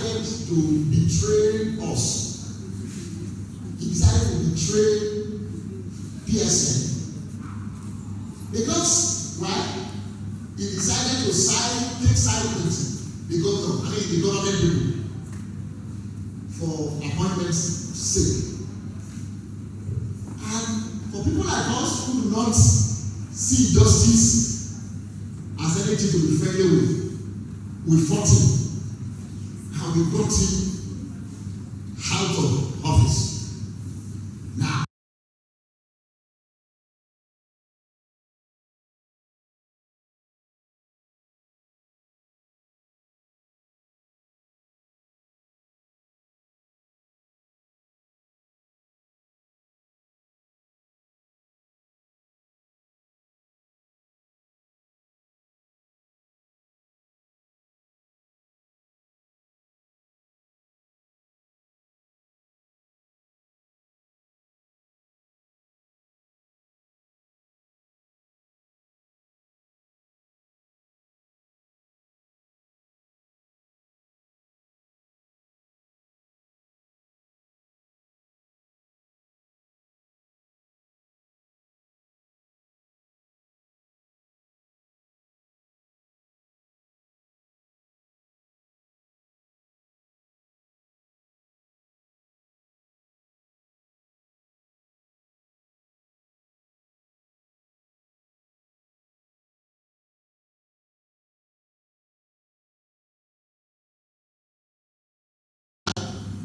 decided to betray us. He decided to betray PSN. Because, why? He decided to take side with the government people for appointments' sake. And for people like us who do not see justice as anything to be friendly with, we fought him and we brought him out of office. Now,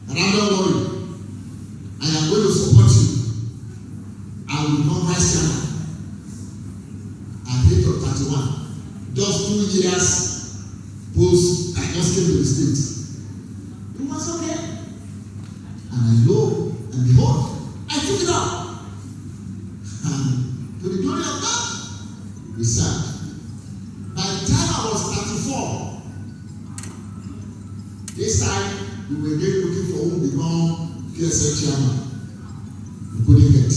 and I'm not worried. I am going to support you. I will become vice chairman at the age of 31. Just 2 years post, I just came to the state. It was okay. And lo and behold, I took it up. And to the glory of God, we served. By the time I was 34, this time we were again looking for who become PSN chairman. We couldn't get.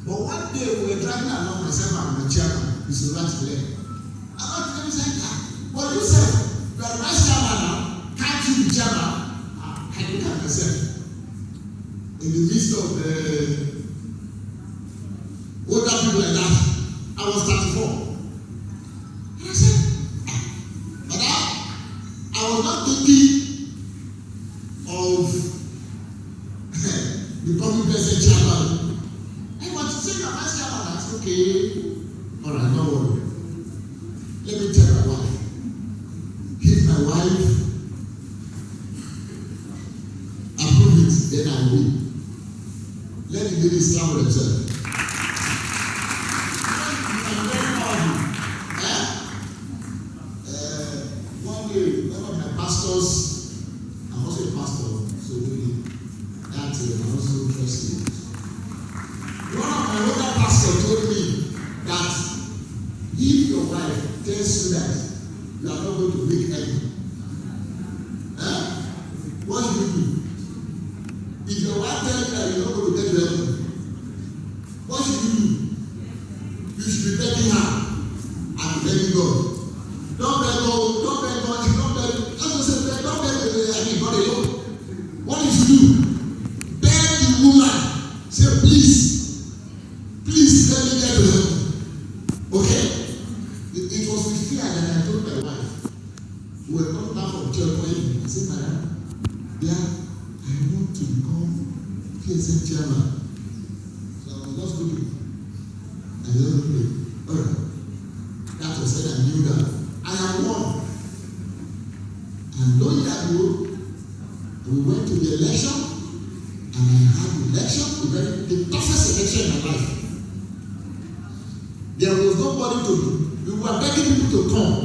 But one day we were driving along, myself and my chairman, Mr. Ratcliffe. I went to him and said, well, you said, you are vice chairman now, can't you be chairman? I look at myself. In the midst of older people like that, I was 34. And I said, but I was not thinking of becoming president chairman. I want to say you're vice chairman. That's okay. All right, no worry. Let me tell my wife. If my wife approves it, then I will. Let the ladies clap for themselves. I'm very powerful. One day, one of my pastors, I'm also a pastor, so really, that I'm also interested. One of my older pastors told me that if your wife tells you that you are not going to make heaven, what should you do? If your wife tells you that you're not going to get to heaven, what should you do? You should be begging her and begging God. Don't beg God, don't beg God, don't beg, don't beg God alone. What you should do? Beg the woman, say, please let me get to heaven. Okay? It was with fear that I told my wife, we were coming back from church one evening. I said, madam, yeah, I want to become PSN chairman. So I was just looking. I just looked. All right. That was when I knew that I am one. And lo and behold, we went to the election, and I had the election, the toughest election in my life. There was nobody to do. We were begging people to come.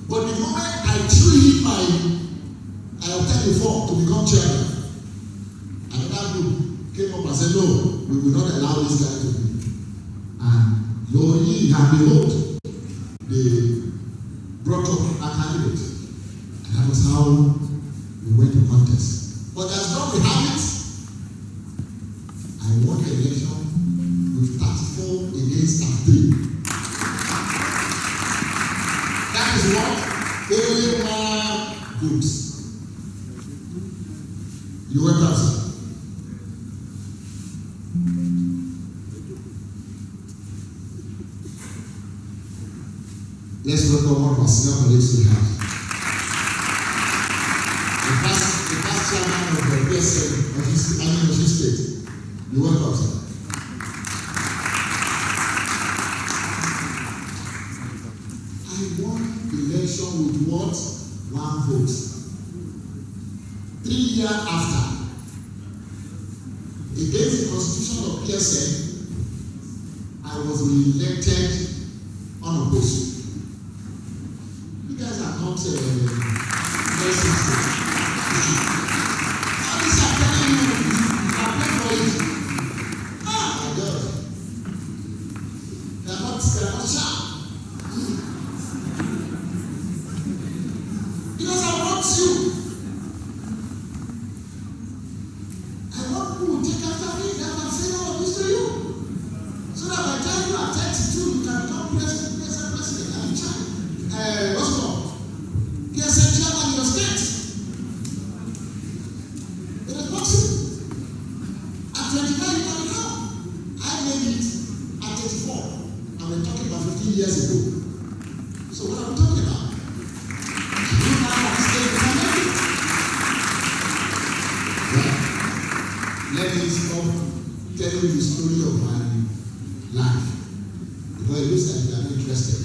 But the moment I threw in I obtained the form to become chairman, another group came up and said, no, we will not allow this guy to be. And lo and behold, they brought up a candidate. And that was how we went to contest. But as God will have it, I won the election with 34 against 3. That is what only one votes. You welcome, sir. Let's welcome one of our senior colleagues we have. The past chairman of the PSN of his state. You welcome, sir. I won the election with what? 1 vote. 3 years after, against the constitution of PSN, I was re-elected unopposed. You guys are not very sincere. All this I'm telling you, I pray for it. Ah, my God. They are not sharp. Because I want you. I want you to take after me that I'm saying all of this to you. So that by the time you are 32, you can become president and in charge. What's wrong? PSN chairman in your state. It is possible. At 29, you can become. I made it at 34. And we're talking about 15 years ago. So what are we talking about? You now at this stage, you can make it. Well, let me stop telling you the story of my life. Because it looks like you are not interested.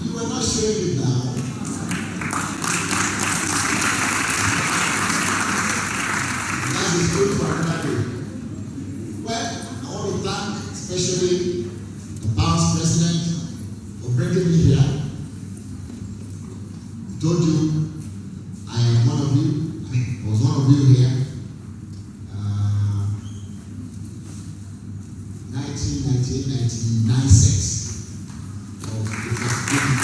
You are not showing it now. That's the story for another day. Well, I want to thank especially the past president for bringing me here. I told you I am one of you. I was one of you here. 1996 of the first meeting.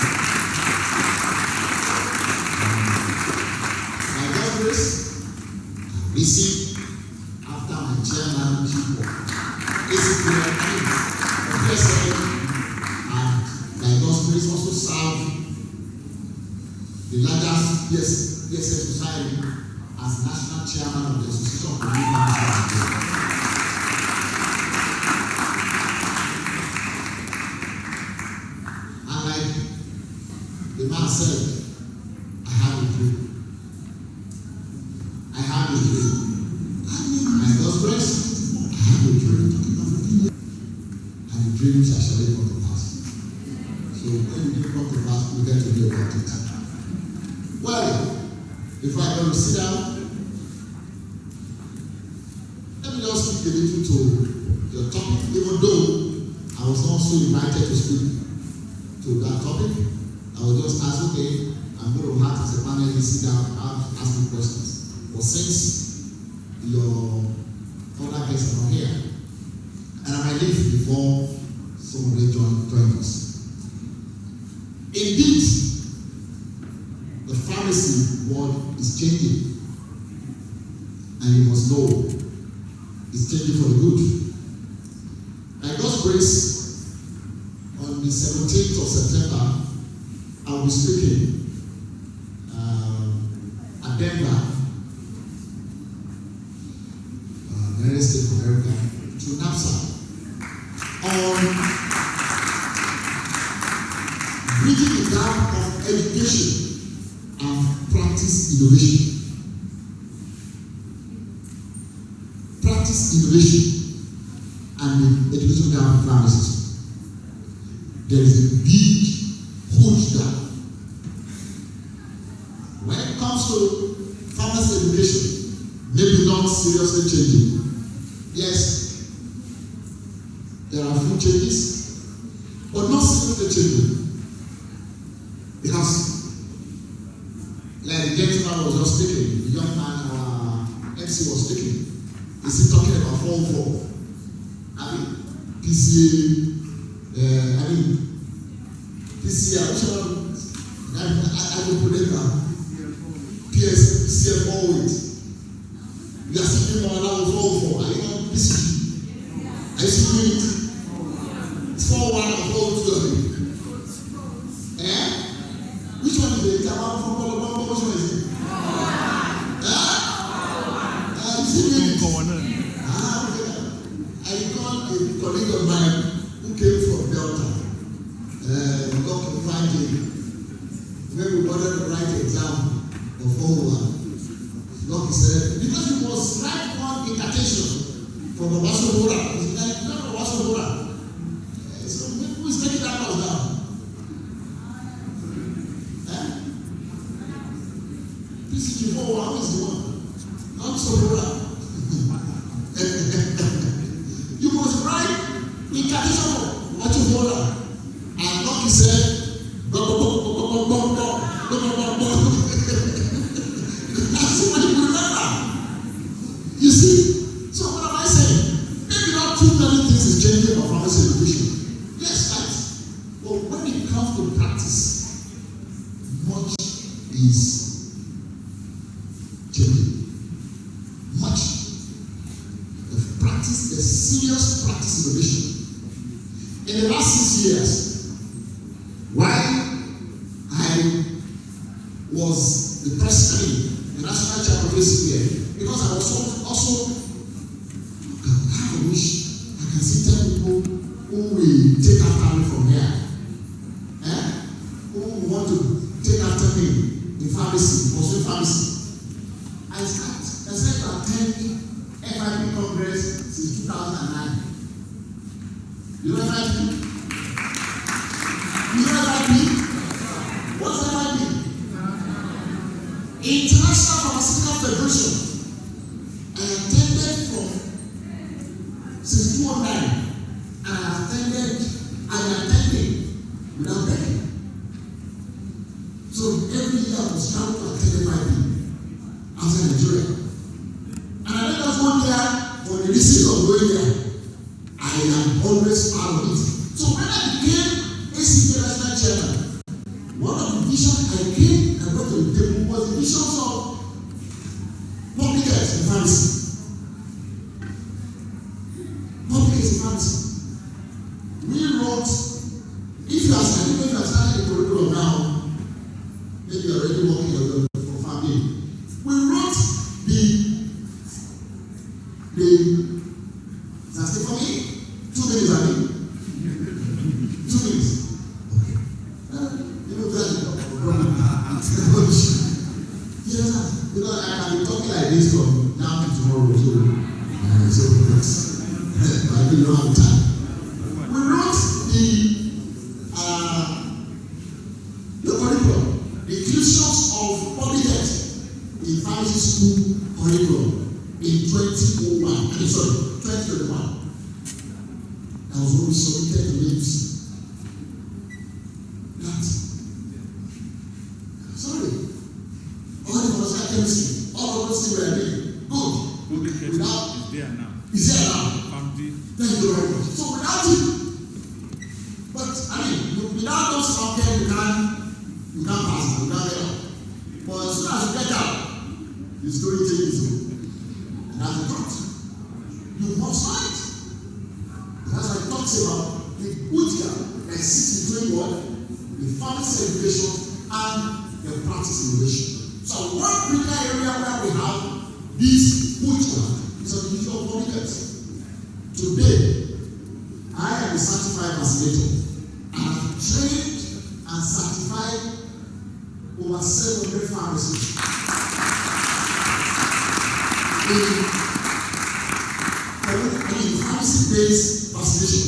By God's grace, I received after my chairmanship of president, and by God's grace also served the largest PSN society as national chairman of the Association of Community Managers. The man said, I have a dream. I have a dream. By God's grace, I have a dream. And the dream shall surely come to pass. So when the dream comes to pass, we get to hear about it. Well, before I go to sit down, let me just speak a little to your topic, even though I was also invited to speak to that topic. I will just ask, okay, I'm going to have as a panelist sit down and ask me questions. But since your other guests are not here, and I might leave before some of them join us. Indeed, the pharmacy world is changing. And you must know it's changing for the good. By God's grace, on the 17th of September, I will be speaking at Denver, United States of America, to NAPSA on bridging the gap of education and practice innovation. Practice innovation and the education gap of pharmacists. There is a big huge gap. When it comes to pharmacy education, maybe not seriously changing. Yes, there are a few changes, but not seriously changing. Because, like the gentleman was just speaking, the young man, our MC was speaking, is he talking about 404? I mean, PCA, this year, which one? I will put it down. PCF forward. You are speaking about that was 404. Are you on PCG? Are you speaking it? It's 4-1 and 4-2. Eh? Which one is it? Which one is it? still doing it. I recall a colleague of mine who came from Delta. Got invited when we wanted to write an exam of OWA. God said, because he was right one incantation from the Wasabora. He's like, no, Wasabora. So who is taking that house down? PCG4, how is the one? Not Sobora. You must write incantation of Wasabora. And God said, that's what you remember. You see? So what am I saying? Maybe not too many things is changing about pharmacy education. Yes, right. But when it comes to practice, much is changing. Much. The practice, the serious practice innovation. In the last 6 years, while I was the president, the national chair of ACPA, because I was also I wish I can see 10 people who will take after me from here. Who want to take after me in pharmacy, pursuing pharmacy. I started to attend FIP Congress since 2009. You know FIP? You know FIP? What's FIP? International Pharmaceutical Federation. I attended from since 2009, and I attended without begging. So every year I was trying to attend FIP outside Nigeria. And I think that's 1 year for the reasons of going there. I am always proud of it. So when I became ACPA National Chairman, one of the visions I came and brought to the table was the visions of public health in pharmacy. Public health in pharmacy. We wrote, if you are starting the curriculum now, maybe you are already working for family. We wrote that's it for me? 2 minutes, I mean. 2 minutes. Okay. You know that yes, because I can be talking like this from now to tomorrow, so I don't have time. We wrote the curriculum, the inclusions of public health in pharmacy school curriculum in 2021. I was always submitted to names. That. Sorry. All the pharmaceutical chemistry, all of those things were doing. Good. Without, is there now. Is there now. Thank you very much. So without it, but I mean, without those out there, you can't pass, you can't get out. But as soon as you get out, the story changes. And as a truth, you must fight. As I talked about the good gap that sits between what? The pharmacy education and the practice innovation. So one critical area where we have this good gap is on the issue of public health. Today, I am a certified vaccinator and I've trained and certified over 700 pharmacists. In pharmacy-based vaccination,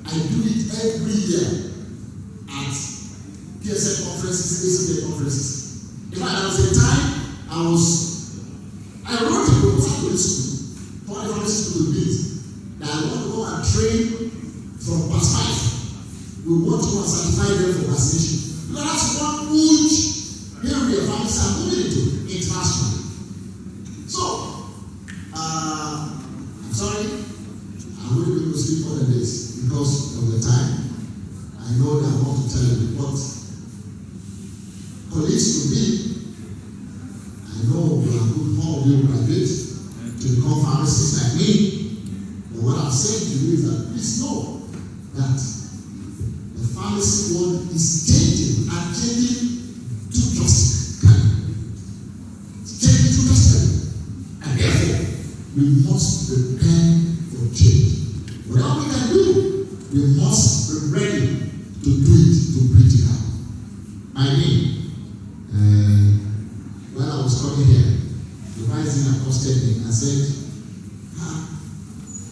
I do it every year at PSL conferences, ACPA conferences. In fact, there was a time I wrote a proposal to the school, for the pharmacy school to build, that I want to go and train from past 5. We want to go and certify them for vaccination. Because that's one huge area of pharmacy I'm moving into internationally. So, I'm sorry, I won't be able to speak more than this because of the time. I know that I want to tell you, but colleagues to be, I know we are good, more of you graduate to become pharmacists like me. But what I'm saying to you is that please know that the pharmacy world is changing and changing too drastically. It's changing too drastically. And therefore, must prepare for change. Whatever we can do, we must be ready to do it, to bring it out. My name, while I was coming here, the rising accosted me and said,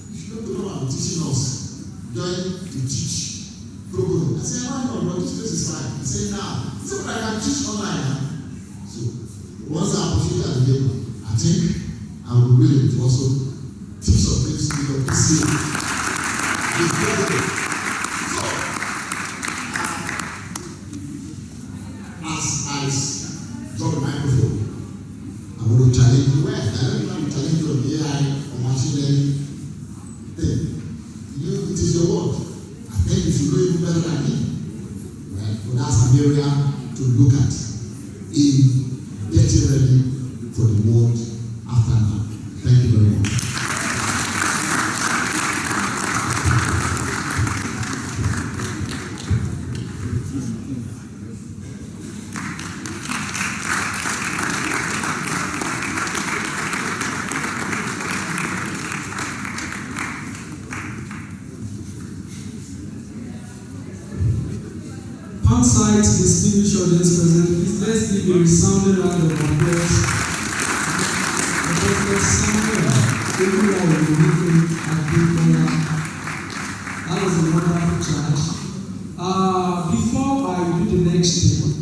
you should not know about teaching us, join to teach. I said, why not? But this place is fine. He said, now, he said, but I can teach online now. So, once the opportunity is available, I think I will be willing to also teach some things to your PC. So, as I drop the microphone, I want to challenge you. Well, I don't want to challenge you on the AI or machine learning thing. It is your word. I think you should know even better than me. Right? But that's an area to look at in getting ready for the world after now. Thank you very much. On-site distinguished audience present, please let's give a resounding round of applause for Dr. Samuel Oluwa Adekola. That was a wonderful charge. Before I do the next thing,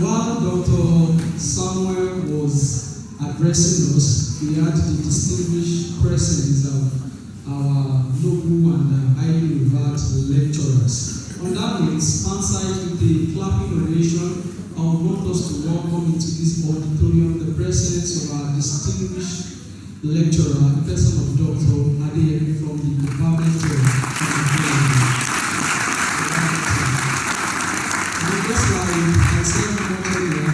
while Dr. Samuel was addressing us, we had the distinguished presence of our noble and highly revered lecturers. On that means, on-site with a clapping ovation, I would want us to welcome into this auditorium the presence of our distinguished lecturer, the person of Dr. Ile-Ife from the Department of Engineering. And just like I said earlier,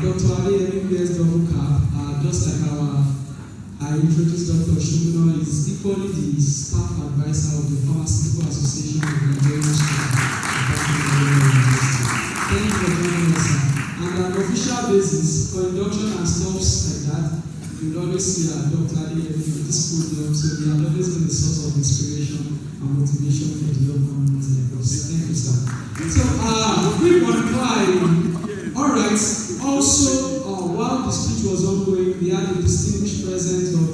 Dr. Ile-Ife wears double cap, just like I introduced Dr. Shubino, is equally the staff advisor of the Pharmaceutical Association of Nigeria. Thank you for joining us, sir. And on an official basis, for induction and stuff like that, you'll always see Dr. Ile-Ife on this podium, so they have always been a source of inspiration and motivation for the upcoming course. Thank you, sir. So, quick one, all right. Also, while the speech was ongoing, we had a distinguished presence of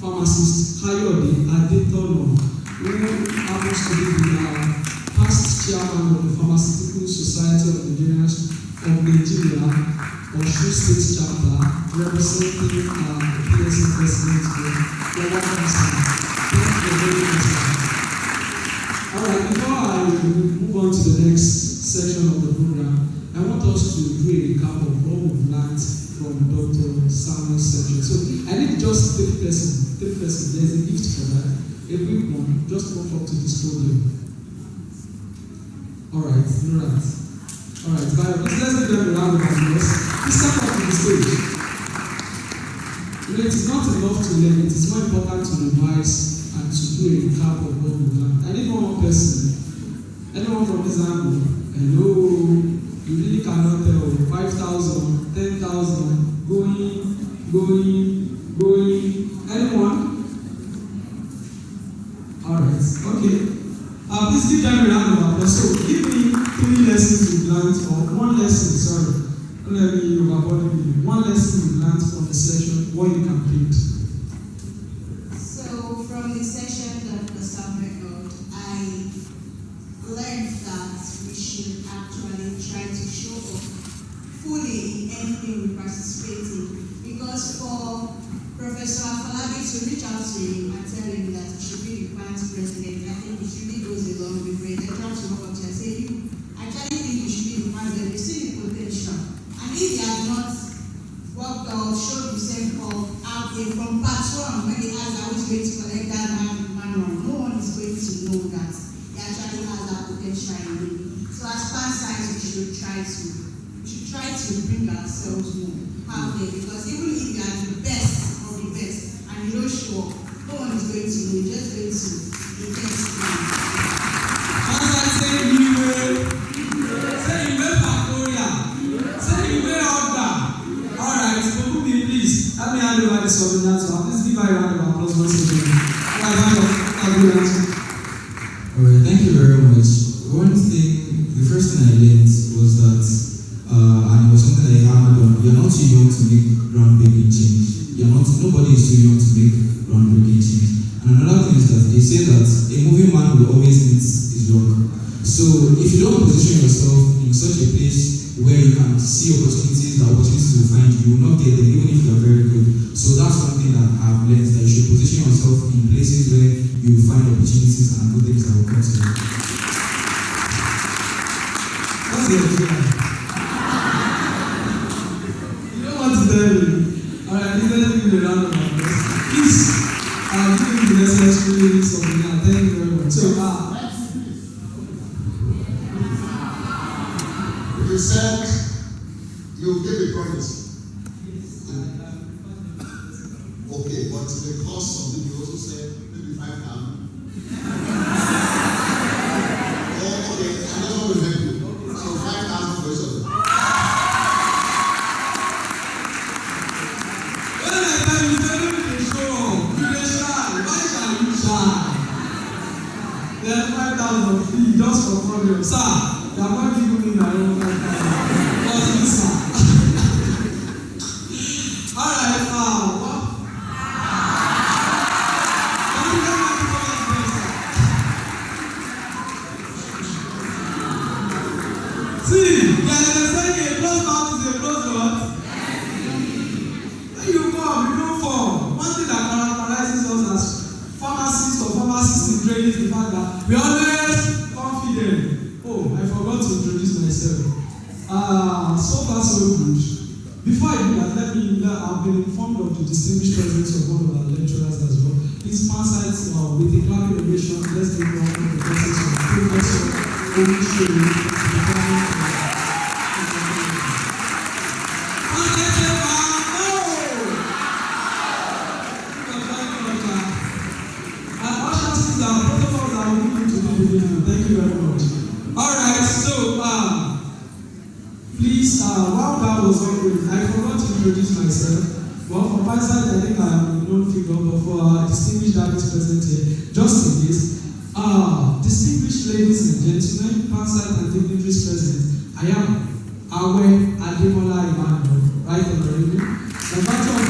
pharmacist Kayode Adetono, who happens to be the past chairman of the Pharmaceutical Society of Nigeria, Osun State Chapter, representing the PSC President. Thank you very much. All right, before I move on to the next section of the program, I want us to do a recap of what we've learned from Dr. Samuel's section. So I need just 30 persons. There's a gift for that. A quick one. Just walk up to this podium. All right. Let's give them a round of applause. Please step up to the stage. It is not enough to learn. It is more important to revise and to do a recap of what we've learned. I need one more person. Anyone from this angle? Hello. You really cannot tell. 5,000, 10,000, going. Anyone? Alright, okay. Please give them a round of applause. So give me 3 lessons you learned, or 1 lesson, sorry. Don't let me overbody you. 1 lesson you learned from the session, what you can pick. So from the session that the Samuel held, I learned that we should actually try to show up fully in anything we participate in. Because for Professor Afolabi to reach out to him and tell him that he should be the vice president, I think it really goes a long way. They try to walk up to him and say, I actually think you should be the president. You see the potential. And if he has not worked out, showed himself out there from part 1, when they asked, are we going to collect that manual? No one is going to know that he actually has that potential in him. So as past science, we should try to bring ourselves more out there, because even if you are the best of the best and you don't show up, no one is going to know. You're just going to invest in it. As I say, you will Victoria, say you will order. All right, so please, let me hand over this webinar to her. Please give her a round of applause. make groundbreaking change. And another thing is that they say that a moving man will always meet his rock. So if you don't position yourself in such a place where you can see opportunities, the opportunities will find you, you will not get them even if you are very good. So that's one thing that I've learned, that you should position yourself in places where you will find opportunities and good things that will come to you. What's the idea? You don't want to tell me. Alright, let's give you a round of applause. Please, I'm doing the necessary something now. Thank you very much. So, you said you gave a promise. Okay, but the cost of it, you also said maybe 5,000. Oh, okay, I just want to help you. So 5,000 for each of them. when I tell you, tell me the show. You dey shy. Why shall you shy? Then 5,000 fee just for problem. Sir, you are not giving me my own 5,000. What's this, sir? Alright, what? See, they are saying a closed mouth is a closed mouth. When you come, you don't fall. One thing that characterizes us as pharmacists or pharmacists in training is the fact that we are always confident. Oh, I forgot to introduce myself. So far so good. Before I do that, I've been informed of the distinguished presence of one of our lecturers as well. His fansight with a clapping ovation, let's give one of the presence of Professor Ile-Ife. Thank you very much. Alright, so please, while that was ongoing, I forgot to introduce myself. Well, for my side, I think I am a known figure, but for our distinguished delegates present here, just in case, distinguished ladies and gentlemen, fansite and dignitaries present, I am Awe Ademola Emmanuel, right on the radio. The matter of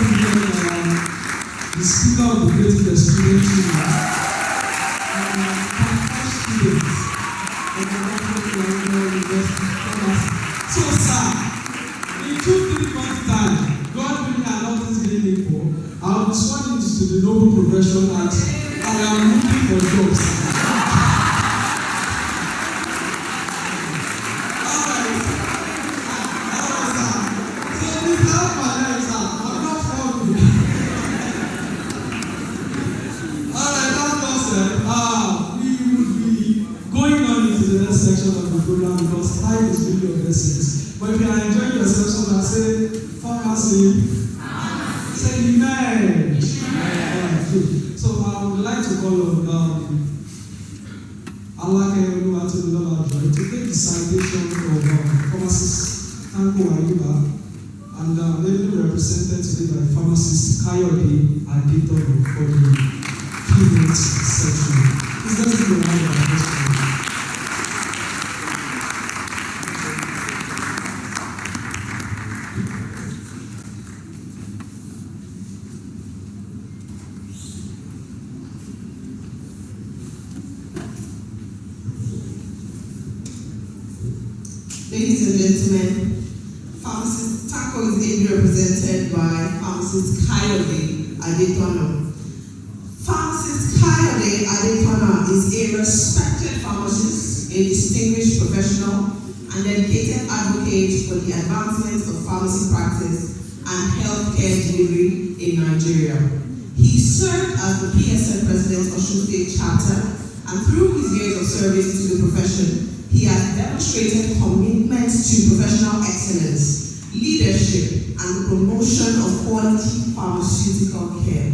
the speaker of the Great Student Union, students of the National University. So, sir, in 2-3 months' time, God willing and all things being equal, I will be sworn into the noble profession that I am looking for jobs. Alright, sir. So, please help my life, sir. I'm not for you. Alright, that's all, sir. We will be going on into the next section of the program because time is really of essence. But if you are enjoying yourself, so I say, pharmacy, say EMERGE. So I would like to call on Allah to take the citation of pharmacist Tanko Ayuba, and they're represented today by pharmacist Kayode Adetono for the keynote section. Please let's give a round of applause. Ladies and gentlemen, pharmacist Tanko is ably represented by pharmacist Kayode Adetono. Pharmacist Kayode Adetono is a respected pharmacist, a distinguished professional, and dedicated advocate for the advancement of pharmacy practice and healthcare delivery in Nigeria. He served as the PSN President of Osun State Chapter, and through his years of service to the profession, he has demonstrated commitment to professional excellence, leadership, and the promotion of quality pharmaceutical care.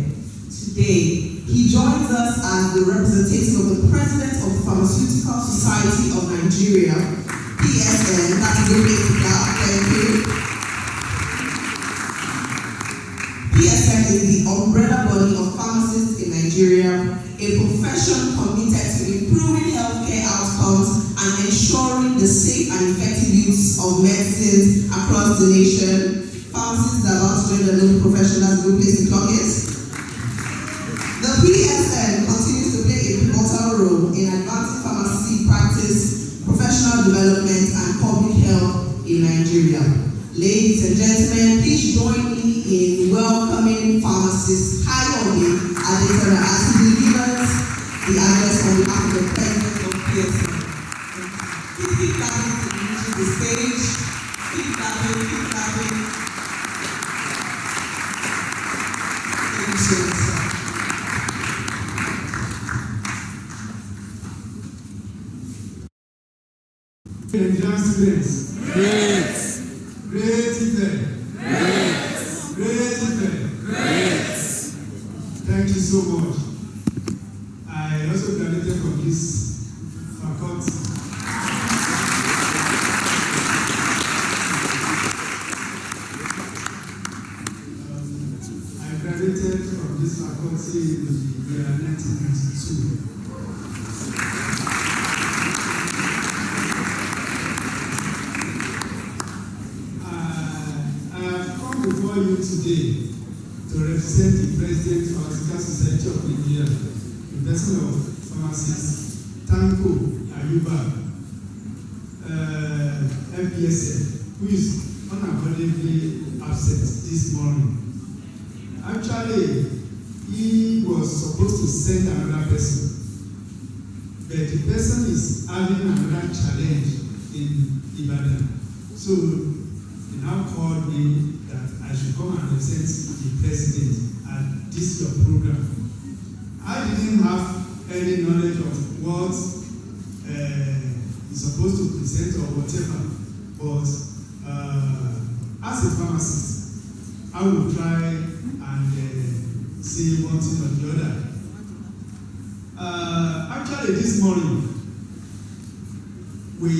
Today, he joins us as the representative of the President of the Pharmaceutical Society of Nigeria, PSN. That's a good way to go. Thank you. PSN is the umbrella body of pharmacists in Nigeria, a profession committed to improving healthcare outcomes and ensuring the safe and effective use of medicines across the nation. Pharmacists are about to join the local profession. That's a good place to clock it. in advancing pharmacy practice, professional development, and public health in Nigeria. Ladies and gentlemen, please join me in welcoming pharmacist Kayode Adetola as he delivers the address on behalf of the President of PSN. Keep clapping to reach the stage. Keep clapping, keep clapping. Thank you so much, sir. Nigerian students. Great. Great event. Great. Great event. Great. Thank you so much. I also graduated from this faculty. I graduated from this faculty in the year 1992. Before you today to represent the President of the Pharmaceutical Society of Nigeria, the person of pharmacist Tanko Ayuba, FBSF, who is unavoidably absent this morning. Actually, he was supposed to send another person, but the person is having another challenge in Ibadan. So he now called me that I should come and present the president at this your program. I didn't have any knowledge of what he's supposed to present or whatever, but as a pharmacist, I will try and say one thing or the other. Actually, this morning, we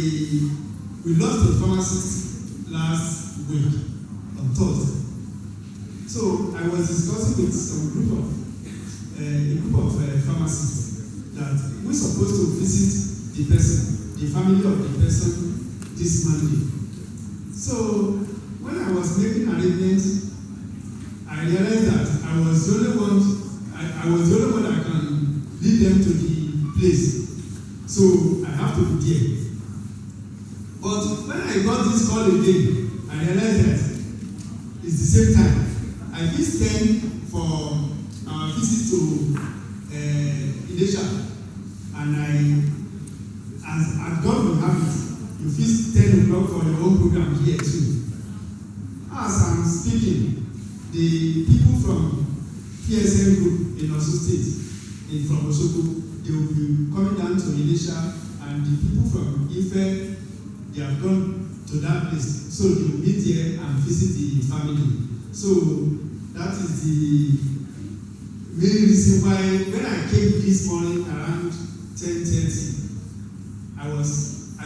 lost a pharmacist last week on Thursday. So I was discussing with some group of pharmacists that we're supposed to visit the person, the family of the person this Monday. So when I was making arrangements, I realized that I was the only one that can lead them to the place. So I have to be there. But when I got this call again, I realized that it's the same time. I fixed 10 for our visit to Ile-Ife, and as God will have it, you fix 10 o'clock for your own program here too. As I'm speaking, the people from PSN group in Osun State, from Osogbo, they will be coming down to Ile-Ife, and the people from Ife, they have gone to that place, so they will meet here and visit the family. So that is the main reason why when I came this morning around 10:30, I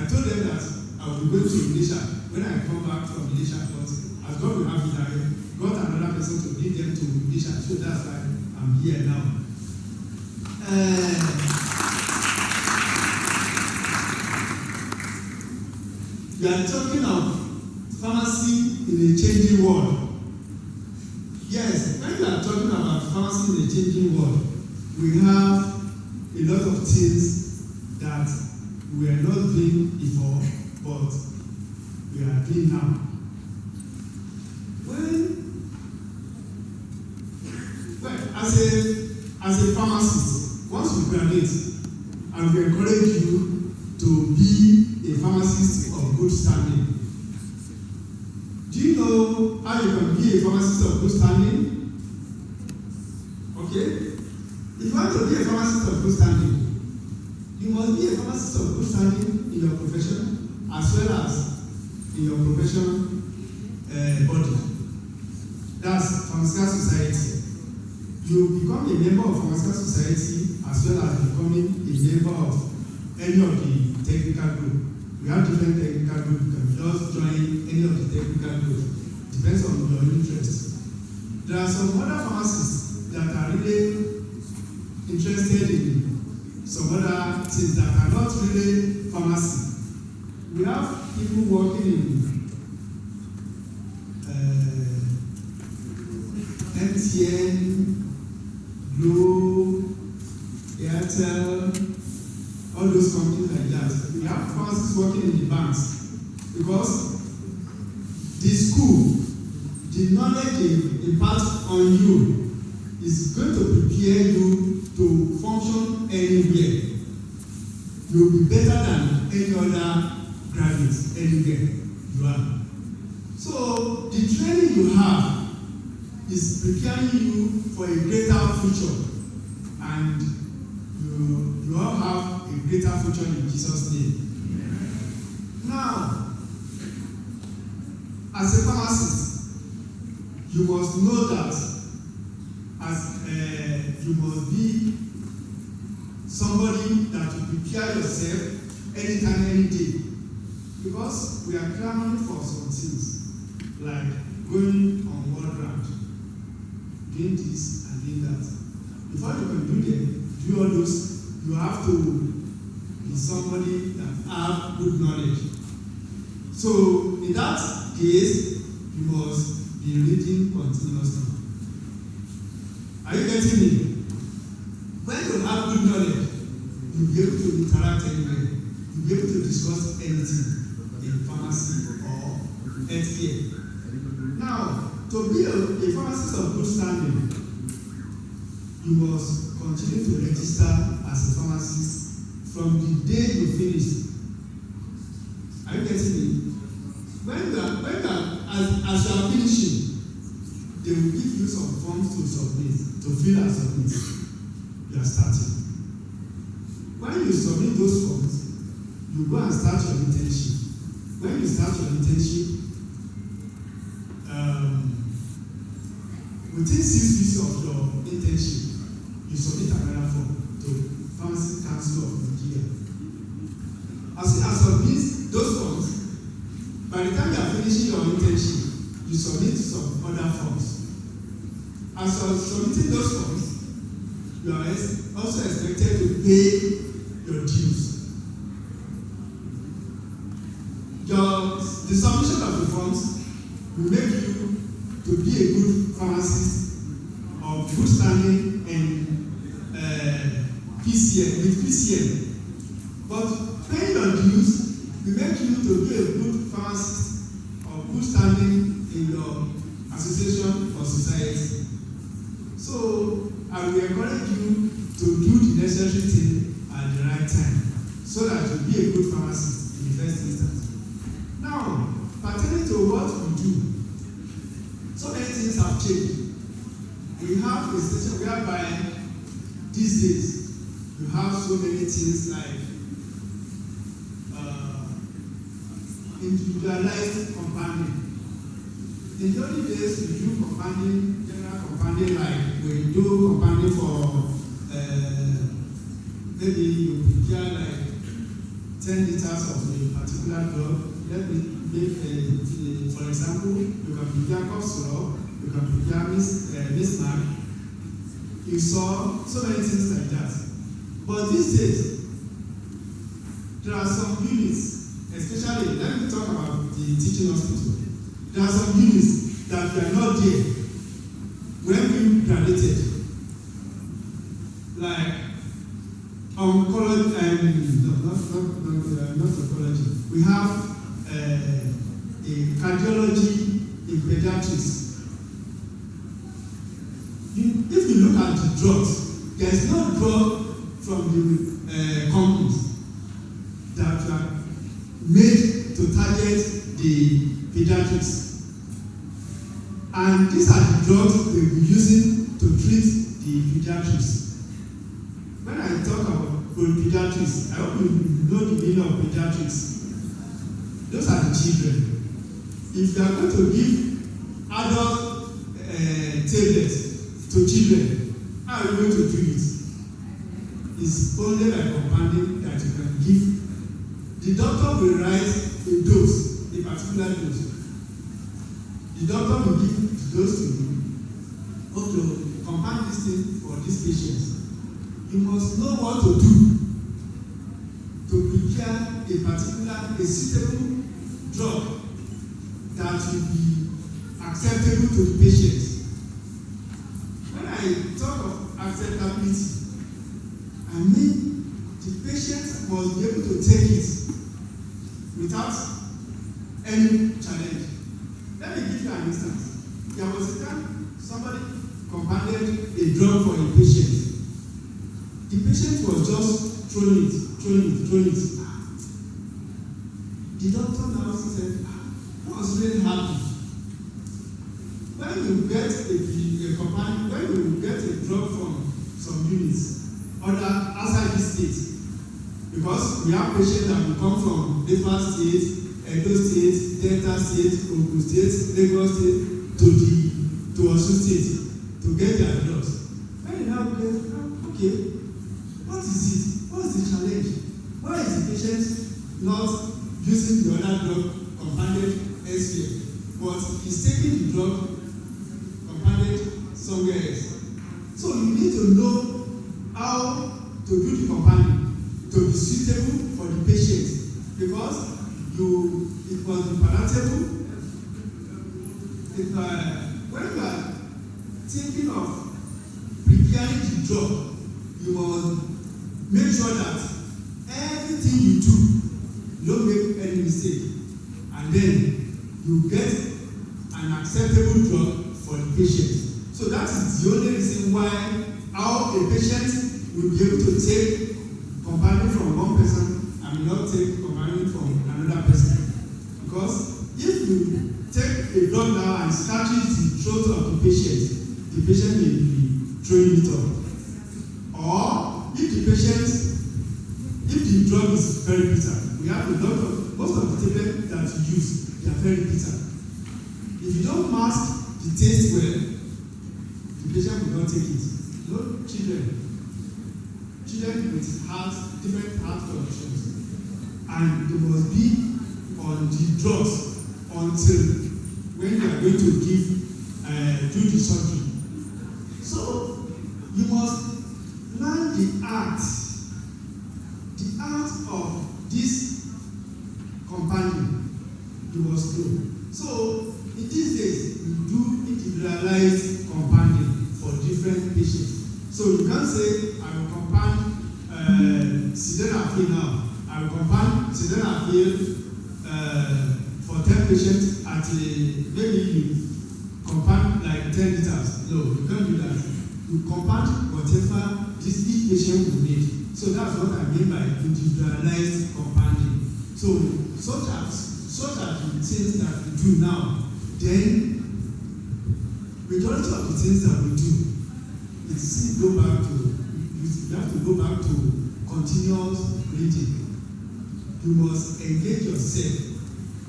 told them that I will be going to Ile-Ife. When I come back from Ile-Ife, but as God will have it, I got another person to lead them to Ile-Ife, so that's why I'm here now. We are talking of pharmacy in a changing world. Yes, when we are talking about pharmacy in a changing world, we have a lot of things that we are not doing before, but we are doing now. As a pharmacist, once you graduate, I will encourage you to be a pharmacist of good standing. Do you know how you can be a pharmacist of good standing? Okay? If you want to be a pharmacist of good standing, you must be a pharmacist of good standing in your profession as well as in your profession body. That's pharmaceutical society. You become a member of pharmaceutical society as well as becoming a member of any of the technical group. We have different technical groups. You can just join any of the technical groups. Depends on your interest. There are some other pharmacists that are really interested in some other things that are not really pharmacy. We have people working in MTN, Glo, Airtel, have pharmacists working in the banks, because the school, the knowledge they impart on you is going to prepare you to function anywhere. You will be better than any other graduates anywhere you are. So the training you have is preparing you for a greater future, and you all have a greater future in Jesus' name. Now, as a pharmacist, you must know that you must be somebody that will prepare yourself anytime, any day, because we are clamoring for some things like going on world round, doing this and doing that. Before you can do all those, you have to be somebody that have good knowledge. So in that case, you must be reading continuously. Are you getting me? When you have good knowledge, you'll be able to interact anywhere. You'll be able to discuss anything in pharmacy or healthcare. Now, to be a pharmacist of good standing, you must continue to register as a pharmacist from the day you finish. Are you getting me? When you are finishing, they will give you some forms to submit, to fill and submit. You are starting. When you submit those forms, you go and start your internship. When you start your internship, within 6 weeks of your internship, you submit another form to Pharmacy Council of Nigeria. As you submit those forms, by the time you are finishing your internship, you submit some other forms. As you are submitting those forms, you are also expected to pay your dues. The submission of the forms will make you to be a good pharmacist of good standing and PCN, with PCN. But paying your dues will make you to be a good pharmacist of good standing in your association or society. So I will encourage you to do the necessary thing at the right time, so that you'll be a good pharmacist in the first instance. Now, pertaining to what we do, so many things have changed. We have a situation whereby these days you have so many things like individualized compounding. In the early days, we do compounding, general compounding, like we do compounding for maybe you prepare like 10 liters of a particular drug. Let me make for example, you can prepare cough syrup, you can prepare mismark. You saw so many things like that. But these days, there are some units, especially, let me talk about the teaching hospital. There are some units that were not there when we graduated. Like oncology, not oncology. We have a cardiology in pediatrics. If you look at the drugs, there is no drug from the companies that are made to target the pediatrics. And these are the drugs we'll be using to treat the pediatrics. When I talk about pediatrics, I hope you know the meaning of pediatrics. Those are the children. If you are going to give adult tablets to children, how are you going to do it? It's only by compounding that you can give. The doctor will write a dose, a particular dose. The doctor will give the dose to you. Okay, compound this thing for these patients. You must know what to do to prepare a suitable drug that will be acceptable to the patient. When I talk of acceptability, I mean the the patient must be able to take it without any challenge. Let me give you an instance. There was a time somebody compounded a drug for a patient. The patient was just throwing it. The doctor now said, I was really happy. When you get a compound, when you get a drug from some units, outside this state, because we have patients that will come from different states, Edo State, Delta State, Ogun State, Lagos State, to Osun State to get their drugs. When you now get, okay, what is it? What is the challenge? Why is the patient not using the other drug compounded elsewhere, but he's taking the drug compounded somewhere else? So you need to know how to do the compounding to be suitable for the patient, because it must be palatable. When you are thinking of preparing the drug, you must make sure that everything you do, you don't make any mistake, and then you get an acceptable drug for the patient. So that is the only reason why how a patient will be able to take compounding from one person and will not take compounding from another person. Because if you take a drug now and scratches the throat of the patient may be throwing it up. Or if the drug is very bitter, we have a lot of, most of the tablets that you use, they are very bitter. If you don't mask the taste well, the patient will not take it. You know, children with different heart conditions, and they must be on the drugs until when they are going to do the surgery. So you must learn the art of this compounding. You must know. So in these days, we do individualized compounding for different patients. So you can't say, I will compound sildenafil now. I will compound sildenafil for 10 patients at maybe you compound like 10 liters. No, you can't do that. You compound whatever each patient will need. So that's what I mean by individualized compounding. So that the things that we do now, then majority of the things that we do, you have to go back to continuous reading. You must engage yourself,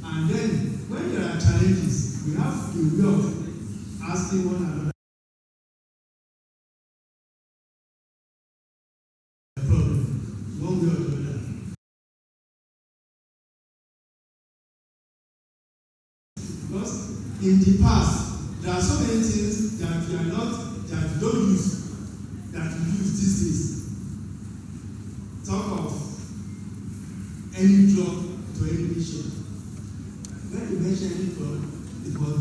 and then when there are challenges, we have a way of asking one another the problem, one way or the other. Because in the past, there are so many things that you don't use, that you use these days. Talk of any drug to any patient. When you mention any drug, it must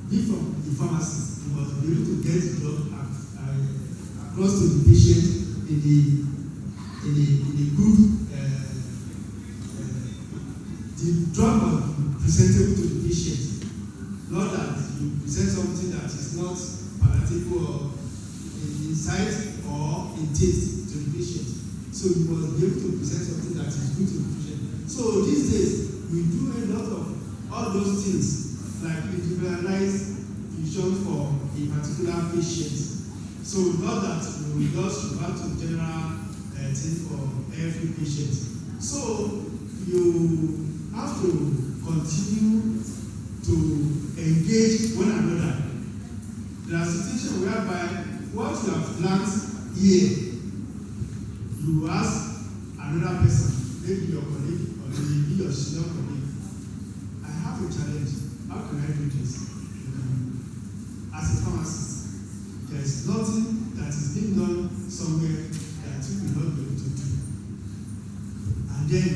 be from the pharmacist. You must be able to get the drug across to the patient in a good. The drug must be presentable to the patient, not that you present something that is not palatable or in sight or in taste to the patient. So you must be able to present something that is good to the patient. So these days, we do a lot of all those things, like individualized vision for a particular patient. So not that we will just revert to general thing for every patient. So you have to continue to engage one another. There are situations whereby what you have learned here, you ask another person, maybe your colleague or maybe your senior colleague, I have a challenge. How can I do this? As a pharmacist, there is nothing that is being done somewhere that you will not be able to do. And then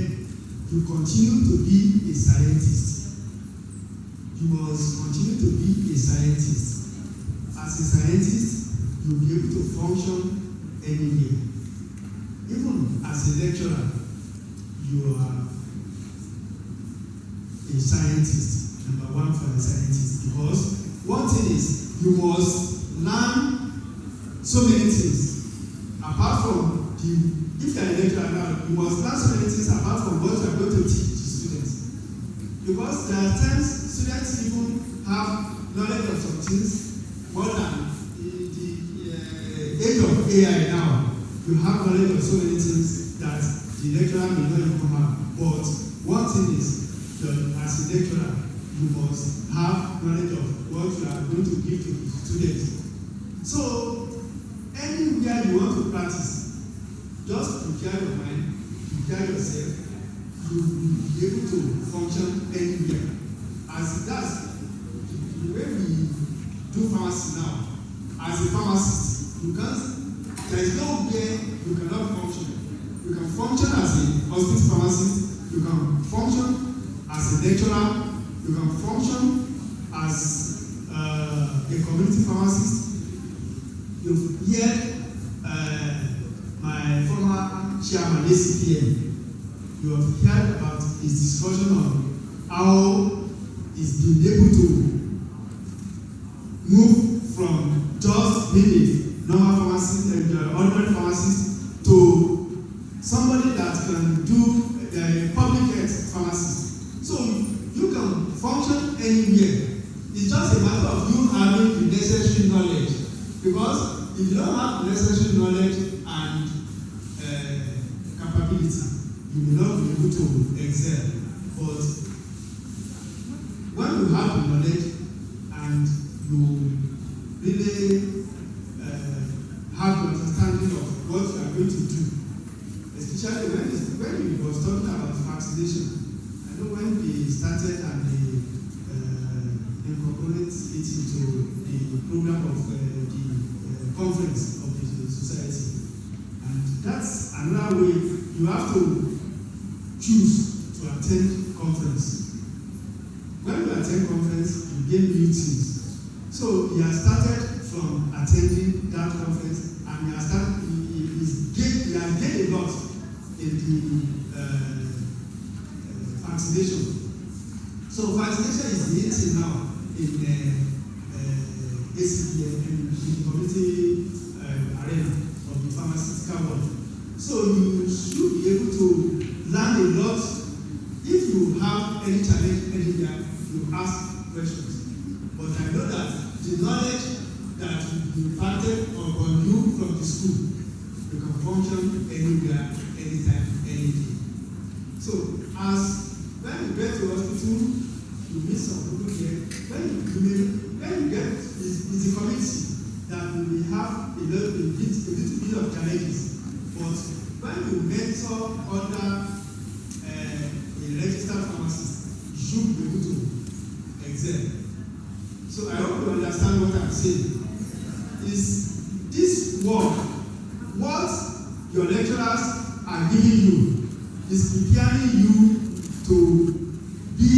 you continue to be a scientist. You must continue to be a scientist. As a scientist, you'll be able to function anywhere. even as a lecturer, you are a scientist, number one for the scientist, because one thing is you must learn so many things apart from if you are a lecturer now, you must learn so many things apart from what you are going to teach to students, because there are times students even have knowledge of some things more than the age of AI now. You have knowledge of so many things that the lecturer may not even have. But one thing is, as a lecturer, you must have knowledge of what you are going to give to the students. So, anywhere you want to practice, just prepare your mind, prepare yourself, you will be able to function anywhere. As that's the way we do pharmacy now. As a pharmacist, there is no way you cannot function. You can function as a hospital pharmacist, you can function as a lecturer, you can function as a community pharmacist. You've heard my former chairman, ACPM. You have heard about his discussion on how he's been able to move from just being a normal pharmacist and ordinary pharmacist to somebody that can do public health pharmacist. So you can function anywhere. It's just a matter of you having the necessary knowledge. Because if you don't have the necessary knowledge and capability, you will not be able to excel. But when you have the knowledge and you really have the understanding of what you are going to do, especially when we was talking about vaccination. I know when we started and they incorporate it into the program of the conference of the society, and that's another way. You have to choose to attend conference. When you attend conference, you gain new things. So he has started from attending that conference, and he has gained a lot in the vaccination. So vaccination is the thing now in ACPM, in the community arena of the pharmaceutical world. So you should be able to learn a lot. If you have any challenge anywhere, you ask questions. But I know that the knowledge that you imparted upon you from the school, you can function anywhere, anytime, anything. So as when you get to hospital, you meet some people here. When you get is a community that will have a little bit of challenges. But when you mentor under a registered pharmacist, you should be able to excel. So I hope you understand what I'm saying. Is this work, what your lecturers are giving you, is preparing you to be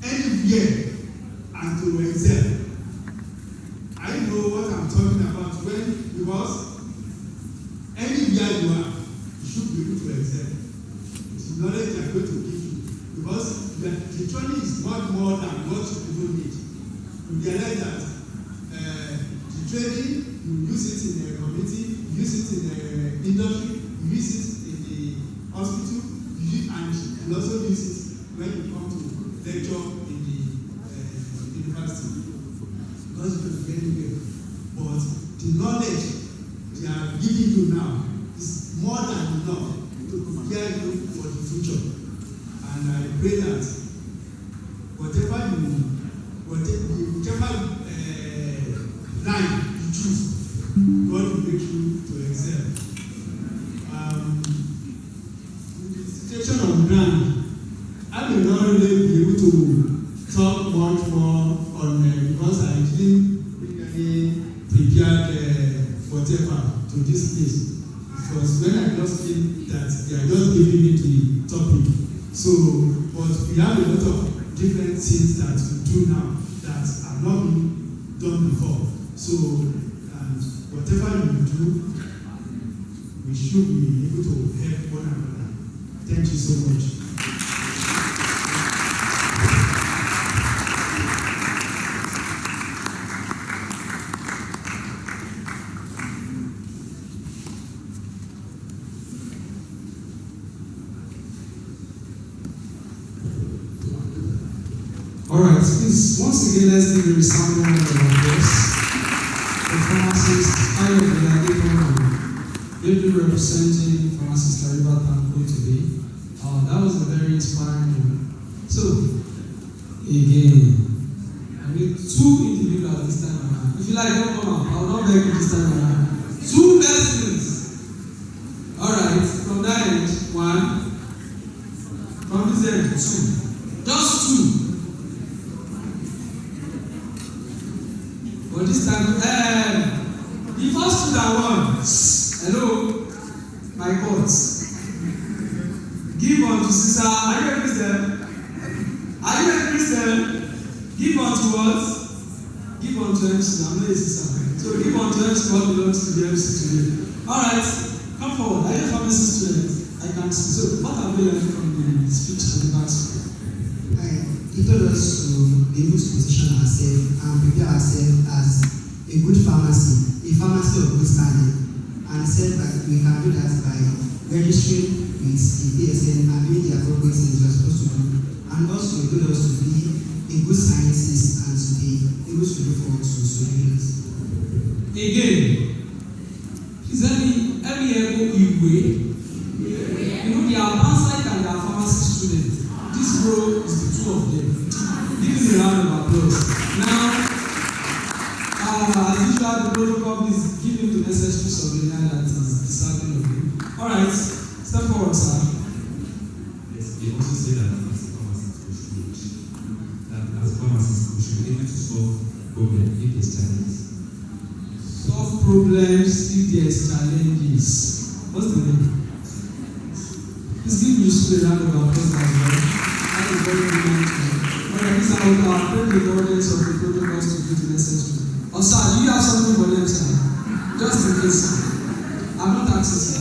anywhere and to excel. I know what I'm talking about because anywhere you are, you should be able to excel. The knowledge they are going to give you, because the training is much more than what you people need. You realize that the training, you use it in the community, you use it in the industry, you use it in the hospital, and you also use it when you come to lecture in the university. Because you can get anywhere. But the knowledge they are giving you now is more than enough to prepare you for the future. And I pray that whichever line you choose, God will make you to excel. In the situation on ground, I may not really be able to talk much more on because I didn't bring any prepared whatever to this place. It was when I just feel that they are just giving me the topic. So, but we have a lot of different things that we do now that have not been done before. So, and whatever you do, we should be able to help one another. Thank you so much. Alright, please, once again, let's give a resounding round of applause. The pharmacist, Ile-Ife, they've been representing pharmacist Lariba Tanko today. That was a very inspiring one. So, again, I need 2 individuals this time around. If you like, don't come out. I will not beg you this time around. 2 persons. Alright, from that end, 1. From this end, 2. Just 2. But this time, the first 2 that won. Hello, my courts. Give unto Caesar. Are you a Christian? Are you a Christian? Give unto what? Give unto MC. I'm not a Caesar. So give unto MC what belongs to the MC today. Alright, come forward. Are you a pharmacy student? I can see. So what have you learned from the speech to the past? It told us to be able to position ourselves and prepare ourselves as a good pharmacy, a pharmacy of good standing. And said that we can do that by registering with the PSN and doing the appropriate things we are supposed to do. And also it told us to be a good scientist and to be able to look forward to solutions. Again, is any way? You know, they are outside and they are pharmacy students. This row is the 2 of them. Give me a round of applause. Now, as usual, the protocol is giving the necessary surveillance that is deserving of him. Alright, step forward, sir. Yes, they also say that as pharmacists we should be able to solve problems if there's challenges. Solve problems if there's challenges. What's the name? Please give me a round of applause as well. That is very important. Alright, Mr. Oka, I pray the audience of the protocols to do the necessary. Oh, sir, do you have something for them, sir? Just in case, sir. I'm not asking, sir.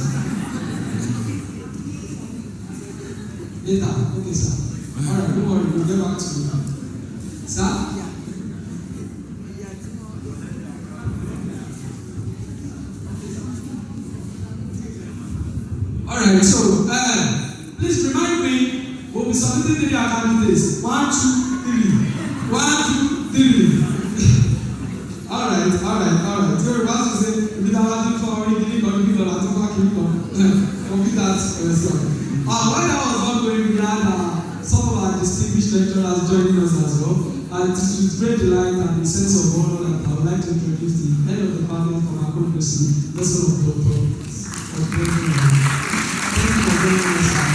Later, okay, sir. Alright, don't worry, we'll get back to you. Sir? Alright, so, please remind me, we'll be submitting 3 candidates. 1, 2, 3. 1, 2, 3. Alright. So we're about to say, we don't have to for reading or reading or to back in complete that yourself. While that was ongoing, we had some of our distinguished lecturers joining us as well. And it is with great delight and a sense of honor that I would like to introduce the head of the department from our conference, the son of Dr. Thank you for being with us, sir.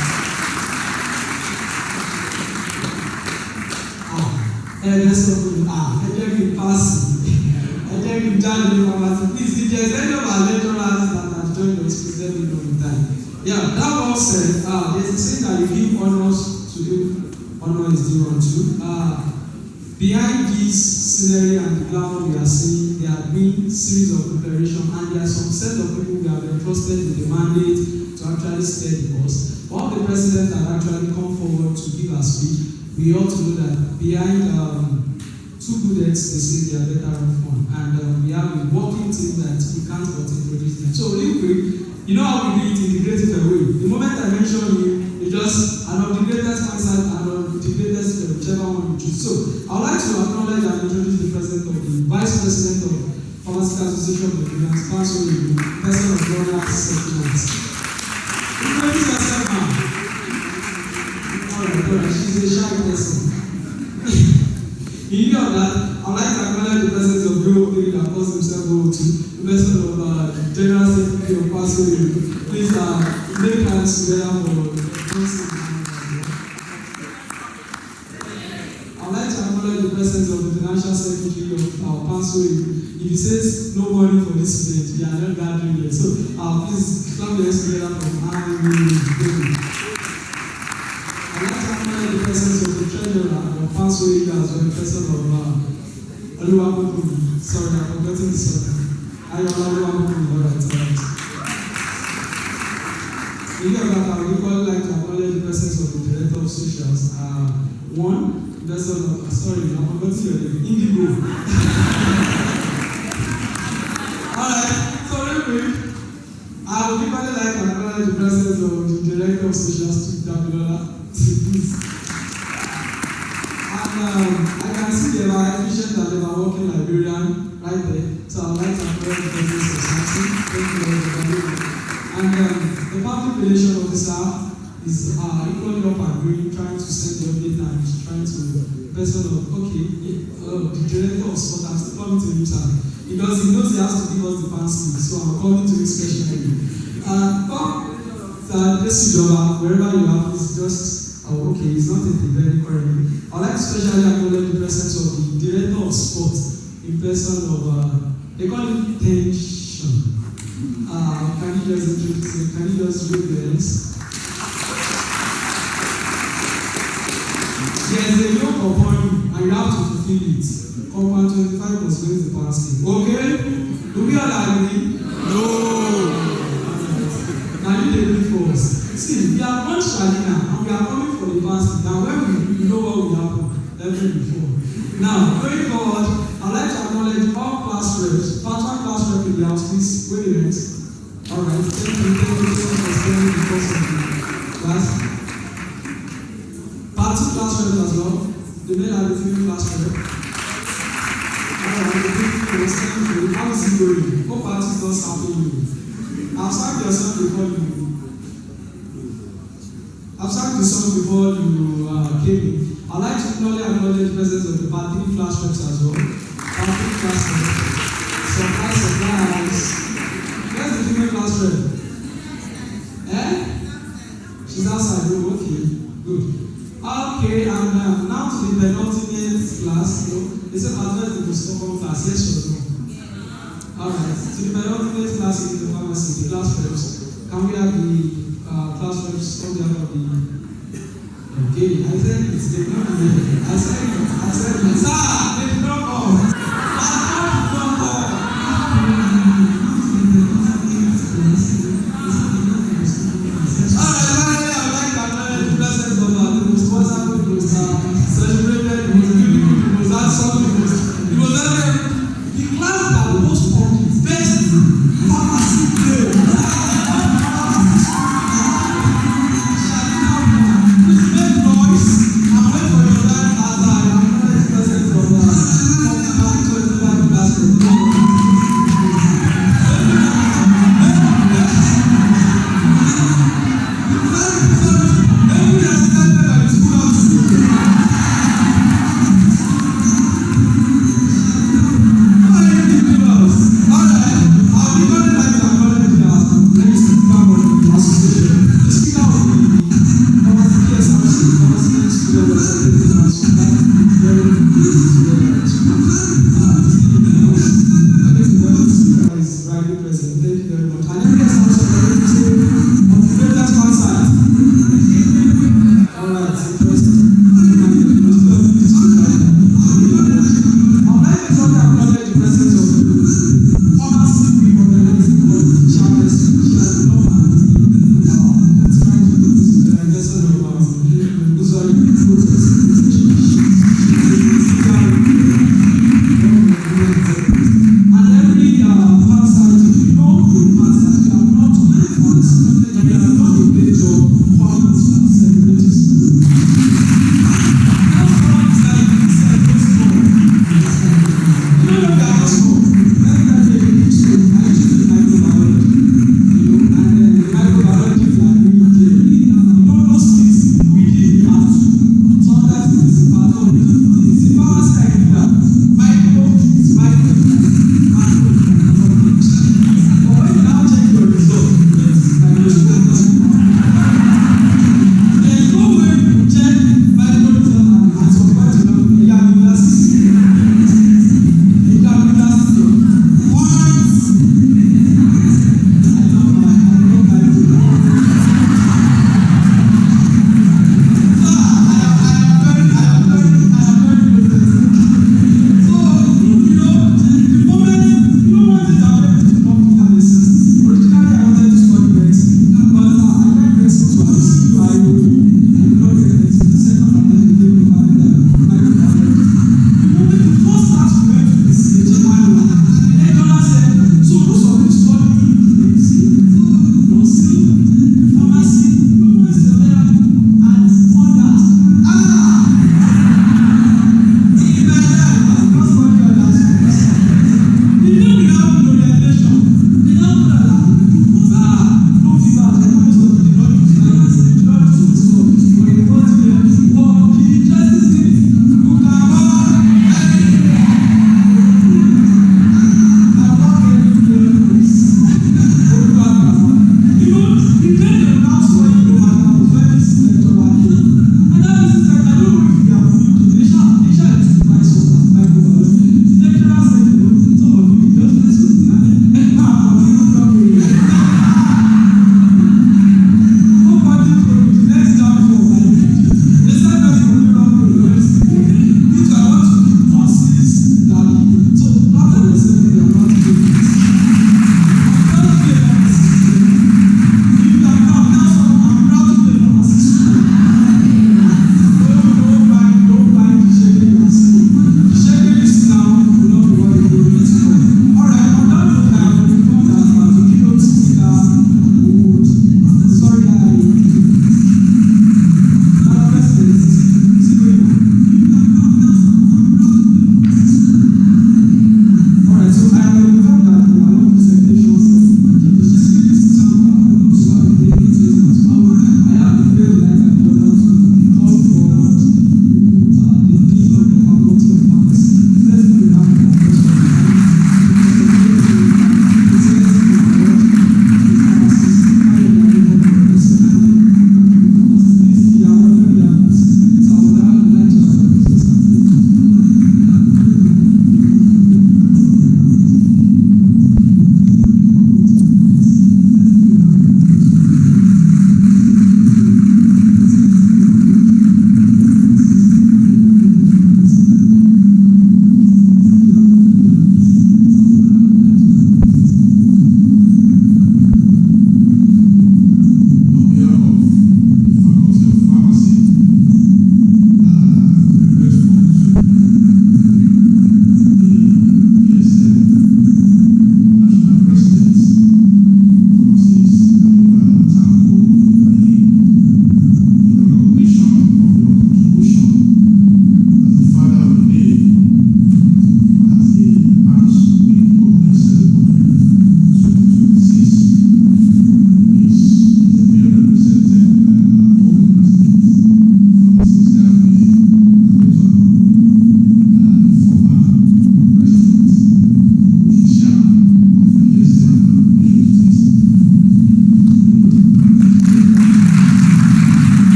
Let's not go I tell you pass. I tell you down the pharmacy. Please, if there's any of our lecturers that have joined us, please let me know in time. Yeah, that all said, there's a saying that you give honors to whom honor is due unto. Behind this scenery and the glamour we are seeing, there have been series of preparation and there are some set of people who have entrusted with the mandate to actually steer the bus. While the president had actually come forward to give a speech, we ought to know that behind 2 good heads, they say they are better off one. And we have a working team that we can't but introduce them. So real quick, you know how we do it in the creative way. The moment I mention you, you just and of the greatest mindset and of the greatest whichever one you choose. So I would like to acknowledge and introduce the president of the vice president of Pharmaceutical Association of the Brilliant Council, the person of Gloria Settlements. Introduce yourself, ma'am. Alright, she's a shy person. In view of that, I would like to acknowledge the presence of Joe Obi that calls himself O2, the person of General Secretary of Pastor. Please make hands together for I would like to acknowledge the presence of the Financial Secretary of our Pastor. If he says no money for this event, we are not gathering here. So please clap your hands together for the presence of the treasurer of Pastor as well, the person of Oluwabuku. Sorry, I'm forgetting the song. Alright. In lieu of that, I would equally like to acknowledge the presence of the Director of Socials. One, sorry, I forgot your name. Indigo. Alright, so real quick, I would equally like to acknowledge the presence of the Director of Socials, Dabilola. Please. And I can see they were efficient and they were working Liberian right there. So I would like to acknowledge the presence of Samson. Thank you very much. And the public relation officer is equally up and going, trying to send the update and trying to person of the Director of Sport. I'm still coming to him, sir. Because he knows he has to give us the fancy, so I'm coming to him specially. Wherever you are, it's just okay, it's not a very current. I'd like to especially acknowledge the presence of the Director of Sport in person of they call it tension. Can you just introduce him? Can you just read the hands? There's a yoke upon you, and you have to fulfill it. Compound 25 was going to pass it. Okay? Do we all agree? No. Now you dey read for us. See, we are not Shalina, and we are coming for the past. Now when we know what will happen, ever before. Now, going forward, I'd like to acknowledge all class reps, part-time class rep in the house, please. Wait a minute. All right, thank you for spending the course of the class. Part-2 class rep as well. The men are the female class rep. All right, the people will send you. How is it going? What part is not stopping you? I've sang your song before you. I've sang the song before you came in. I'd like to acknowledge the presence of the part-3 class reps as well. Part-3 class reps. Surprise. Where's the female class rep? She's outside. Oh, okay. Good. Okay, and now to the penultimate class. They said advance the second class. Yes or no? Alright. To the penultimate class in the pharmacy, the class reps. Can we have the class reps on behalf of the okay, I said it. They don't know. I said it. Sir, they did not come.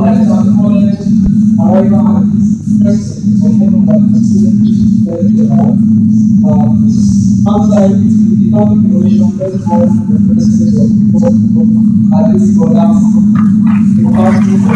like to acknowledge arrival at this president of one of our students outside the public innovation festival for the president of at this program the country for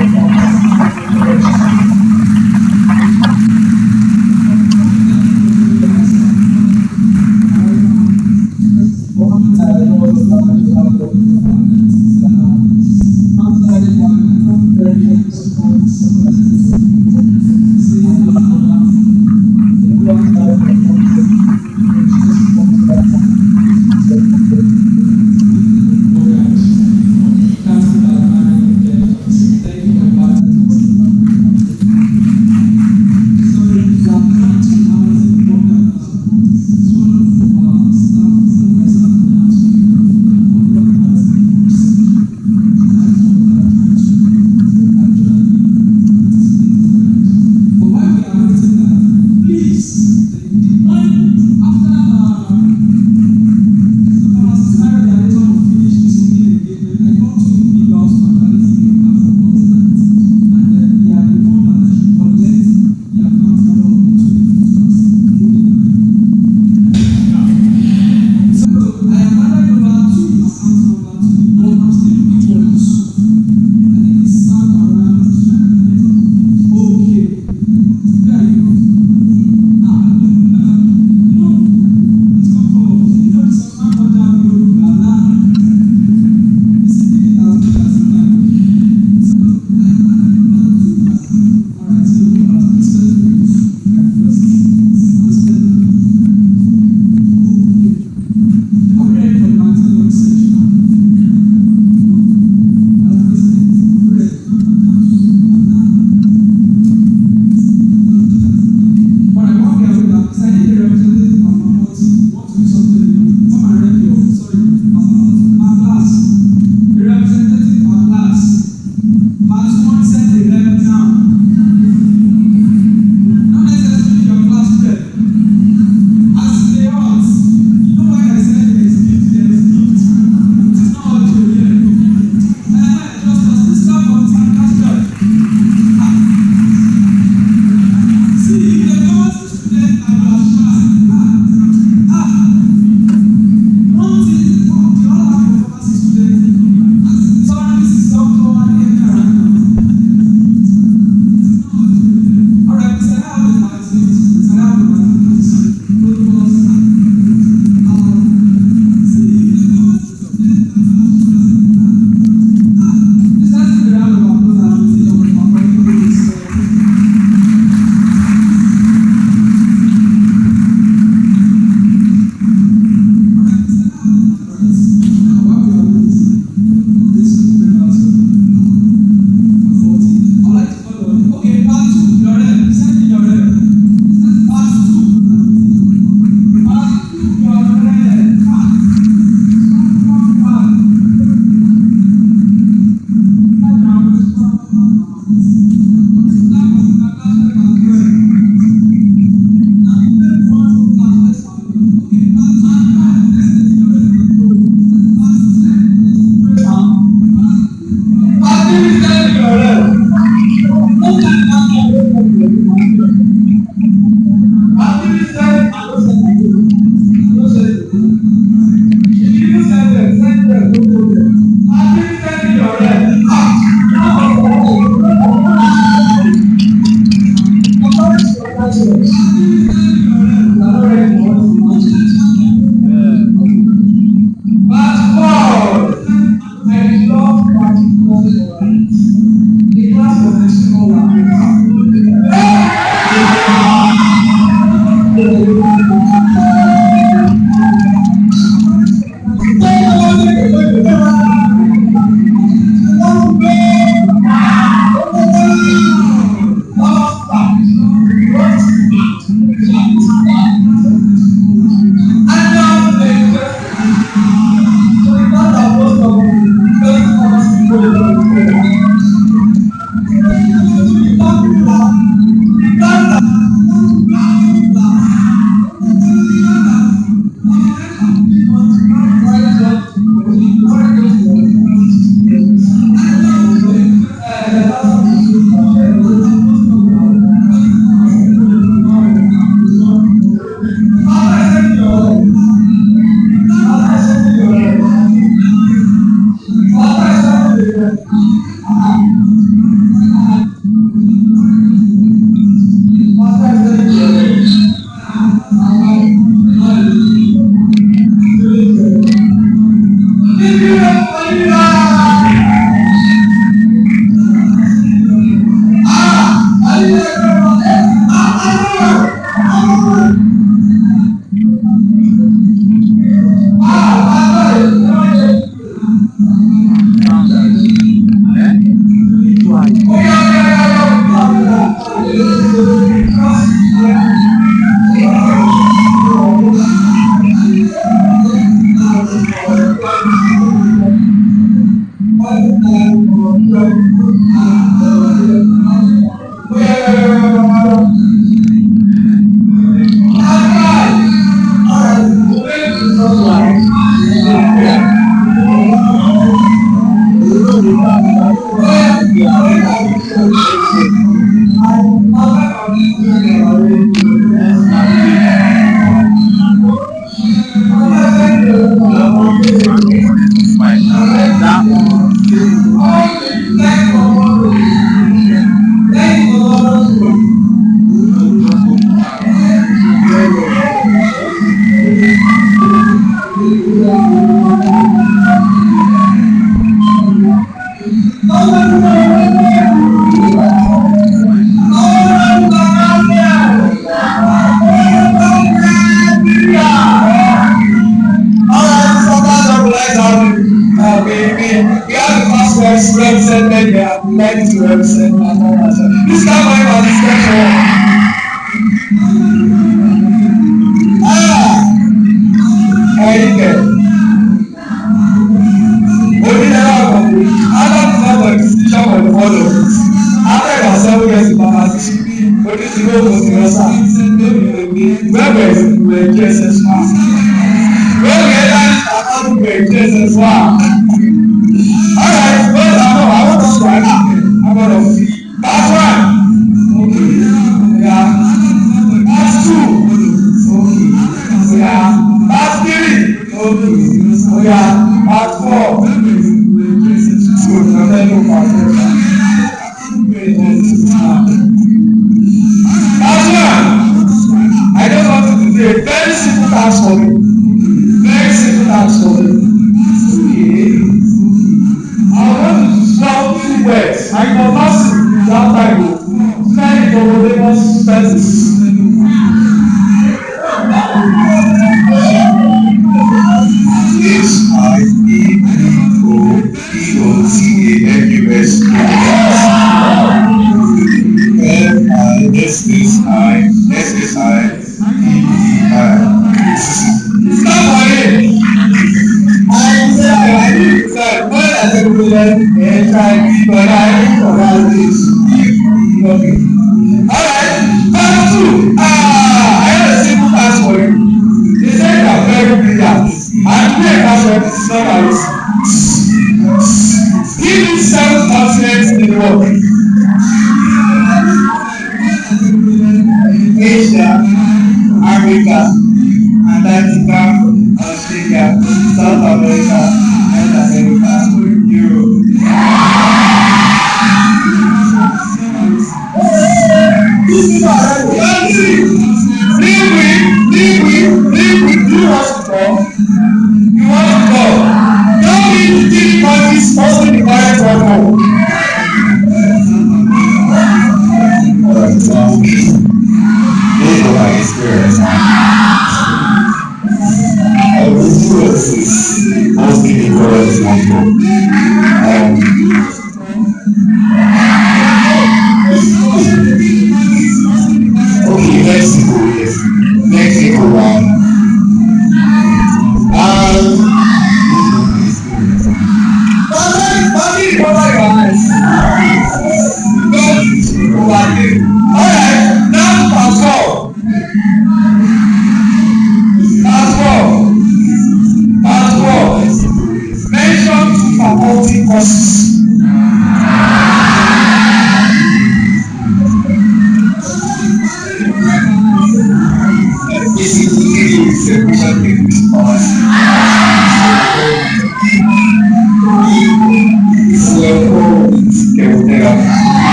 Well,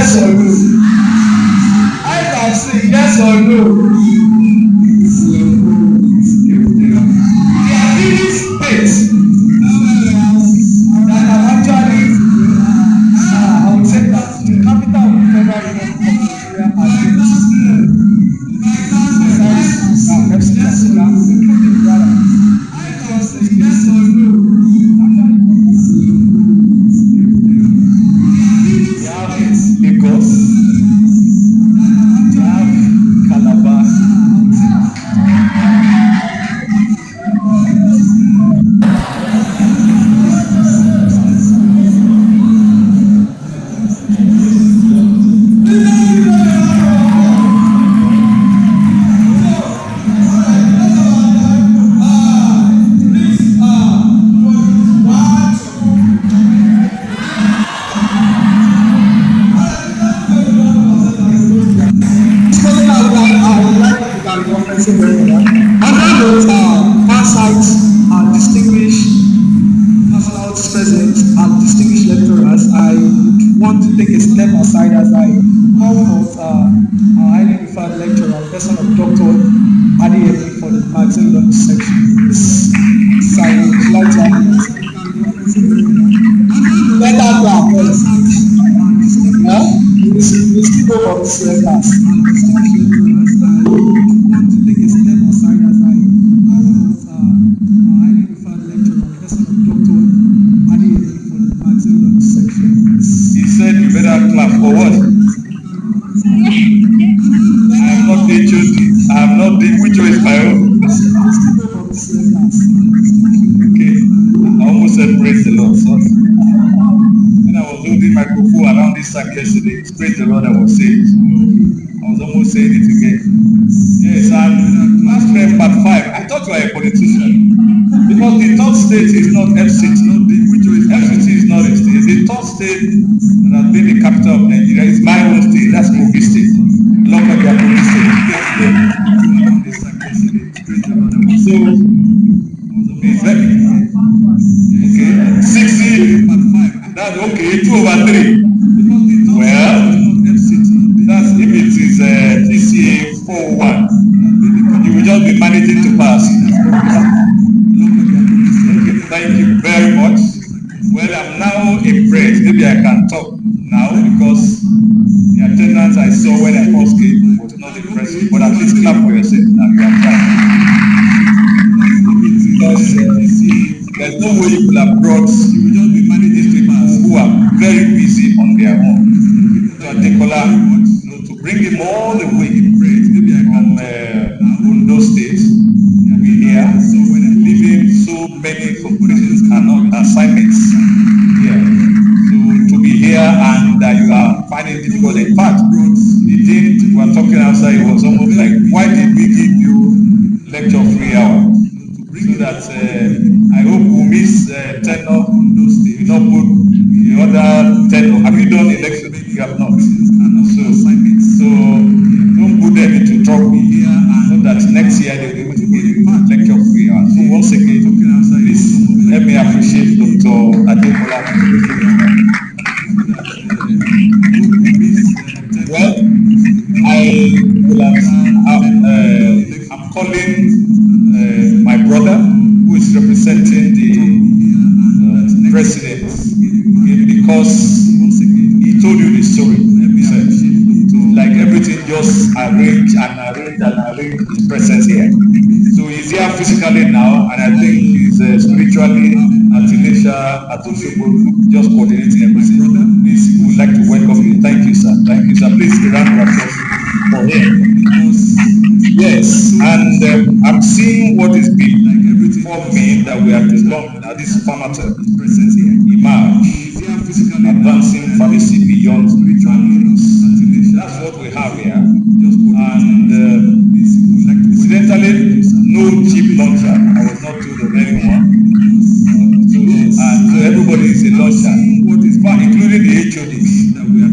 yes or no? I can say yes or no. There are three states that have actually, I would say that the capital of the federal union of Nigeria has been besides FC Africa, including Ghana. I can say yes or no. We have Lagos, we have Calabar. Aside as I call forth our highly referred lecturer, person of Dr. Ile-Ife for the magazine launch section. So I would like to let that go first. Yeah? We still go for this class. I want to take a step aside as I call forth our highly referred lecturer, person of Dr. Ile-Ife for the magazine launch section. He said you better clap for what? I am not the chosen. I am not the which way is my own. Okay. I almost said praise the Lord. So when I was holding microphone around this time yesterday, it's praise the Lord I was saying. I was almost saying it again. Yes, and last time part 5, I thought you were a politician. Because the third state is not FCT. FCT is not a state. The third state that has been the capital of Nigeria is my own state. That's Kogi State. Local Kogi State. So, it's very okay. 60. That's okay. 2/3. Well, that's if it is TCA 401. You will just be managing to pass. Thank you very much. Well, I'm now impressed. Maybe I can talk now because the attendance I saw when I first came was not impressive. But at least clap for yourself. Because there's no way you could have brought these people who are very busy on their own to Adekola, to bring him all the way from Ondo State to be here, leaving so many corporations cannot assignments here. So to be here and you are finding it difficult. In fact, the thing we were talking outside, it was almost like, why did we give you lecture 3 hours? So that I hope we'll miss tenor, we not put the other tenor. Have you done election? You have not. So don't put them into trouble. So that next year they'll be able to give lecture 3 hours. So once again, please let me appreciate Dr. Adekola. Well, I'm calling my brother who is representing the president because he told you the story. Like everything just arranged his presence here. So he's here physically now, and I think he's spiritually at Ile-Ife, at Osogbo, just coordinating everything. Please, we would like to welcome you. Thank you, sir. Thank you, sir. Please, a round of applause for him. Yes, and I'm seeing what is being for me that we are developing at this formative presence here. EMERGE, advancing pharmacy beyond spiritual needs. That's what we have here. And incidentally, no cheap launcher. I was not told of anyone. So everybody is a launcher, including the HODs.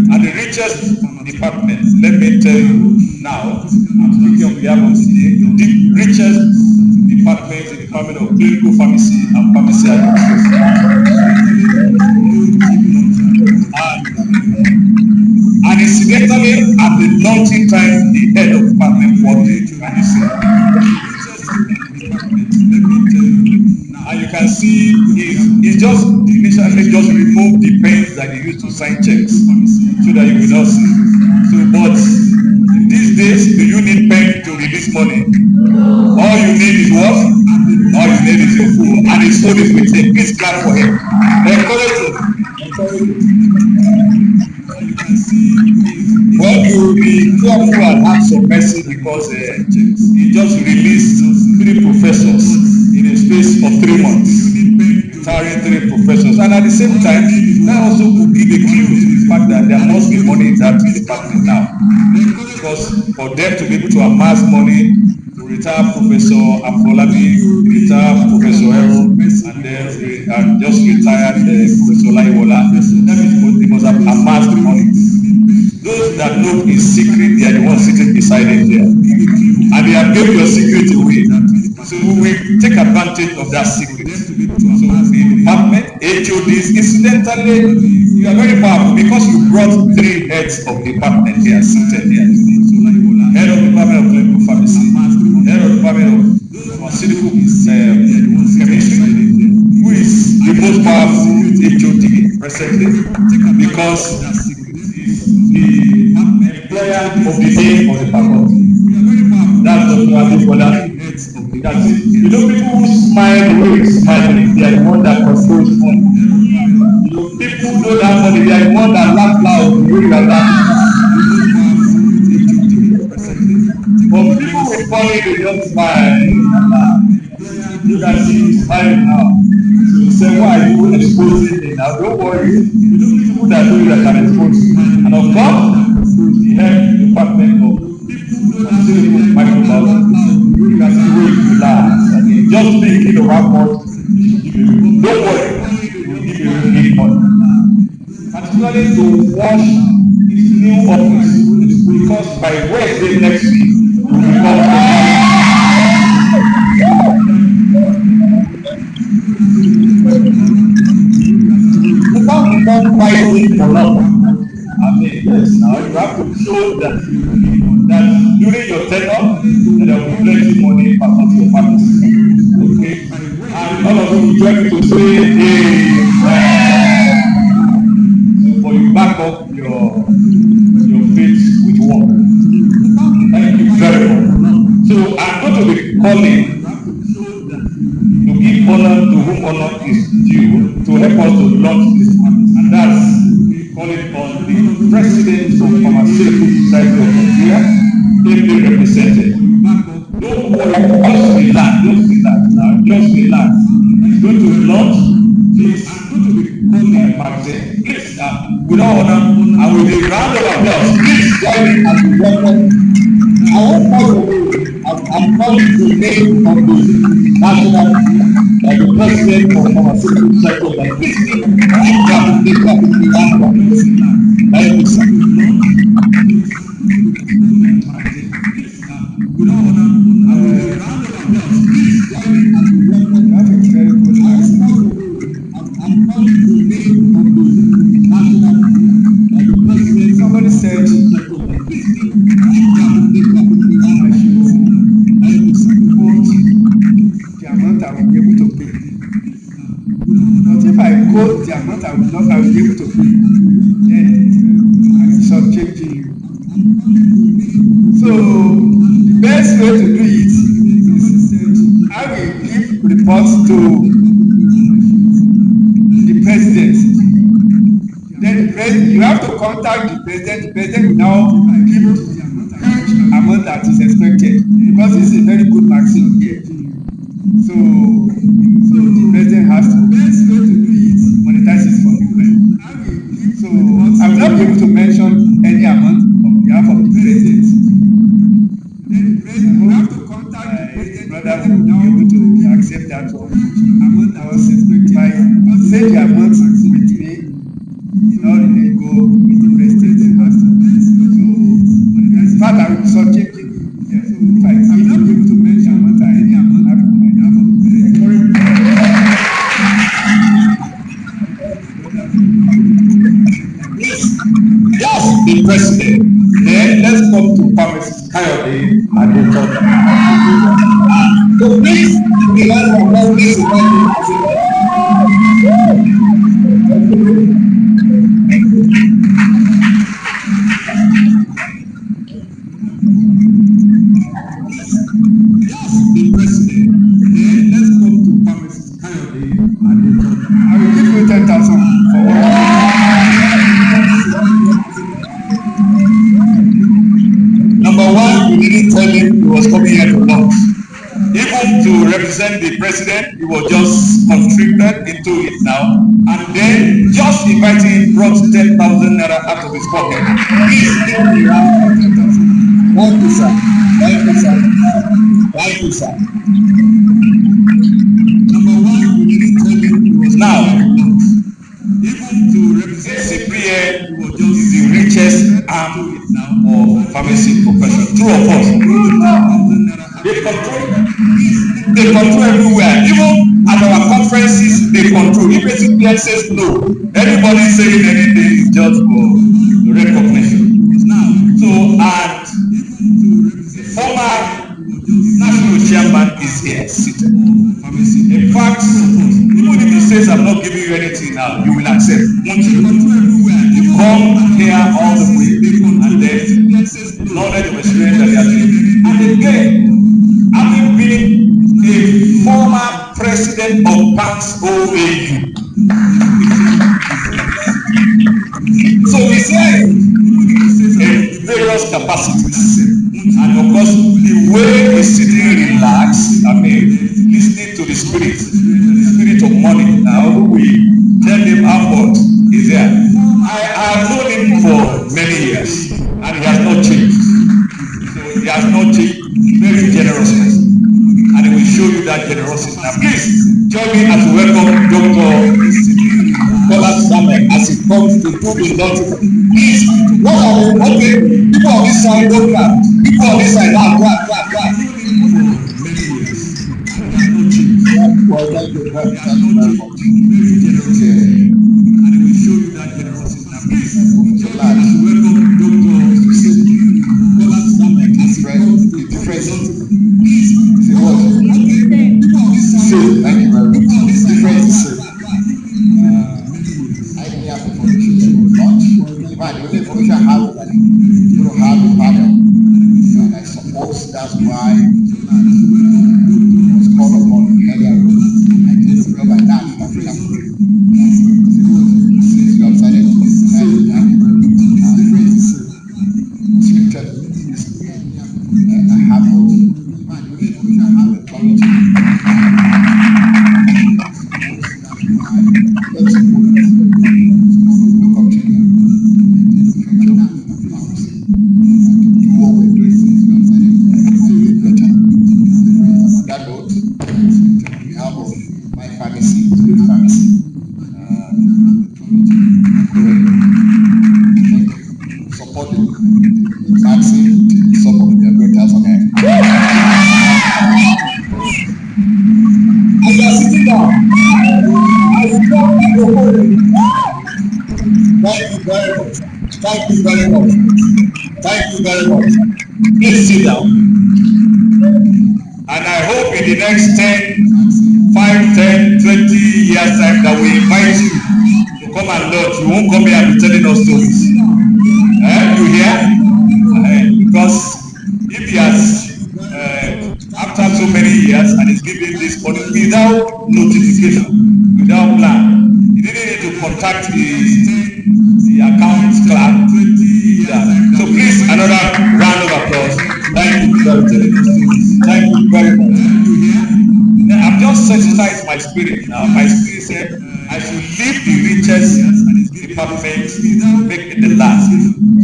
And the richest department, let me tell you now, I'm speaking on behalf of the richest department is the Department of Clinical Pharmacy and Pharmacy Administration. And it's launching time the head of department for the and you can see he just initially just remove the pens that they used to sign checks so that you will not see. So but these days, do you need pen to release money? All you need is what? All you need is your phone, and his phone is with him. Please clap for him. Encourage him. Well, you will be careful and ask for mercy because he just released 3 professors in a space of 3 months, retiring 3 professors, and at the same time, that also could give a clue to the fact that there must be money in that department now, because for them to be able to amass money to retire Professor Afolabi, retire Professor Ero, and then just retired Professor Laiwola, that means they must have amassed the money. Those that know in secret, they are the ones sitting beside him there. And they have given your secret away. So we will take advantage of that secret. So the department, HODs, incidentally, you are very powerful because you brought 3 heads of department here, seated here. Head of Department of Clinical Pharmacy, head of Department of Pharmaceutical Chemistry, who is the most powerful HOD presently, because the employer of the day of the faculty. That's Dr. Adekola. That's it. You know, people who smile the way you smile, they are the one that controls money. You know, people who know that money, they are the one that laugh loud the way you are laughing. But people with money, they don't smile. You can see him smiling now. So you say, why are you exposing me now? Don't worry. You know people that know you that can expose you. And of course, the head department of pharmaceutical microbiology, you can see where you relax. I mean, just thinking of how much, don't worry, it will give you a big money. Particularly to wash his new office, because by Wednesday next week, we will become become fighting for long. I mean, yes, now you have to show that during your tenure, there will be plenty money per month for parties. Okay? And all of you will join me to say, amen. So for you back up your faith with work. Thank you very much. So I'm going to be calling to give honor to whom honor is due, to help us to launch this one. And that's calling on the President of Pharmaceutical Society of Nigeria, ably represented. Don't worry, just relax now, just relax. He's going to launch this magazine. Please, without honor and with a round of applause, please join me as we welcome. I won't call the I'm calling the name of the national, the president of Pharmaceutical Society of Nigeria. Thank you, sir. Somebody said the amount I will be able to pay. But if I quote the amount I will be able to pay, then I will subject to you. So the best way to do it is I will give reports to the president. Then you have to contact the president. The president will now give the amount that is expected, because this is a very good maximum here. So the president has to, best way to do it, monetize it for you. So I will not be able to mention any amount on behalf of the president. Then you have to contact the president. Brother will be able to accept that amount that was expected. By say the amount with me, in order to go with the president has to. So in fact, I will be subject to it. Yeah, so if I will not be able to mention amount or any amount I have on behalf of the president. Yes. the president. Then let's come to Pharmacist Kayode and the doctor. So please, the last one, now please invite the president. Then let's come to Pharmacist Kayode and the doctor. I will give you 10,000 for Number one, we didn't tell him he was coming here to lunch. Even to represent the president, he was just constricted into it now. And then just inviting him brought 10,000 naira out of his pocket. Please give me around 10,000. Thank you, sir. Thank you, sir. Thank you, sir. Number one, we didn't tell him he was now. Even to represent CPN, he was just the richest arm of pharmacy profession. True or false? They control everywhere. Even at our conferences, they control. If a CPN says no, anybody saying anything is just for recognition. So, and the former national chairman is here seated. In fact, even if he says I'm not giving you anything now, you will accept. You come here all the way and then knowledge of experience that they are doing. And again, having been a former president of PANS OAU. So we say in various capacities. And of course, the way he's sitting relaxed, I mean, listening to the spirit of money. Now we tell him how much is there. I have known him for many years, and he has not changed. So he has not changed. Very generous person, and he will show you that generosity. Now, please join me as we welcome Dr. Bola Samek as he comes to do the launch. Please, what are the okay? People on this side don't clap. People on this side, clap. Well, thank you very much. Very generous. And he will show you that generosity. Now, please join me as we welcome Dr. Bola Samek as he comes to the president. Please, what? Thank you very much. Different to say. I think you have to launch. In fact, the only information I have is that you don't have a panel. And I suppose that's why it was called upon earlier. I didn't know by that. Since you have started to thank you very much. Different to say. Scripture. I have no. In fact, the only information I have is authority. Thank you very much. Thank you very much. Please sit down. And I hope in the next 5, 10, 20 years time that we invite you to come and launch, you won't come here and be telling us stories. You hear? Because if he has, after so many years and is giving this money without notification, without plan, he didn't need to contact the account clerk. Yeah. So please, another round of applause. Thank you very much. Thank you very much. Now, I've just sensitized my spirit now. My spirit said I should leave the richest department to make it the last.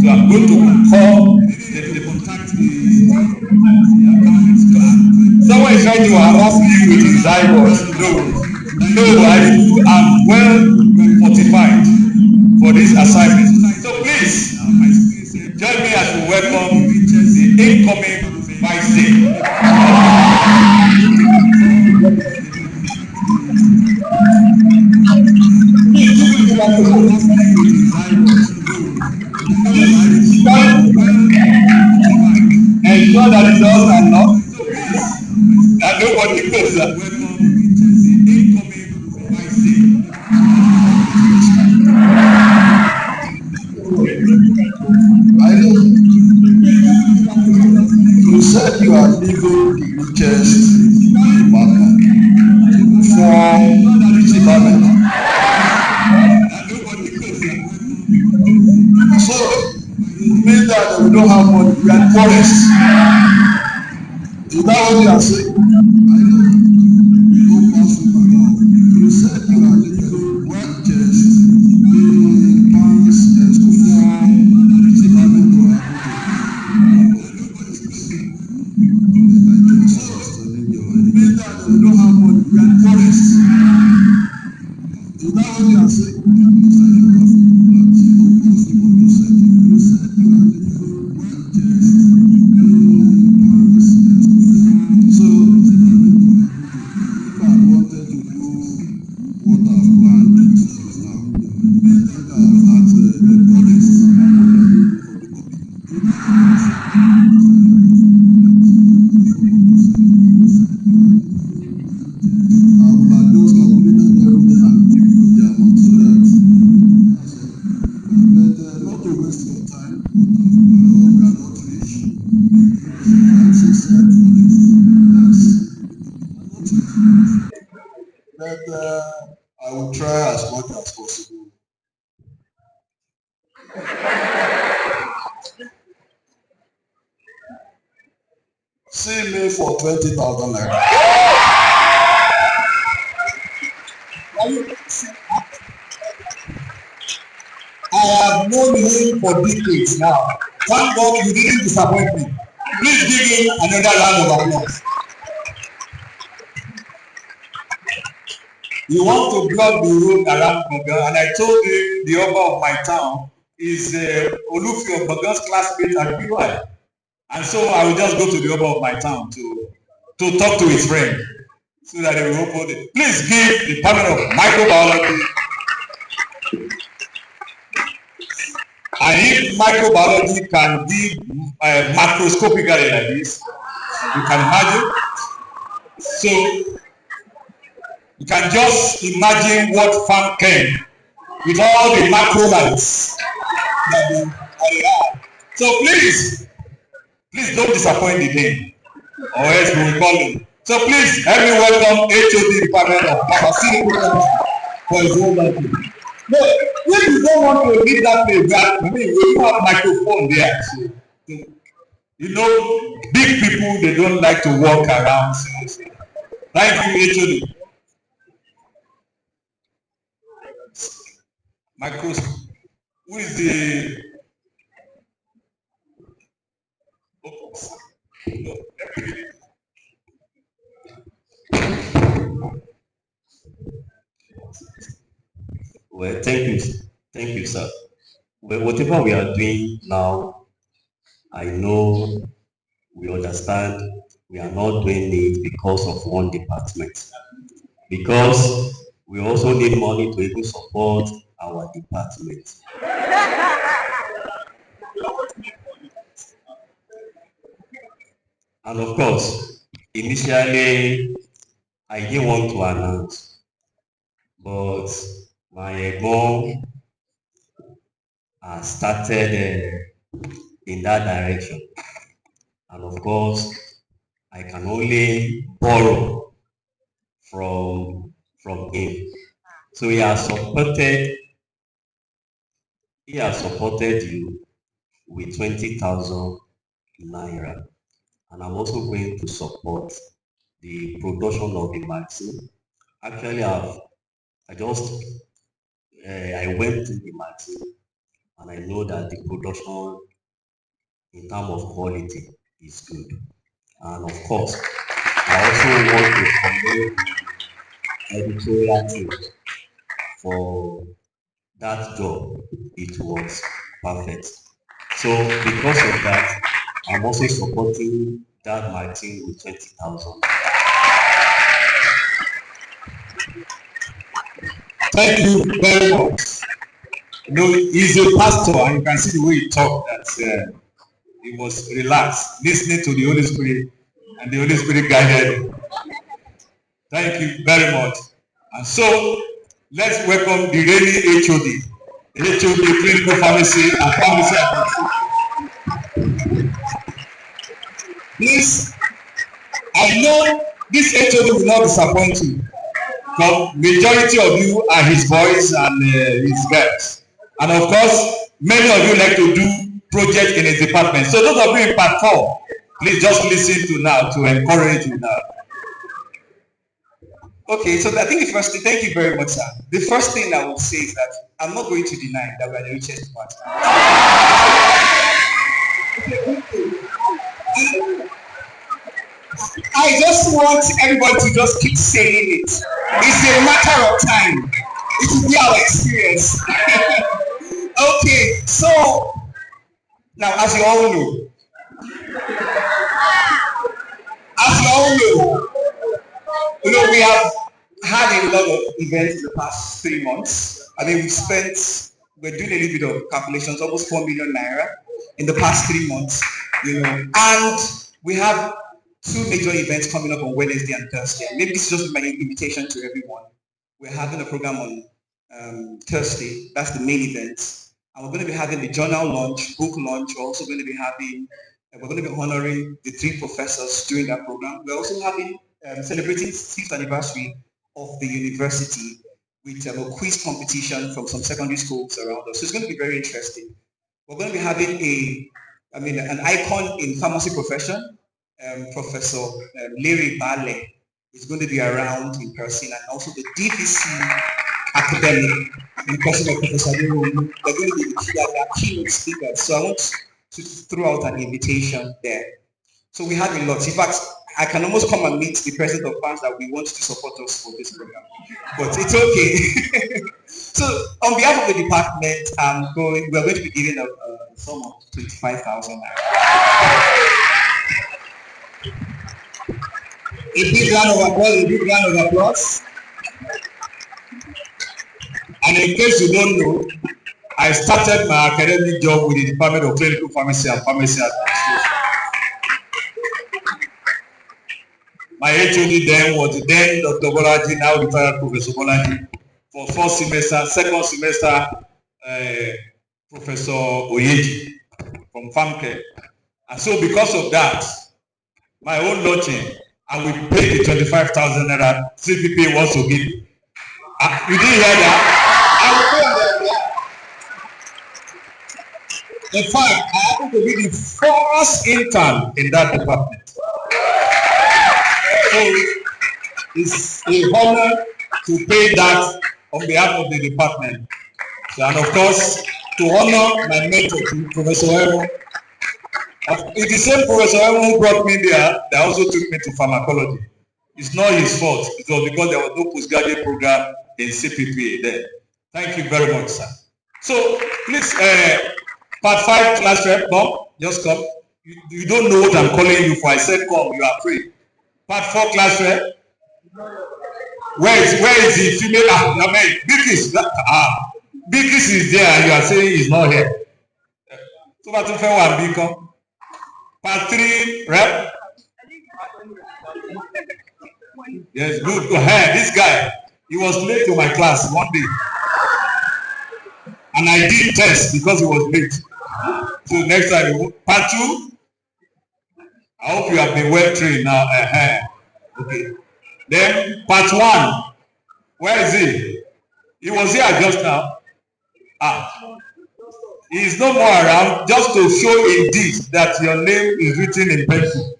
So I'm going to call the contact the account clerk. Someone is trying to harass me with his eyeballs. No, I'm well fortified for this assignment. So please, join me as we welcome the incoming Vice Dean. ensure that the doors are locked, that nobody goes out. I know you said you are leaving the richest department for which department? So it means that we don't have money, we are poorest. Is that what you are saying? I know. No possible now. You said you are leaving richest school for which department you are it means that we don't have money, we are poorest. Is that what you are saying? So, if I wanted to do what I've planned now, I think I've had the projects I would have just calculated everything and given the amount so that but not to waste your time. No, we are not rich. Like she said, yes, but I will try as much as possible. See me for 20,000 naira. I have known him for decades now. Thank God you didn't disappoint me. Please give him another round of applause. He wants to block the road around Gbọ̀ngàn, and I told him the Oba of my town is Olufi of Gbọ̀ngàn's classmate at BY. And so I will just go to the Oba of my town to talk to his friend so that they will open it. Please give the Department of Microbiology. And if microbiology can be macroscopically like this, you can imagine. So you can just imagine what farm came with all the macrolites that they have. So please don't disappoint the name, or else we will call him. So please help me welcome HOD Department of Pharmaceutical for his own country. No, if you don't want to leave that place, we have microphone there. So, you know, big people, they don't like to walk around. Thank you, HOD. Microscope. Who is the Well, thank you, sir. Well, whatever we are doing now, I know, we understand, we are not doing it because of one department. Because we also need money to even support our department. And of course, initially, I didn't want to announce, but my mom has started in that direction. And of course, I can only borrow from him. So he has supported you with 20,000 naira. And I'm also going to support the production of the magazine. Actually, I went to the magazine and I know that the production in terms of quality is good. And of course, I also want to commend the editorial team for that job. It was perfect. So because of that, I'm also supporting that magazine with 20,000. Thank you very much. He's a pastor, and you can see the way he talked that he was relaxed, listening to the Holy Spirit, and the Holy Spirit guided him. Thank you very much. And so, let's welcome the reigning HOD, Clinical Pharmacy and Pharmacy Administration. Please, I know this HOD will not disappoint you. Because majority of you are his boys and his girls. And of course, many of you like to do projects in his department. So those of you in part 4, please just listen to now to encourage you now. Okay, so I think the first thing, thank you very much, sir. The first thing I will say is that I'm not going to deny that we are the richest part. I just want everybody to just keep saying it. It's a matter of time. It will be our experience. Okay, so now as you all know, we have had a lot of events in the past 3 months. I mean, we're doing a little bit of calculations, almost 4 million naira in the past 3 months, and we have 2 major events coming up on Wednesday and Thursday. Maybe this is just my invitation to everyone. We're having a program on Thursday. That's the main event. And we're going to be having the journal launch, book launch. We're also going to be honoring the 3 professors during that program. We're also having celebrating 6th anniversary of the university with a quiz competition from some secondary schools around us. So it's going to be very interesting. We're going to be having an icon in pharmacy profession. Professor Larry Bale is going to be around in person, and also the DVC academic in person of Professor Larry. They're going to be the keynote speakers. So I want to throw out an invitation there. So we have a lot. In fact, I can almost come and meet the president of fans that we want to support us for this program, but it's okay. So on behalf of the department, we're going to be giving a sum of 25,000 naira. A big round of applause. And in case you don't know, I started my academic job with the Department of Clinical Pharmacy and Pharmacy Administration. My HOD then was Dr. Bolaji, now retired Professor Bolaji, for 4th semester. 2nd semester, Professor Oyeji from FarmCare. And so because of that, my own launching, I will pay the 25,000 naira CPP wants to give. You didn't hear that? I will pay them. In fact, I happen to be the first intern in that department. So it's a honor to pay that on behalf of the department. So, and of course, to honor my mentor, Professor Emo. It's the same Professor Emo who brought me there that also took me to pharmacology. It's not his fault. It was because there was no postgraduate program in CPPA there. Thank you very much, sir. So please, part 5 class rep, come, just come. You don't know what I'm calling you for. I said come, you are free. Part 4 class rep. Where is the female? Bigis. Bigis is there and you are saying he's not here. So what if I become? Part 3 rep. Yes, good. Go ahead. This guy, he was late to my class one day. And I did test because he was late. So next time, part 2. I hope you have been well trained now. Okay. Then part 1. Where is he? He was here just now. He is no more around, just to show indeed that your name is written in pencil.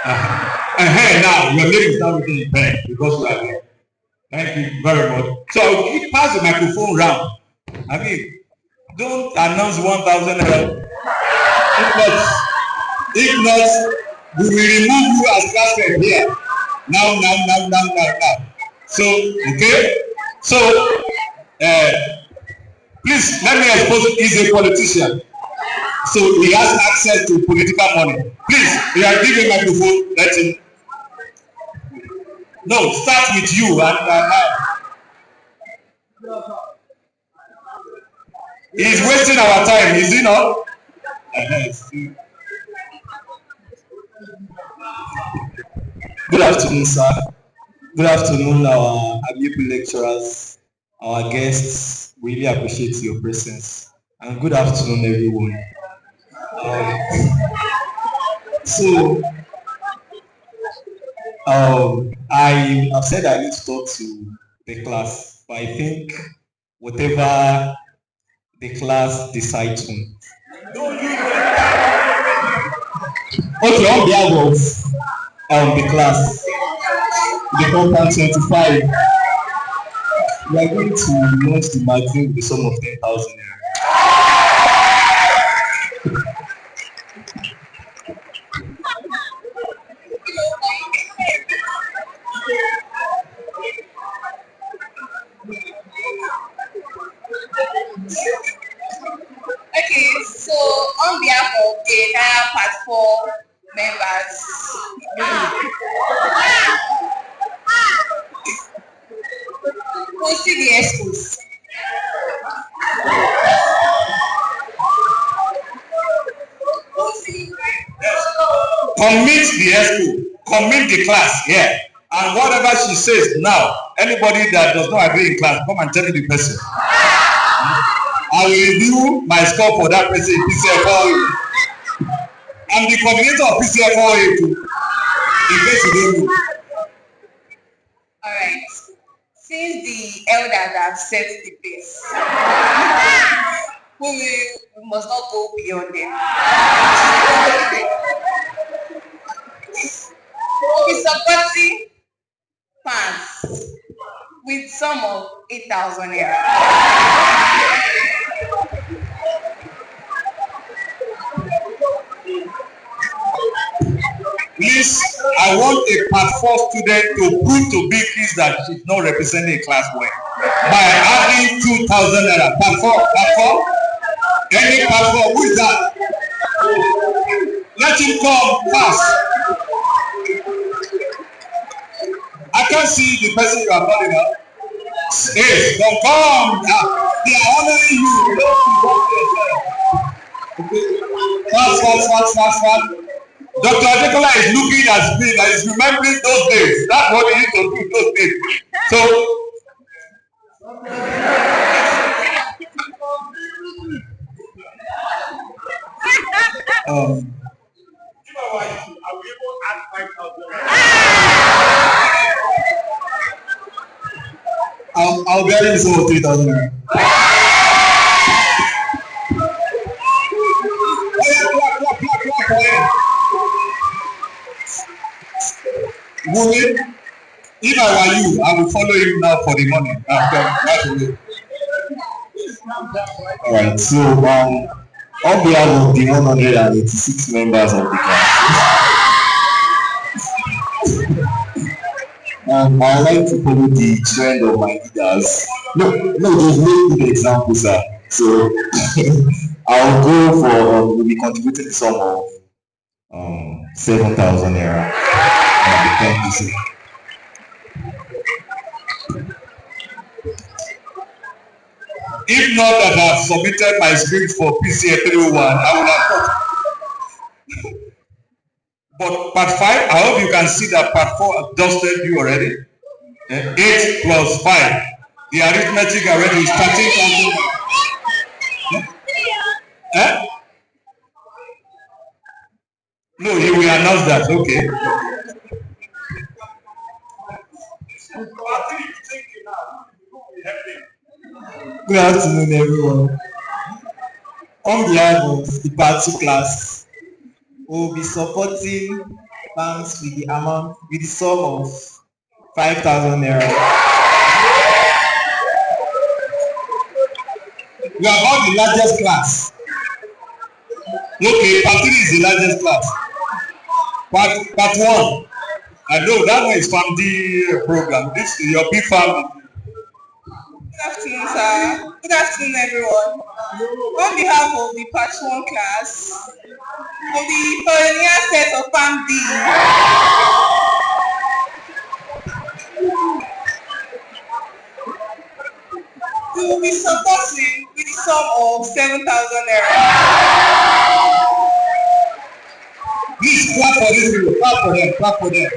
Now your name is not written in pen because you are here. Thank you very much. So I'll pass the microphone round. I mean, don't announce 1,000 naira. If not, we will remove you as class rep here. Now. So, okay? So, please let me expose him. He's a politician. So he has access to political money. Please, we are giving microphone. Let him. No, start with you. He's wasting our time, is he not? Good afternoon, sir. Good afternoon, our amiable lecturers, our guests. Really appreciate your presence. And good afternoon, everyone. I have said I need to talk to the class, but I think whatever the class decides on. Okay, on behalf of the class, the compound 25, we are going to launch the magazine with the sum of 10,000 naira. Okay, so on behalf of the entire Part 4 members, we'll see the expos. Commit the expo, commit the class here. And whatever she says now, anybody that does not agree in class, come and tell me the person. I will review my score for that person in PCF4A. I'm the coordinator of PCF4A too. In case you don't know. Alright. Since the elders have set the pace, we must not go beyond them. We'll be supporting fans with sum of 8,000 naira. Please, I want a Part 4 student to prove to Beatrice that she's not representing a class well by adding 2,000 naira. Part 4, Part 4. Any Part 4, who is that? Let him come fast. I can't see the person you are calling out. Yes, come. They are honoring you. Fast. Dr. Adekola is looking at me and is remembering those days. That's what he used to do those days. So, I'll be adding some of 3,000. Wumi, if I were you, I would follow him now for the money. Alright, so on behalf of the 186 members of the class, I like to follow the trend of my leaders. No, they've made good examples, sir. So I'll go for we'll be contributing the sum of 7,000 naira. If not that I have submitted my script for PCA 301, I would have thought. But Part 5, I hope you can see that Part 4 I've dusted you already. 8 plus 5. The arithmetic already is 13,000. Eh? No, he will announce that. Okay. Good afternoon, everyone. On behalf of the Part 2 class, we will be supporting banks with the sum of 5,000 naira. We are all the largest class. Okay, Part 3 is the largest class. Part 1. I know that one is family program. This is your big family. Good afternoon, sir. Good afternoon, everyone. On behalf of the Part 1 class, of the pioneer set of Farm D, we will be supporting with the sum of 7,000 naira. Please clap for these people. Clap for them. Clap for them.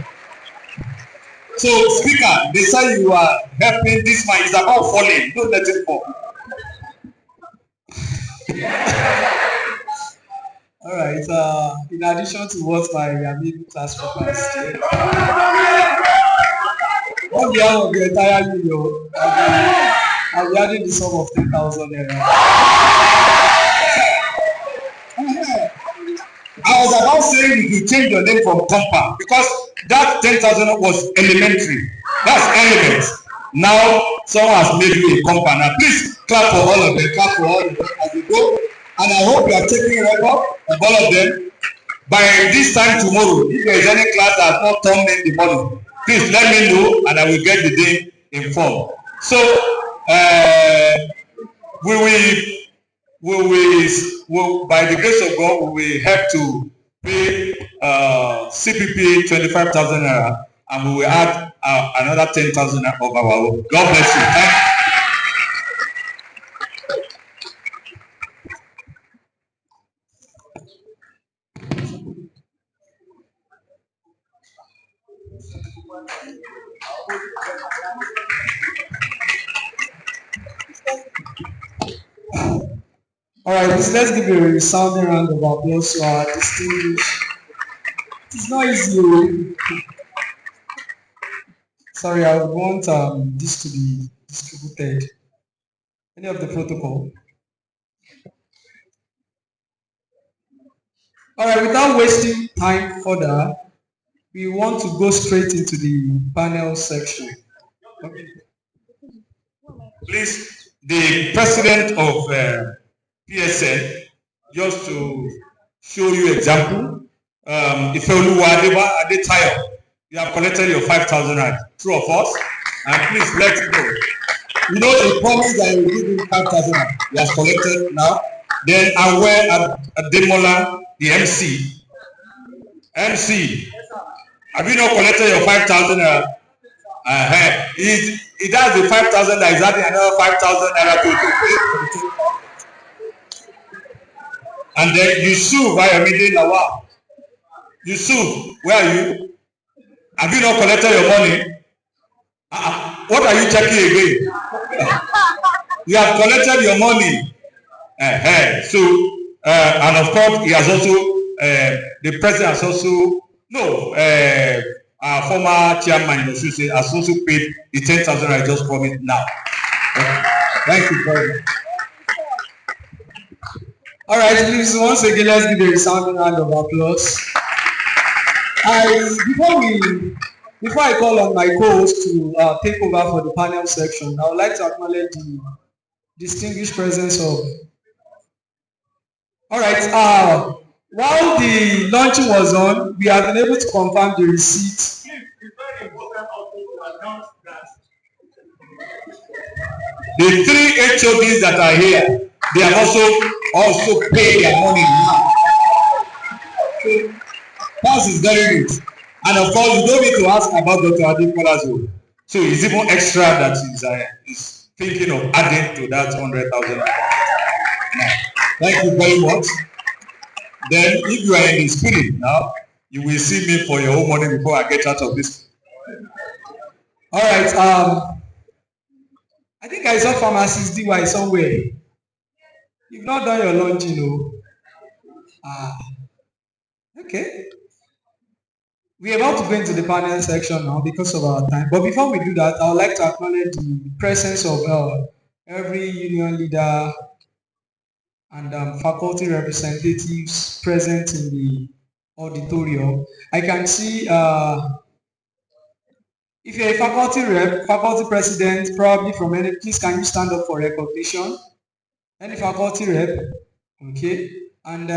So, speaker, they say you are helping this man. It's about falling. Don't let it fall. All right. In addition to what my middle class members said, on behalf of the entire union, I'll be adding the sum of 10,000 naira. I was about saying you could change your name from compound because that 10,000 was elementary. That's elements. Now someone has made you a compound. Now please clap for all of them. Clap for all of them as we go. And I hope you are taking record of all of them. By this time tomorrow, if there is any class that has not turned in the money, please let me know and I will get the day informed. So we will, by the grace of God, we will help to pay CPP 25,000 naira, and we will add another 10,000 of our own. God bless you. All right, let's give a resounding round of applause to our distinguished. It's not easy. Sorry, I would want this to be distributed. Any of the protocol? All right, without wasting time further, we want to go straight into the panel section. Okay. Please, the president of PSN, just to show you example, Ifeoluwa Adetayo, you have collected your 5,000 rand, true or false? And please let it go. You know, he promised that he will give you 5,000 rand. He has collected now. Then Awe Ademola, the MC. MC, have you not collected your 5,000 rand? He does the 5,000, that is adding another 5,000 naira to it. And then Yusuf Ayomide Lawal. Yusuf, where are you? Have you not collected your money? What are you checking again? You have collected your money. So, and of course, he has also, the president has also, our former chairman in the association has also paid the 10,000 I just promised now. Thank you very much. All right, please, once again, let's give a resounding round of applause. Before I call on my co-host to take over for the panel section, I would like to acknowledge the distinguished presence of. All right, while the launching was on, we have been able to confirm the receipt. The 3 HODs that are here, they have also paid their money now. That is very good. And of course, you don't need to ask about Dr. Adekola's role. So it's even extra that is thinking of adding to that 100,000. Thank you very much. Then, if you are in the spirit now, you will see me for your own money before I get out of this. All right. I think I saw pharmacist DY somewhere. You've not done your lunch, Okay. We're about to go into the panel section now because of our time. But before we do that, I would like to acknowledge the presence of every union leader and faculty representatives present in the auditorium. I can see if you're a faculty rep, faculty president, probably from any, please can you stand up for recognition? Any faculty rep, okay, and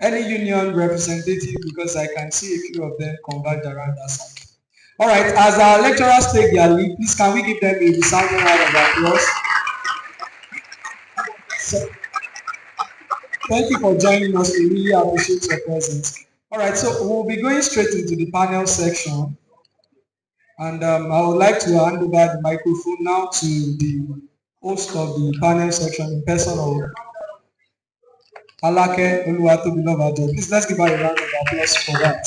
any union representative, because I can see a few of them converge around that side. All right, as our lecturers take their lead, please can we give them a resounding round of applause? So, thank you for joining us. We really appreciate your presence. All right, so we'll be going straight into the panel section. And I would like to hand over the microphone now to the host of the panel section in person of Ile-Ife Oluwatobiloba. Please let's give her a round of applause for that.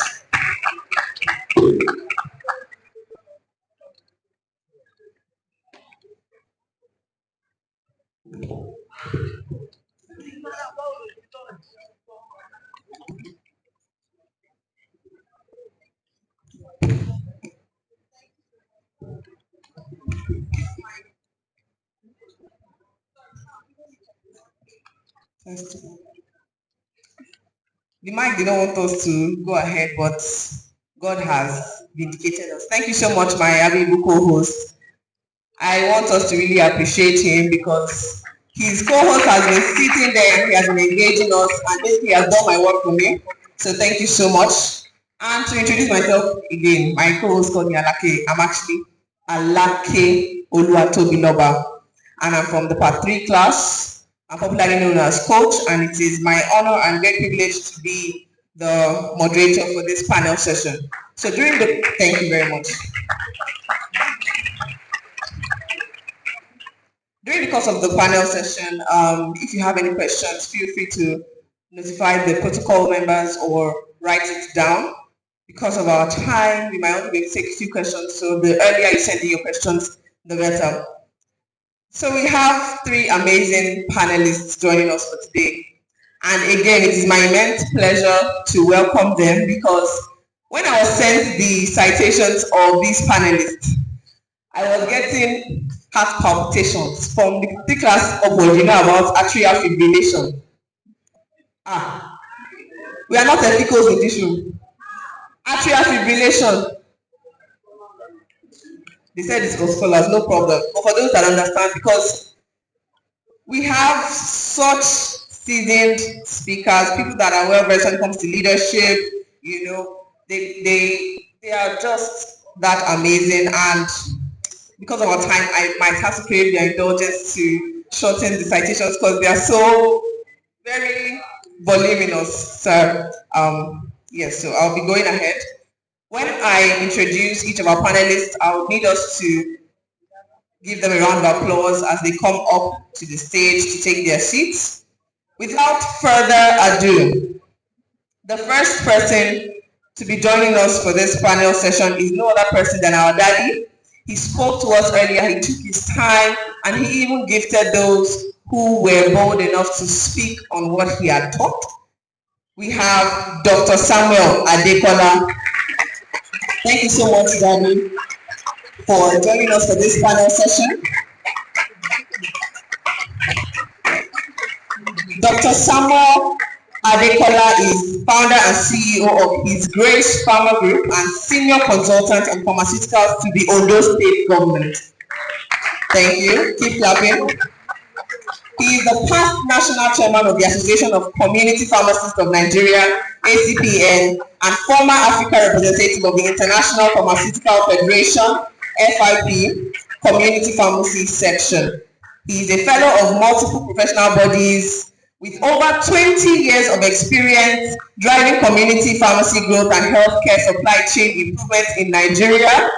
The mic did not want us to go ahead, but God has vindicated us. Thank you so much, my amiable co-host. I want us to really appreciate him because his co-host has been sitting there, he has been engaging us, and basically has done my work for me. So thank you so much. And to introduce myself again, my co-host called me Ile-Ife. I'm actually Ile-Ife Oluwatobiloba, and I'm from the Part 3 class. I'm popularly known as Coach, and it is my honor and great privilege to be the moderator for this panel session. So thank you very much. During the course of the panel session, if you have any questions, feel free to notify the protocol members or write it down. Because of our time, we might only be able to take a few questions, so the earlier you send in your questions, the better. So we have 3 amazing panelists joining us for today. And again, it is my immense pleasure to welcome them because when I was sent the citations of these panelists, I was getting heart palpitations from the class of what you know about atrial fibrillation. We are not ethicals in this room. Atrial fibrillation. They said it's for scholars, no problem. But for those that understand, because we have such seasoned speakers, people that are well versed when it comes to leadership, you know, they are just that amazing, and because of our time, I might have to crave their indulgence to shorten the citations because they are so very voluminous. So yes, so I'll be going ahead. When I introduce each of our panelists, I would need us to give them a round of applause as they come up to the stage to take their seats. Without further ado, the first person to be joining us for this panel session is no other person than our daddy. He spoke to us earlier, he took his time, and he even gifted those who were bold enough to speak on what he had taught. We have Dr. Samuel Adekola. Thank you so much, Daddy, for joining us for this panel session. Dr. Samuel Adekola is founder and CEO of His Grace Pharma Group and senior consultant on pharmaceuticals to the Ondo State government. Thank you. Keep clapping. He is the past national chairman of the Association of Community Pharmacists of Nigeria, ACPN, and former Africa representative of the International Pharmaceutical Federation, FIP, Community Pharmacy Section. He is a fellow of multiple professional bodies with over 20 years of experience driving community pharmacy growth and healthcare supply chain improvements in Nigeria.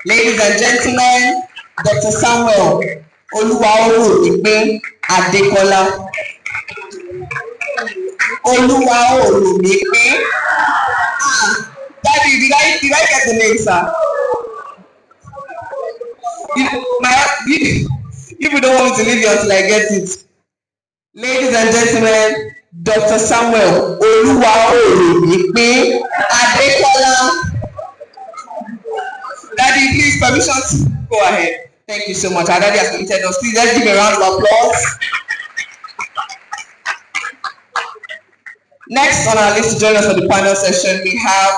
Ladies and gentlemen, Dr. Samuel Oluwaorunmipe Adekola. Oluwaorunmipe. Daddy, did I get the name, sir? You don't want me to leave you until I get it. Ladies and gentlemen, Dr. Samuel Oluwaorunmipe Adekola. Daddy, please, permission to go ahead. Thank you so much. Our daddy has committed us. Please, let's give a round of applause. Next on our list to join us for the panel session, we have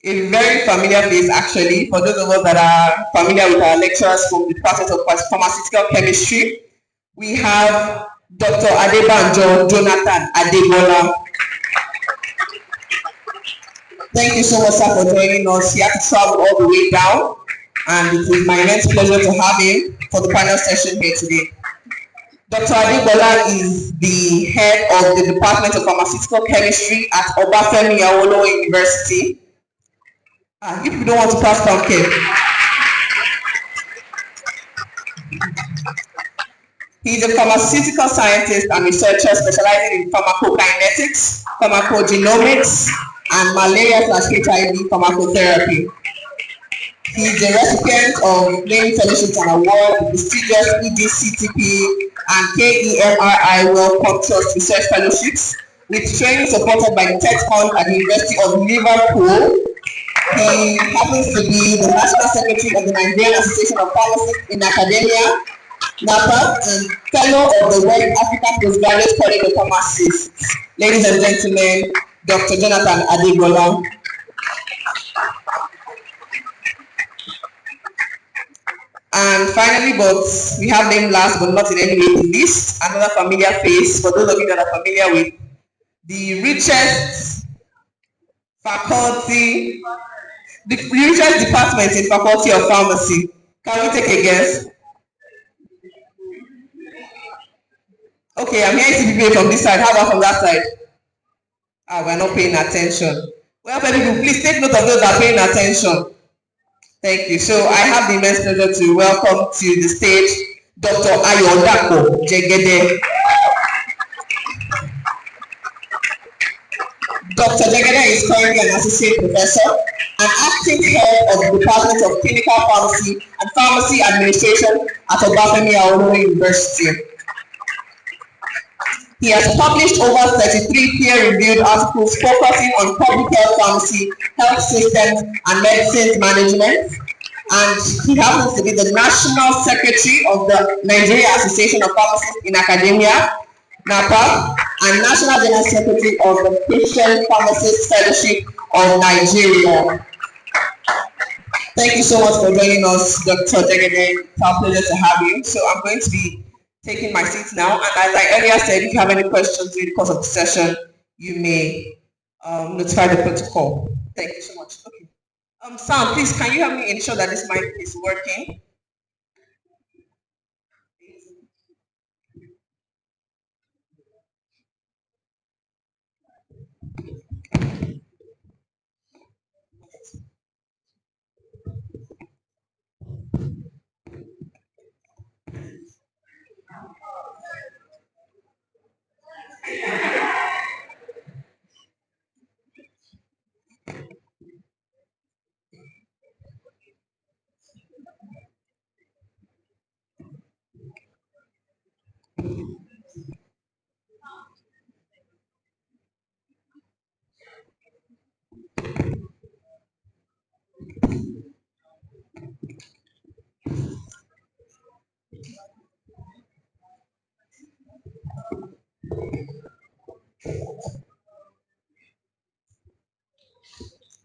a very familiar face, actually, for those of us that are familiar with our lecturers from the Department of Pharmaceutical Chemistry. We have Dr. Adebanjo Jonathan Adebola. Thank you so much, sir, for joining us. He had to travel all the way down, and it is my immense pleasure to have him for the panel session here today. Dr. Adebola is the head of the Department of Pharmaceutical Chemistry at Obafemi Awolowo University. You people don't want to pass down cake. He is a pharmaceutical scientist and researcher specializing in pharmacokinetics, pharmacogenomics, and malaria/HIV pharmacotherapy. He is a recipient of many fellowships and awards, the prestigious EDCTP and KEMRI Wellcome Trust Research Fellowships, with training supported by the Tech Fund at the University of Liverpool. He happens to be the National Secretary of the Nigerian Association of Pharmacists in Academia, NAPA, and Fellow of the West African Postgraduate College of Pharmacists. Ladies and gentlemen, Dr. Jonathan Adegbola. And finally, but we have named last but not in any way the least, another familiar face for those of you that are familiar with the richest faculty, the richest department in Faculty of Pharmacy. Can we take a guess? Okay, I'm hearing people from this side. How about from that side? We're not paying attention. Well, people, please take note of those that are paying attention. Thank you. So I have the immense pleasure to welcome to the stage Dr. Ayodako Jegede. Dr. Jegede is currently an associate professor and acting head of the Department of Clinical Pharmacy and Pharmacy Administration at Obafemi Awolowo University. He has published over 33 peer-reviewed articles focusing on public health pharmacy, health systems, and medicines management. And he happens to be the National Secretary of the Nigerian Association of Pharmacists in Academia, NAPA, and National General Secretary of the Christian Pharmacist Fellowship of Nigeria. Thank you so much for joining us, Dr. Jegede. It's our pleasure to have you. So I'm going to be taking my seat now, and as I earlier said, if you have any questions during the course of the session, you may notify the protocol. Thank you so much. Okay. Sam, please, can you help me ensure that this mic is working?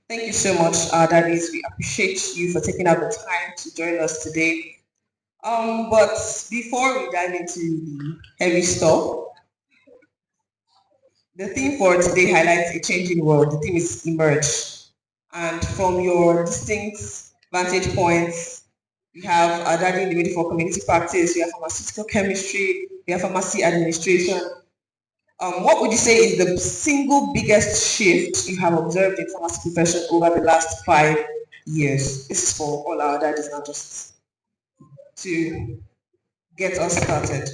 Thank you so much, Daddies. We appreciate you for taking out the time to join us today. But before we dive into the heavy stuff, the theme for today highlights a changing world. The theme is emerge. And from your distinct vantage points, we have Daddy in the middle for community practice, we have pharmaceutical chemistry, we have pharmacy administration. What would you say is the single biggest shift you have observed in pharmacy profession over the last 5 years? This is for all our daddies, not just to get us started.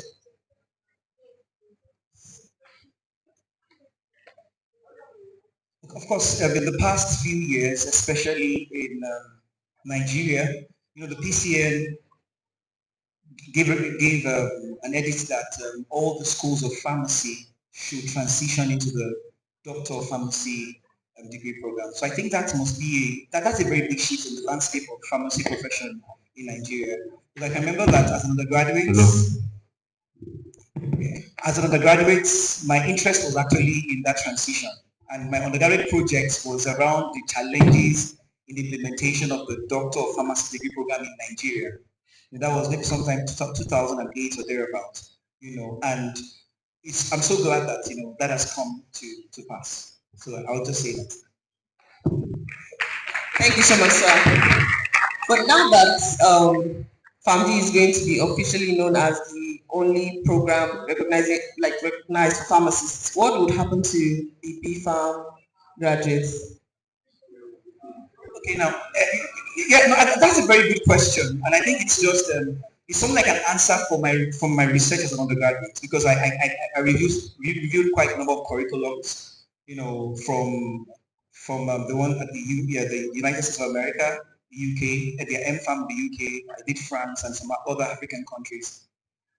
Of course, in the past few years, especially in Nigeria, the PCN gave an edict that all the schools of pharmacy should transition into the Doctor of Pharmacy degree program. So I think that must be that's a very big shift in the landscape of pharmacy profession in Nigeria. Because I can remember that as an undergraduate, my interest was actually in that transition. And my undergraduate project was around the challenges in the implementation of the Doctor of Pharmacy degree program in Nigeria. And that was maybe sometime 2008 or thereabouts, and I'm so glad that, that has come to pass. So I'll just say that. Thank you so much, sir. But now that PharmD is going to be officially known as the only program recognized pharmacists, what would happen to the PPharm graduates? Okay, now, that's a very good question, and I think it's just it's something like an answer for from my research as an undergraduate, because I reviewed quite a number of curriculums, from the one at the United States of America, the UK, at their MFAM in the UK. I did France and some other African countries.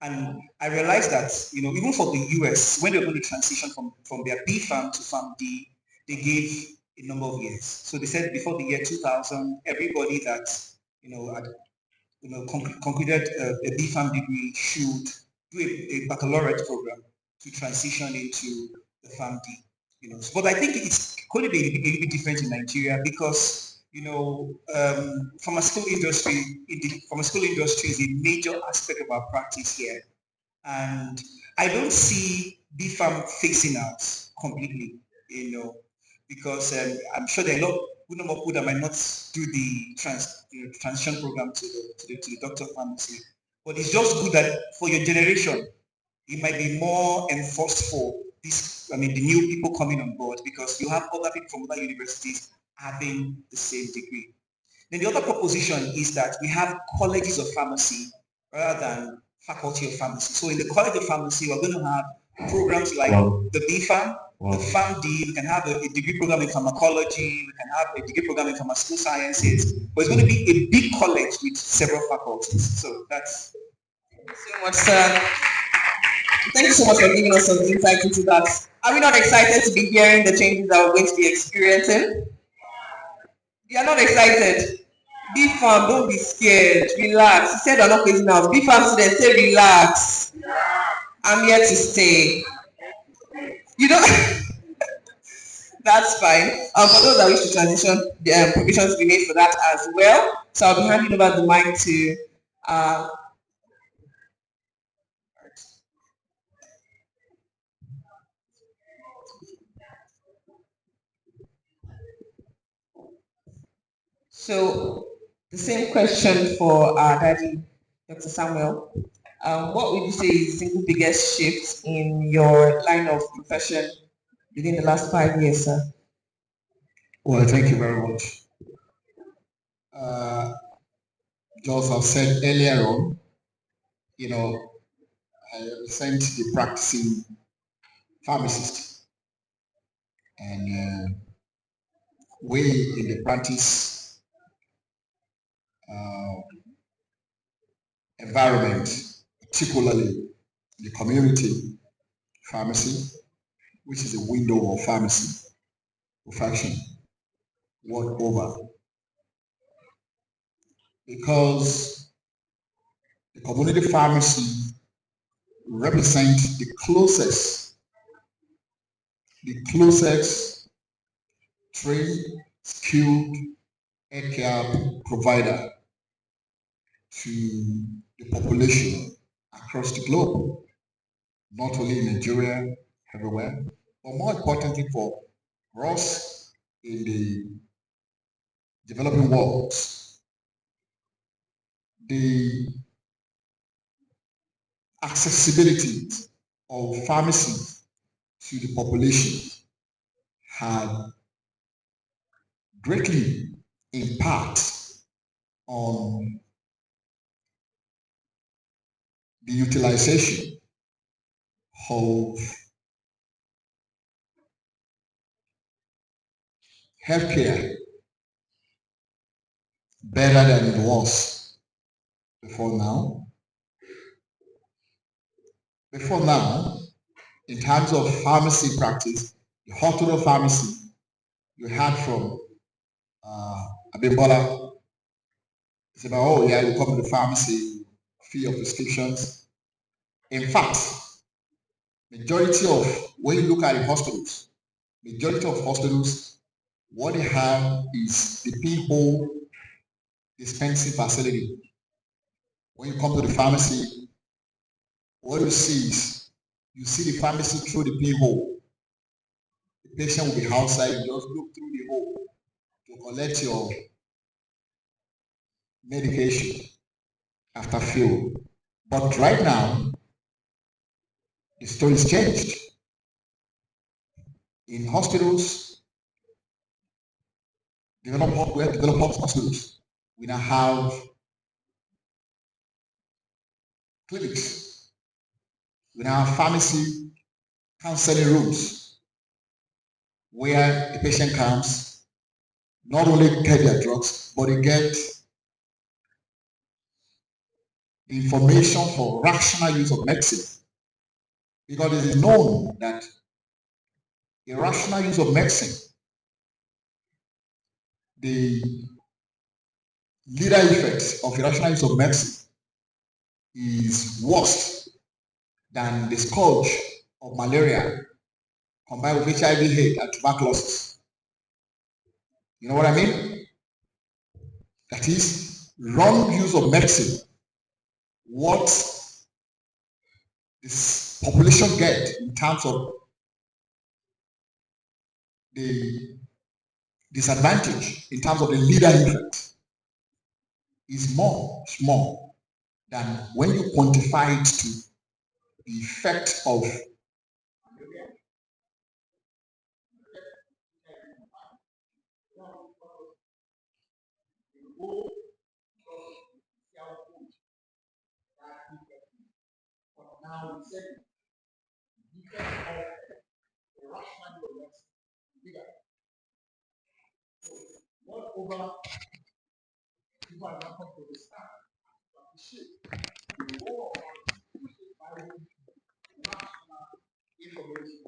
And I realized that, even for the US, when they were going to transition from their B farm to farm D, they gave a number of years. So they said before the year 2000, everybody that, had, concluded a B farm degree should do a baccalaureate program to transition into the farm D. But I think it's going to be a little bit different in Nigeria because pharmaceutical industry is a major aspect of our practice here, and I don't see BFAM phasing out completely, because I'm sure there are a lot of people that might not do the transition program to the doctor of pharmacy, but it's just good that for your generation it might be more enforced for the new people coming on board, because you have other people from other universities having the same degree. Then the other proposition is that we have colleges of pharmacy rather than faculty of pharmacy. So in the college of pharmacy, we're going to have programs like the BFAM, the PharmD. We can have a degree program in pharmacology. We can have a degree program in pharmaceutical sciences. But it's going to be a big college with several faculties. So that's so much, sir. Thank you so much for giving us some insight into that. Are we not excited to be hearing the changes that we're going to be experiencing? You are not excited? BFAM, don't be scared. Relax. He said I'm not phasing out. BFAM students, say relax. I'm here to stay. You know, that's fine. For those that wish to transition, the provisions be made for that as well. So I'll be handing over the mic to So the same question for our daddy, Dr. Samuel. What would you say is the single biggest shift in your line of profession within the last 5 years, sir? Well, thank you very much. Just as said earlier on, I represent the practicing pharmacist, and we in the practice environment, particularly the community pharmacy, which is a window of pharmacy profession world over, because the community pharmacy represents the closest trained, skilled healthcare provider to the population across the globe, not only in Nigeria, everywhere, but more importantly for us in the developing world. The accessibility of pharmacy to the population had greatly impact on the utilization of healthcare better than it was before now. Before now, in terms of pharmacy practice, the hospital pharmacy, you had from Abimbola, it's about, oh yeah, you come to the pharmacy, fill your prescriptions. In fact, majority of, when you look at the hospitals, majority of hospitals, what they have is the pinhole dispensing facility. When you come to the pharmacy, what you see is, you see the pharmacy through the pinhole. The patient will be outside, you just look through the hole to collect your medication after fill. But right now, the story is changed. In hospitals, developed hospitals, we now have clinics. We now have pharmacy counseling rooms where a patient comes, not only get their drugs, but they get information for rational use of medicine. Because it is known that irrational use of medicine, the leader effects of irrational use of medicine is worse than the scourge of malaria combined with HIV/AIDS and tuberculosis. You know what I mean? That is wrong use of medicine. What this population get in terms of the disadvantage, in terms of the leader effect, is more small than when you quantify it to the effect of what over people are not going to understand to appreciate the role of providing rational information,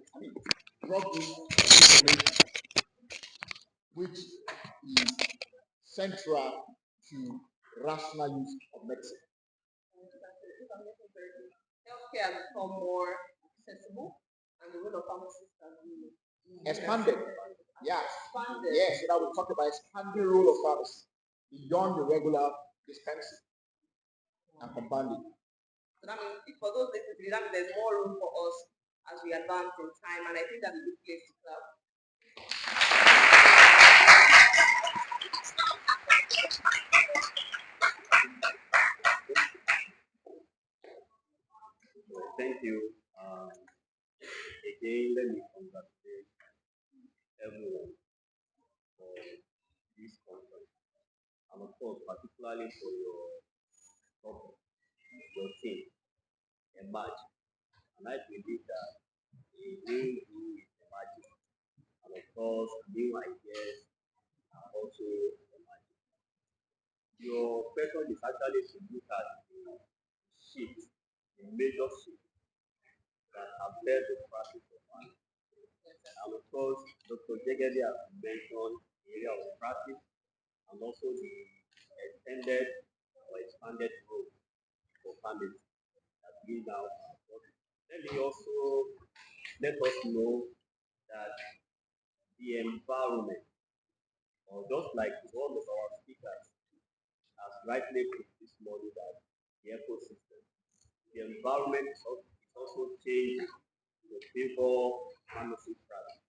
drug-based information, which is central to rational use of medicine. Healthcare has become more accessible, and the role of pharmacists has been expanded. Yes. Yes, that we talk about expanding role of pharmacy beyond the regular dispensing and compounding. So that means for those listening, that means there's more room for us as we advance in time, and I think that's a good place to clap. Thank you. Again, let me congratulate everyone for this conference, and of course, particularly for your topic, your team, EMERGE. And I believe that a new do is emerging, and of course, new ideas are also emerging. Your question is actually to look at the shift, the major shift that have led the practice of farming. And of course, Dr. Jegede has mentioned the area of practice and also the extended or expanded role for families that we now have. Let me also let us know that the environment, or just like one of our speakers has rightly put this morning, that the ecosystem, the environment is also changing to favor pharmacy practice.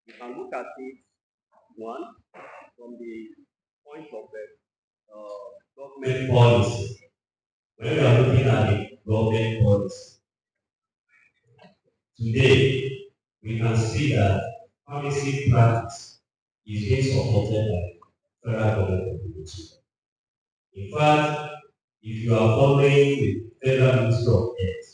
You can look at it, one, from the point of the government policy. When we are looking at the government policy, today we can see that pharmacy practice is being supported by federal government. In fact, if you are following the Federal Ministry of Health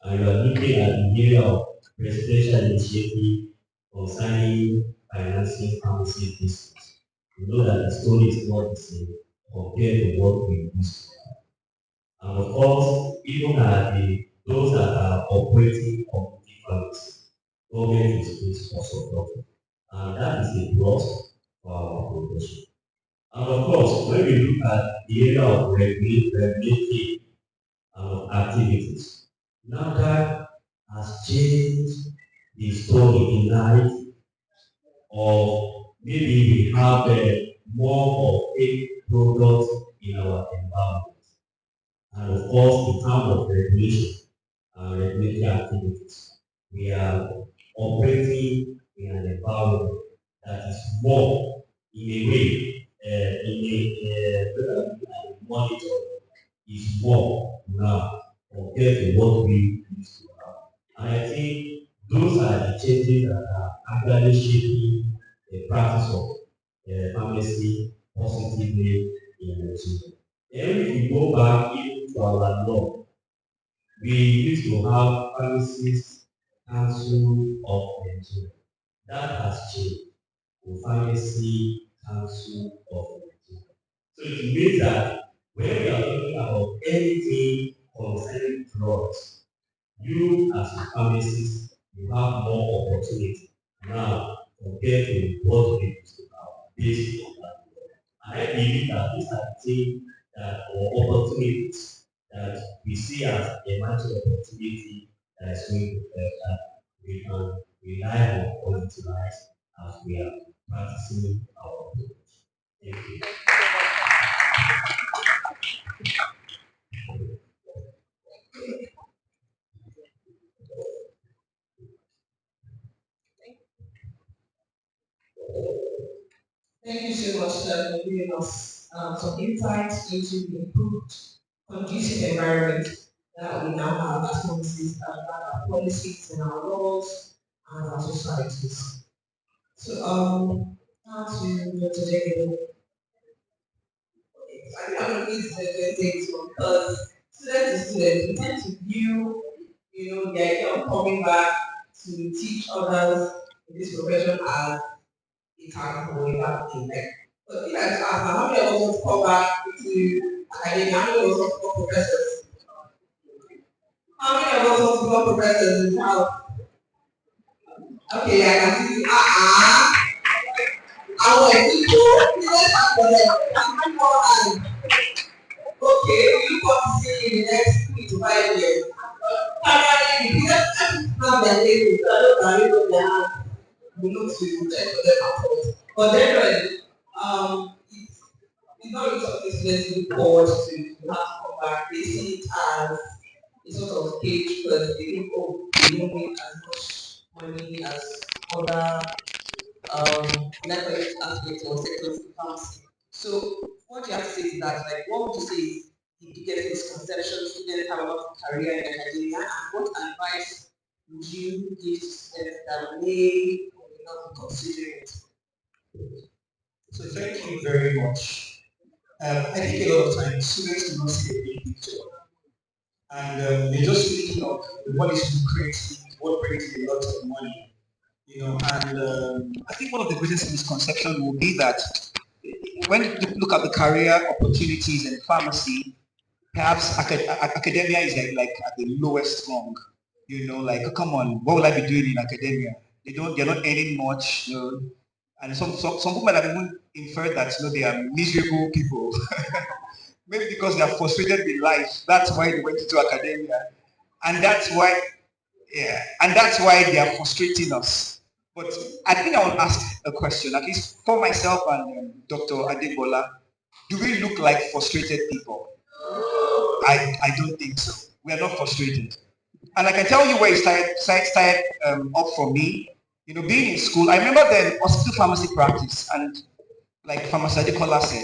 and you are looking at the area of presidential initiative concerning financing pharmacy business, you know that the story is not the same compared to what we used to have. And of course, even at those that are operating community pharmacy, government is being supported. And that is a plus for our profession. And of course, when we look at the area of regulatory activities, NAFDAC has changed the story in light of maybe we have more of a product in our environment. And of course, in terms of regulation and regulatory activities, we are operating in an environment that is more, in a way, monitor is more now compared to what we used to have. And I think those are the changes that are actually shaping the practice of pharmacy positively in Nigeria. Then if we go back even to our law, we used to have pharmacists council of Nigeria. That has changed to pharmacy council of Nigeria. So it means that when we are talking about anything concerning drugs, you as a pharmacist, you have more opportunity now compared to what we used to have based on that. And I believe that these are things that or opportunities that we see as a massive opportunity that is going to help that we can rely on quality life as we are practicing our approach. Thank you. Thank you so much, sir, for giving us some insights into the improved conducive environment that we now have as policies, our policies and our laws and our societies. So, now to Dr. Jacob. I think I'm going to use the things because students to students, we tend to view, the idea of coming back to teach others in this profession as a task or a bad thing. But if I just ask now, how many of us want to come back to academia? How many of us want to become professors? How many of us want to become professors in house? Okay, I can see. Our people, let's talk for them. Okay, we look to see in the next 3 to 5 years. Primarily, we just have their labels, so I don't know what they have. We need to check for them afterwards. But generally, it's not really something students look forward to have to come back. They see it as a sort of cage because they think, oh, they don't make as much money as other electronic aspects or sectors in pharmacy. So what you have to say is that, like, what would you say is the biggest misconception students have about career in academia, and what advice would you give to students that may or may not be considering it? So thank you very much. I think a lot of times students do not see the big picture. And they just think of what is lucrative, what brings a lot of money. And I think one of the greatest misconceptions will be that when you look at the career opportunities in pharmacy, perhaps academia is like at the lowest rung. Like, oh, come on, what will I be doing in academia? They're not earning much. And some people might have even inferred that they are miserable people. Maybe because they are frustrated with life. That's why they went into academia. And that's why they are frustrating us. But I think I will ask a question, at least for myself and Dr. Adebola. Do we look like frustrated people? I don't think so. We are not frustrated. And I can tell you where it started up for me. Being in school, I remember then hospital pharmacy practice, and like Pharmacy Adekola said,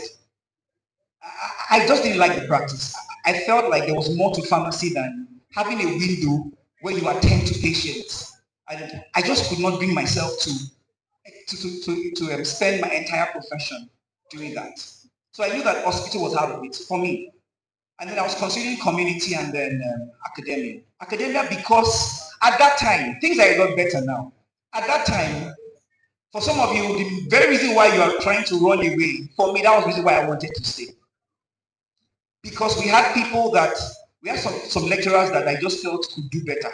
I just didn't like the practice. I felt like there was more to pharmacy than having a window where you attend to patients. And I just could not bring myself to spend my entire profession doing that. So I knew that hospital was out of it for me. And then I was considering community and then academia. Academia because at that time, things are a lot better now. At that time, for some of you, the very reason why you are trying to run away, for me, that was the reason why I wanted to stay. Because we had some lecturers that I just felt could do better.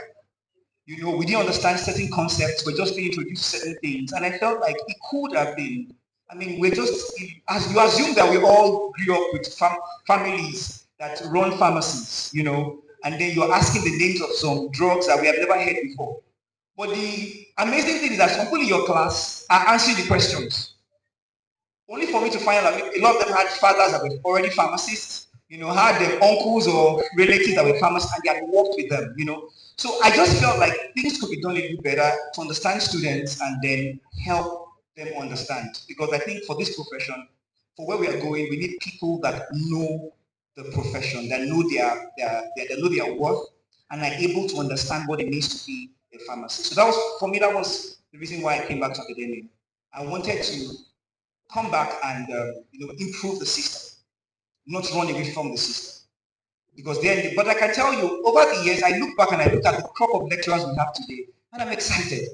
We didn't understand certain concepts, we're just being introduced to certain things. And I felt like it could have been. I mean, as you assume that we all grew up with families that run pharmacies, and then you're asking the names of some drugs that we have never heard before. But the amazing thing is that some people in your class are answering the questions. Only for me to find out a lot of them had fathers that were already pharmacists, had their uncles or relatives that were pharmacists, and they had worked with them, So I just felt like things could be done a little better to understand students and then help them understand. Because I think for this profession, for where we are going, we need people that know the profession, that know their worth, and are able to understand what it means to be a pharmacist. So that was the reason why I came back to academia. I wanted to come back and improve the system, not run away from the system. Because then, but I can tell you, over the years, I look back and I look at the crop of lecturers we have today, and I'm excited.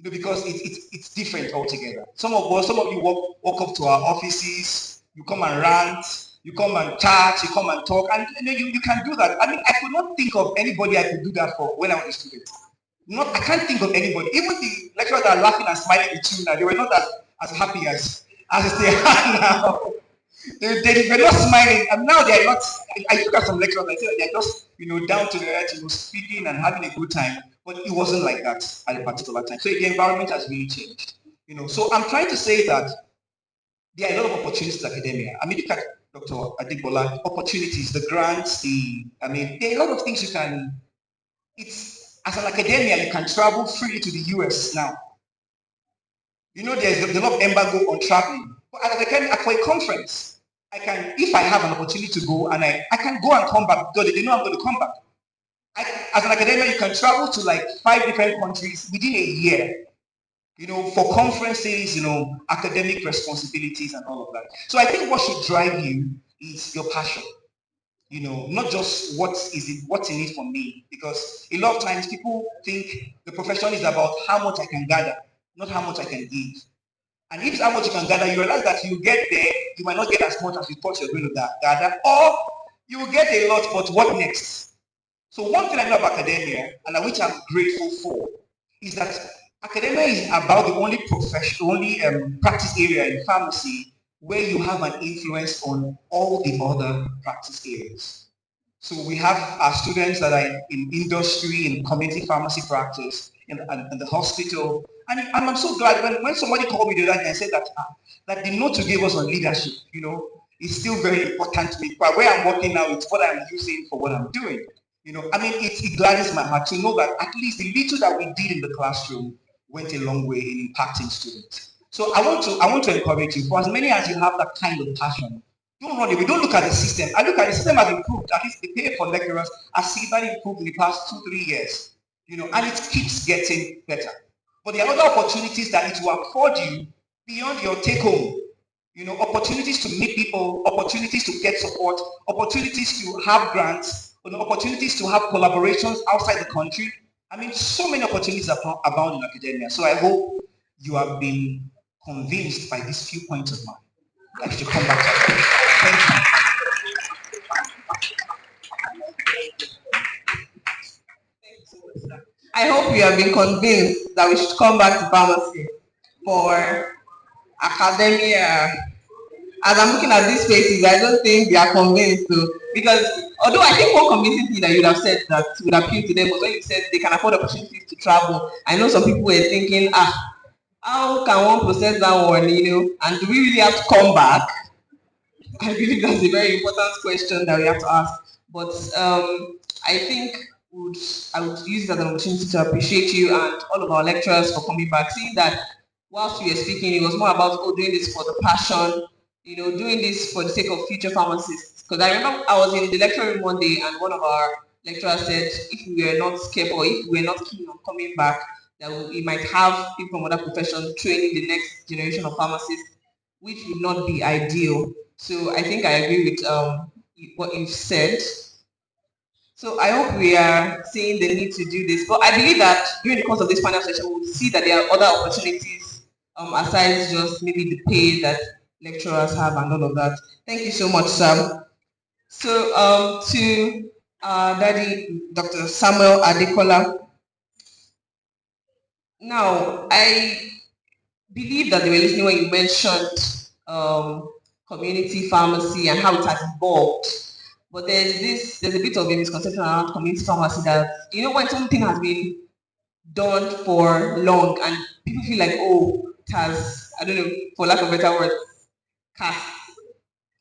Because it's different altogether. Some of you walk up to our offices, you come and rant, you come and chat, you come and talk, and you can do that. I mean, I could not think of anybody I could do that for when I was a student. I can't think of anybody. Even the lecturers that are laughing and smiling with you now, they were not as happy as they are now. They were not smiling, and now they are not. I look at some lecturers, I say they're just down to the earth, speaking and having a good time. But it wasn't like that at a particular time. So the environment has really changed. So I'm trying to say that there are a lot of opportunities in academia. I mean, look at Dr. Adibola, opportunities, the grants, there are a lot of things you can. As an academia, you can travel freely to the US now. There's a lot of embargo on traveling. But for a conference, I can, if I have an opportunity to go, and I can go and come back because they know I'm going to come back. As an academia, you can travel to like 5 different countries within a year, for conferences, academic responsibilities and all of that. So I think what should drive you is your passion. Not just what's in it for me, because a lot of times people think the profession is about how much I can gather, not how much I can give. And if it's how much you can gather, you realize that you get there, you might not get as much as you thought you were going to gather, or you will get a lot, but what next? So one thing I know about academia, and which I'm grateful for, is that academia is about the only practice area in pharmacy where you have an influence on all the other practice areas. So we have our students that are in industry, in community pharmacy practice, in the hospital. And I'm so glad when somebody called me the other day and said that the note you gave us on leadership, is still very important to me. But where I'm working now, it's what I'm using for what I'm doing. It gladdens my heart to know that at least the little that we did in the classroom went a long way in impacting students. So I want to encourage you, for as many as you have that kind of passion, don't run away. Don't look at the system. I look at the system has improved. At least the pay for lecturers has significantly improved in the past 2-3 years. And it keeps getting better. But there are other opportunities that it will afford you beyond your take home. Opportunities to meet people, opportunities to get support, opportunities to have grants, opportunities to have collaborations outside the country. So many opportunities abound in academia. So I hope you have been convinced by these few points of mine that you should come back to us. Thank you. I hope you have been convinced that we should come back to pharmacy for academia. As I'm looking at these faces, I don't think they are convinced though. Because although I think one convincing thing that you would have said that would appeal to them was when you said they can afford opportunities to travel. I know some people were thinking, how can one process that one, and do we really have to come back? I believe that's a very important question that we have to ask. But I think I would use it as an opportunity to appreciate you and all of our lecturers for coming back, seeing that whilst we were speaking, it was more about doing this for the passion, doing this for the sake of future pharmacists. Because I remember I was in the lecture room one day and one of our lecturers said if we were not careful, if we were not keen on coming back, that we might have people from other professions training the next generation of pharmacists, which would not be ideal. So I think I agree with what you've said. So I hope we are seeing the need to do this. But I believe that during the course of this panel session, we'll see that there are other opportunities aside just maybe the pay that lecturers have and all of that. Thank you so much, Sam. So to Daddy, Dr. Samuel Adekola. Now, I believe that they were listening when you mentioned community pharmacy and how it has evolved. But there's a bit of a misconception around community pharmacy that, when something has been done for long and people feel like, it has, I don't know, for lack of better words, cast.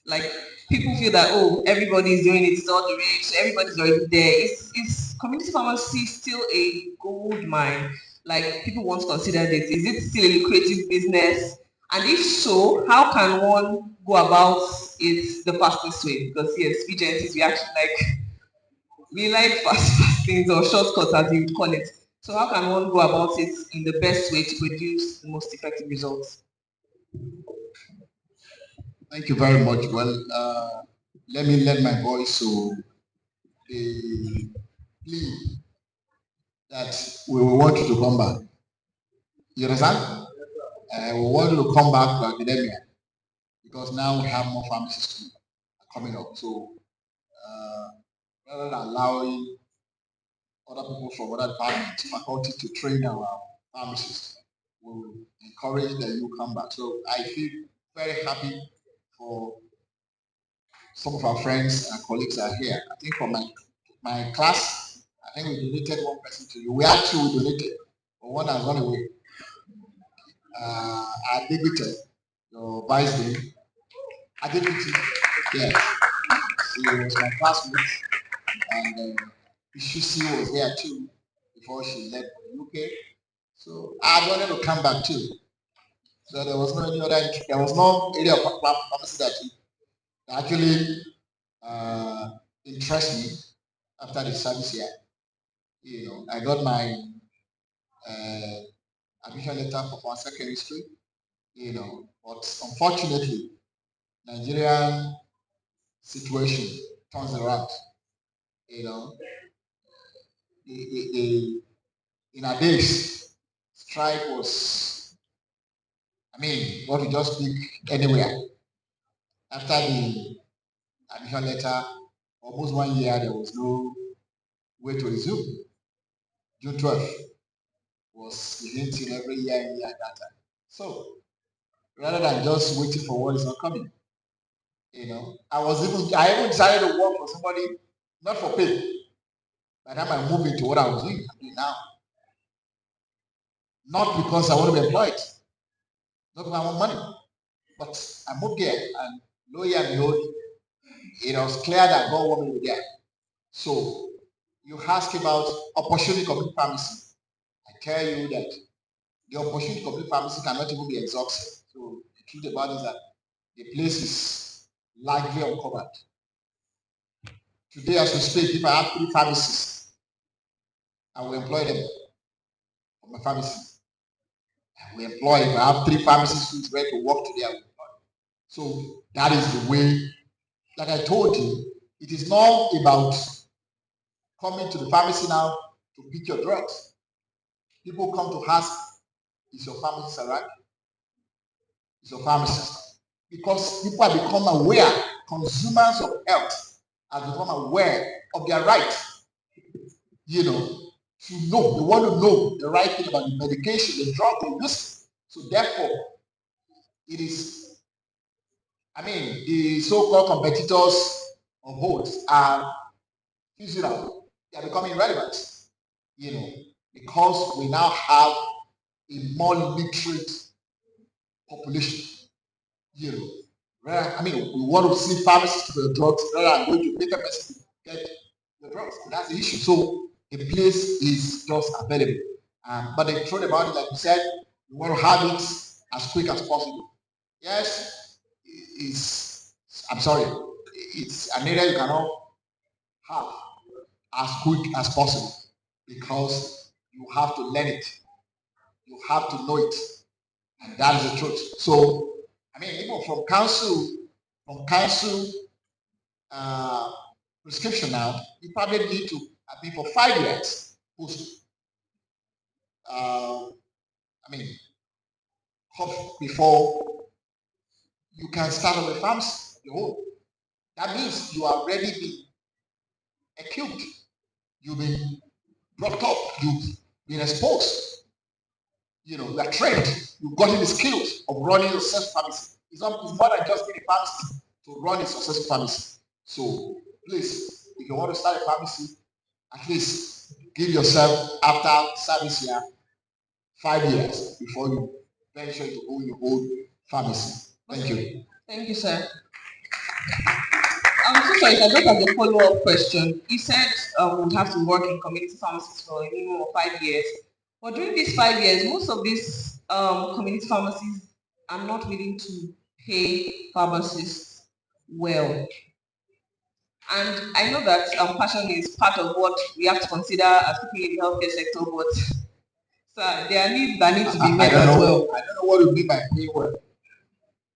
Like, people feel that, everybody's doing it, it's all the rage, everybody's already there. Is community pharmacy still a gold mine? Like, people want to consider this. Is it still a lucrative business? And if so, how can one go about it the fastest way? Because yes, we GNTs, we like fast things or shortcuts as you would call it. So how can one go about it in the best way to produce the most effective results? Thank you very much. Well, let me lend my voice to they plead that we will want you to come back. You understand? We want you to come back to academia because now we have more pharmacists coming up. So rather than allowing other people from other departments, faculty to train our pharmacists, we will encourage that you come back. So I feel very happy for some of our friends and colleagues are here. I think for my class, I think we donated one person to you. We actually donated, but one has gone away. I debated your vice dean. I debated, yes. She was my classmate, and Ishusi was there too before she left for the UK. So I wanted to come back too. So there was no any other, there was no area of pharmacy that actually interests me after the service here. You know, I got my admission letter for one secondary school, you know, but unfortunately, Nigerian situation turns around. You know, in our days, strike was, I mean, what we just pick anywhere. After the admission letter, almost 1 year, there was no way to resume. June 12th was the hinting every year and year at that time. So rather than just waiting for what is not coming, you know, I even decided to work for somebody, not for pay. By the time I moved into what I was doing now, not because I want to be employed, not because I want money, but I moved there and lo and behold, it was clear that God wanted me there. So you ask about opportunity complete pharmacy. I tell you that the opportunity complete pharmacy cannot even be exhausted. So the truth about it is that the place is largely uncovered. Today, as we speak, if I have 3 pharmacists, I will employ them for my pharmacy. I will employ, if I have 3 pharmacists who is ready to work today, I will employ. So that is the way, like I told you, it is not about coming to the pharmacy now to pick your drugs. People come to ask, is your pharmacist around? Is your pharmacist? Because people have become aware, consumers of health have become aware of their rights, you know, to know. They want to know the right thing about the medication, the drug they use. So therefore, it is, I mean, the so-called competitors of holds are physical. They are becoming irrelevant, you know, because we now have a more literate population, you know. Right? I mean, we want to see pharmacists for the drugs rather than going to paper medicine to get the drugs. And that's the issue. So the place is just available. But the truth about it, like you said, we want to have it as quick as possible. Yes, I'm sorry, it's an area you cannot have as quick as possible because you have to learn it. You have to know it. And that is the truth. So, I mean, even from council prescription now, you probably need to, I think, for 5 years, post, I mean, before you can start on the farms your own. That means you are already been equipped, you've been brought up, you've been exposed, you know, you are trained, you've gotten the skills of running a successful pharmacy. It's more than just being a pharmacist to run a successful pharmacy. So please, if you want to start a pharmacy, at least give yourself after service here 5 years before you venture to own your own pharmacy. Thank you. Thank you, sir. I'm so sorry, I just have a follow-up question. You said we have to work in community pharmacies for a minimum of 5 years. But during these 5 years, most of these community pharmacies are not willing to pay pharmacists well. And I know that passion is part of what we have to consider as people in the healthcare sector, but sir, there are needs that need to be met as well. I don't know what you mean by pay well.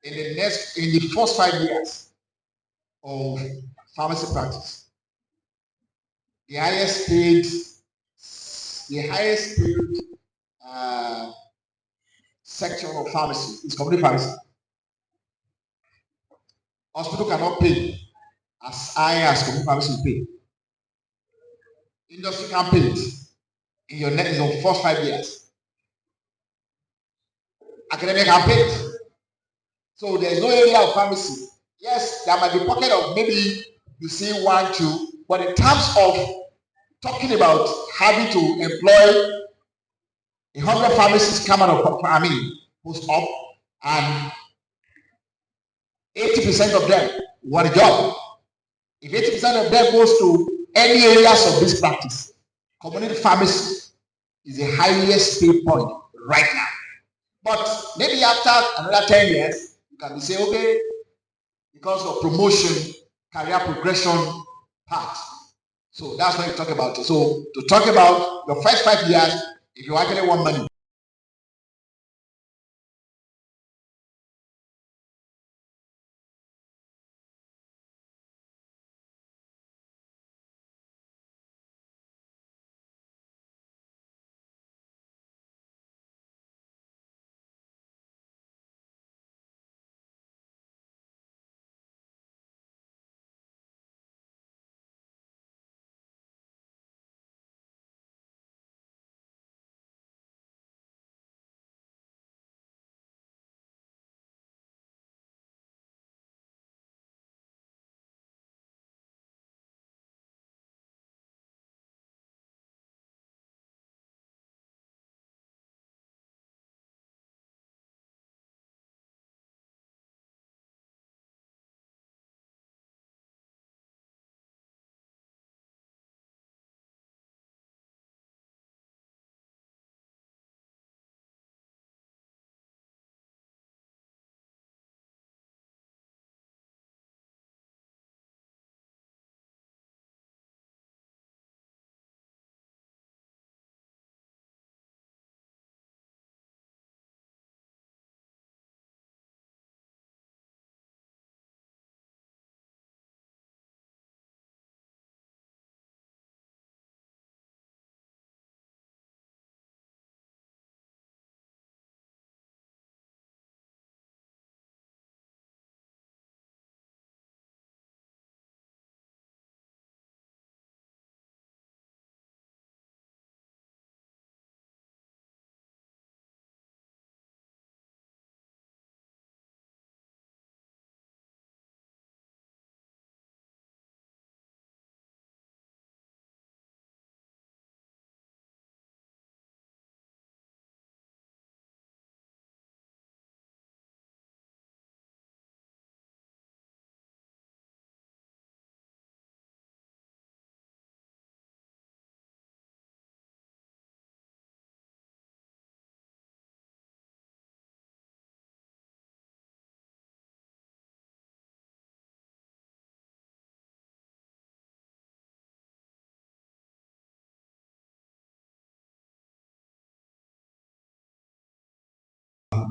In the first 5 years of pharmacy practice, the highest paid section of pharmacy is community pharmacy. Hospital cannot pay as high as community pharmacy will pay. Industry can pay it in your first 5 years. Academic can pay it. So there is no area of pharmacy. Yes, there might be pocket of maybe you see 1, 2, but in terms of talking about having to employ 100 pharmacists come out of, post up, and 80% of them want a job. If 80% of them goes to any areas of this practice, community pharmacy is the highest pay point right now. But maybe after another 10 years, you can be saying, okay, because of promotion, career progression part. So that's what you talk about. So to talk about your first 5 years, if you actually want money.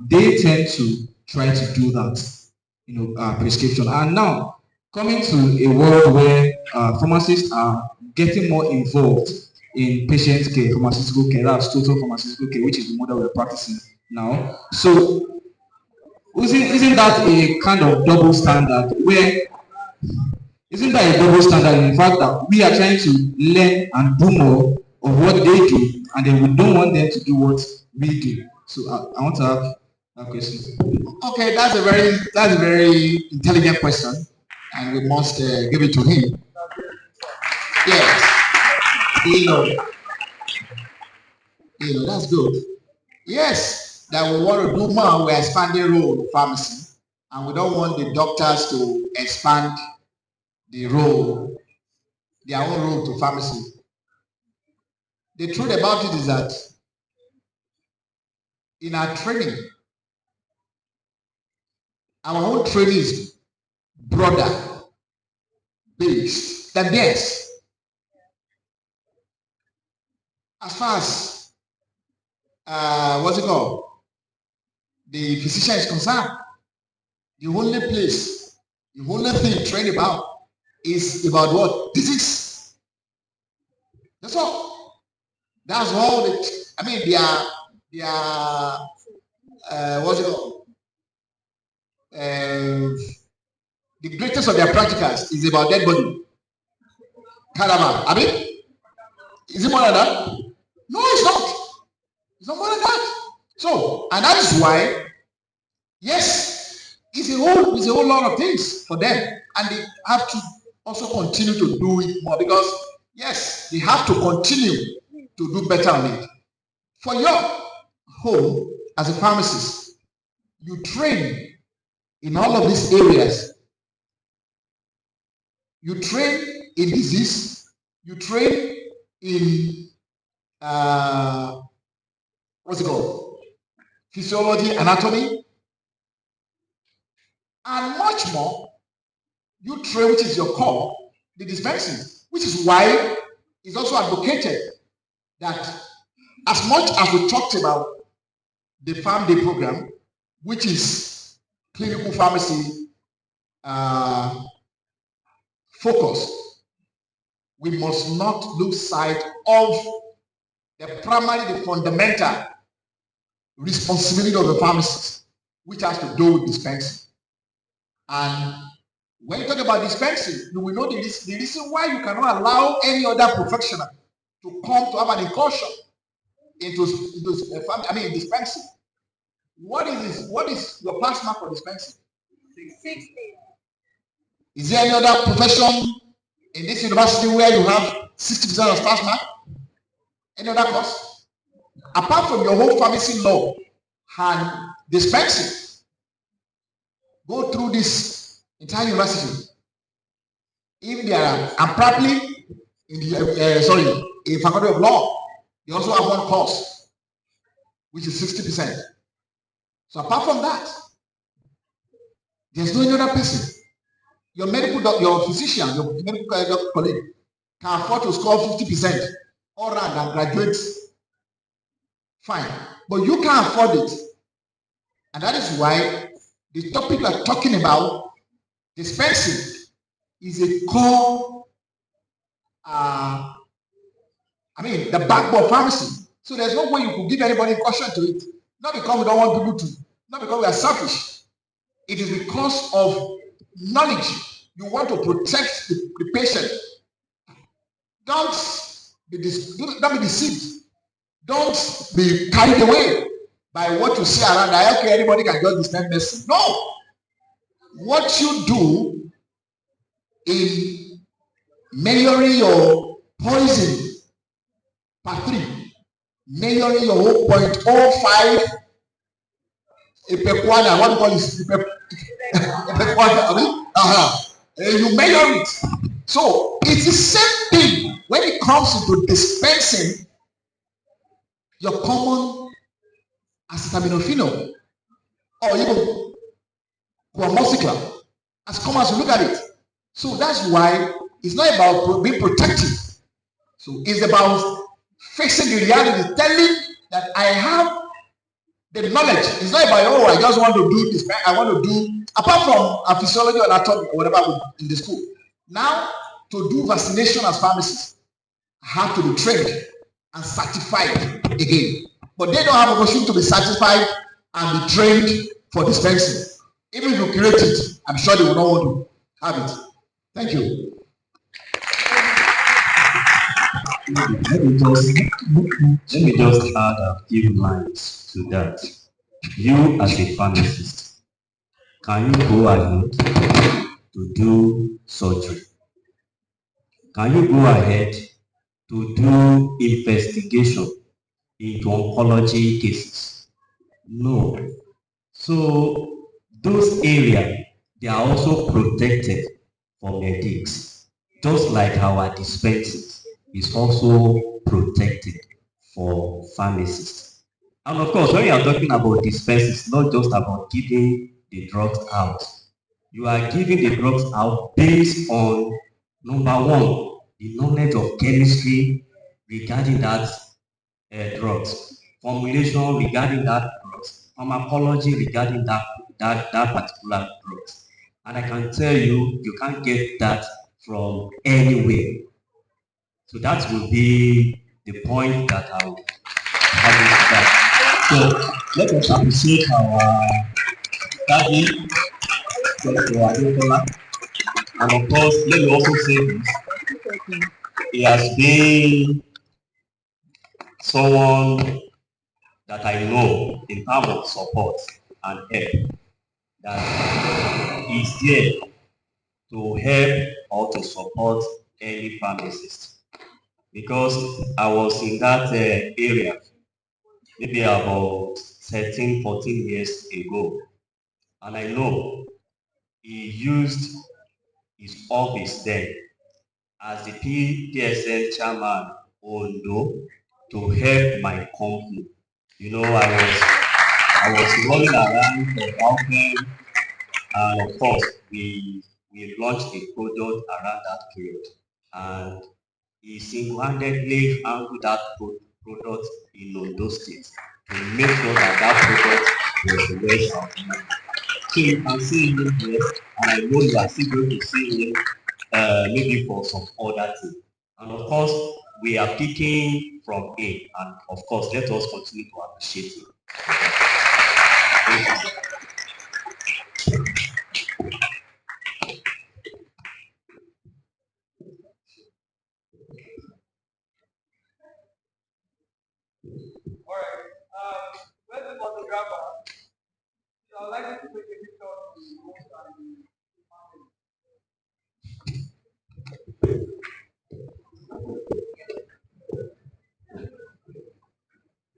They tend to try to do that, prescription. And now, coming to a world where pharmacists are getting more involved in patient care, pharmaceutical care, that's total pharmaceutical care, which is the model we're practicing now. So, isn't that a kind of double standard where isn't that a double standard in the fact that we are trying to learn and do more of what they do, and then we don't want them to do what we do? So I want to have that question. Okay, that's a very intelligent question, and we must give it to him. Yes, that's good. Yes, that we want to do more. We're expanding role of pharmacy, and we don't want the doctors to expand their own role to pharmacy. The truth about it is that in our training, our own training is broader based than theirs. As far as what's it called? The physician is concerned, the only thing trained about is about what? Disease. That's all. That's all. I mean, what's it called? The greatest of their practicals is about dead body. Caravan. I mean, is it more than that? No, it's not. It's not more than that. So, and that is why, yes, it's a whole lot of things for them, and they have to also continue to do it more because, yes, they have to continue to do better on it. For your home as a pharmacist, you train in all of these areas. You train in disease, you train in what's it called? Physiology, anatomy, and much more. You train, which is your core, the dispensing, which is why it's also advocated that as much as we talked about the Farm Day program, which is clinical pharmacy focus, we must not lose sight of the fundamental responsibility of the pharmacist, which has to do with dispensing. And when you talk about dispensing, you will know the reason why you cannot allow any other professional to come to have an incursion into dispensing. What is this? What is your pass mark for dispensing? 60. Is there any other profession in this university where you have 60% of pass mark? Any other course? Apart from your whole pharmacy law and dispensing, go through this entire university. If they are, and probably in the in faculty of law, they also have one course, which is 60%. So apart from that, there's no other person. Your medical doctor, your physician, your medical doctor colleague can afford to score 50% all round and graduate. Fine. But you can't afford it. And that is why the topic we're talking about, dispensing, is a core, the backbone of pharmacy. So there's no way you could give anybody caution to it. Not because we don't want people to, not because we are selfish. It is because of knowledge. You want to protect the patient. Don't be deceived. Don't be carried away by what you see around. Okay, anybody can just dispense medicine. No. What you do in measuring your poison per 3, measuring your whole 0.05 Epekwana, what do you call this? You measure it. So it's the same thing when it comes to dispensing your common acetaminophen or even amoxicillin, as common as you look at it. So that's why it's not about being protective. So it's about facing the reality, telling that I have the knowledge. It's not about, I just want to do this. I want to do, apart from a physiology or anatomy or whatever in the school. Now, to do vaccination as pharmacists, I have to be trained and certified again. But they don't have an opportunity to be certified and be trained for dispensing. Even if you create it, I'm sure they will not want to have it. Thank you. Let me just add a few lines to that. You as a pharmacist, can you go ahead to do surgery? Can you go ahead to do investigation into oncology cases? No. So those areas, they are also protected from ethics, just like our dispensing is also protected for pharmacists. And of course, when you are talking about dispensing, it's not just about giving the drugs out. You are giving the drugs out based on, number one, the knowledge of chemistry regarding that drugs, formulation regarding that drugs, pharmacology regarding that particular drugs. And I can tell you, you can't get that from anywhere. So that will be the point that I will have with that. So let us appreciate our daddy, Dr. Adekola. And of course, let me also say this. He has been someone that I know in terms of support and help, that is there to help or to support any pharmacist. Because I was in that area maybe about 13, 14 years ago, and I know he used his office then as the PSN chairman Ondo to help my company. You know, I was running around for helping, and of course we launched a product around that period, and he single-handedly handled that product in Ondo State to make sure that that product was well out. So you can see him here, and I know you are still going to see him maybe for some other thing. And of course, we are picking from him, and of course, let us continue to appreciate him. Thank you. Where's the photographer? I would like you to take a picture of the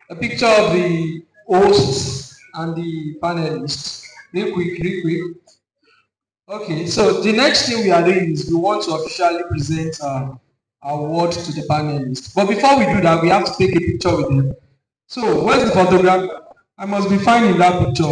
a picture of the hosts and the panelists. Real quick, real quick. Okay, so the next thing we are doing is we want to officially present our award to the panelists. But before we do that, we have to take a picture with them. So where's the photographer? I must be finding that picture.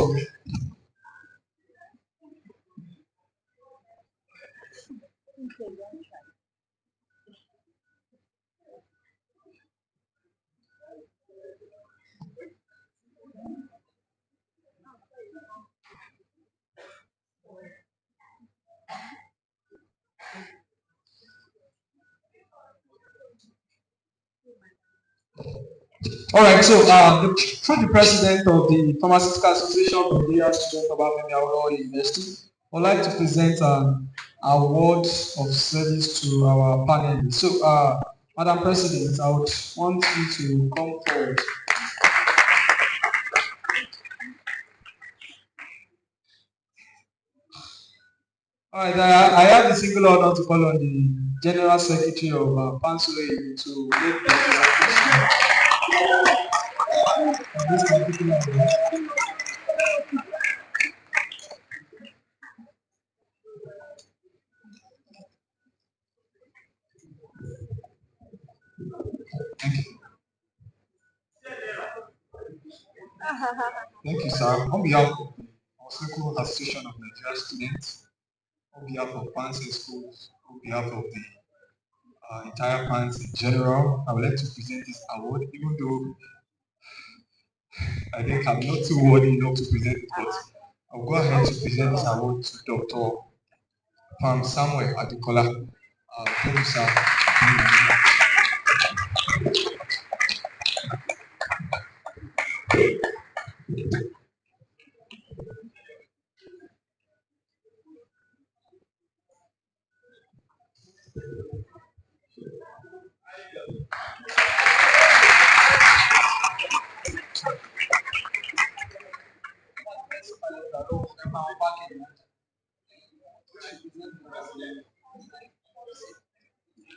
All right, so through the president of the Pharmaceutical Association of Nigeria Students of Alabama University, I'd like to present an award of service to our panelists. So, Madam President, I would want you to come forward. All right, I have the single honor to call on the General Secretary of Pansore to make the presentation. This particular award. Thank you. Thank you, sir. On behalf of the Oseko Association of Nigeria Students, on behalf of Pansy Schools, on behalf of the entire Pans in general, I would like to present this award, even though I think I'm not too worthy enough to present it, but I'll go ahead to present this award to Dr. Pam Samuel Adekola. Thank you, sir.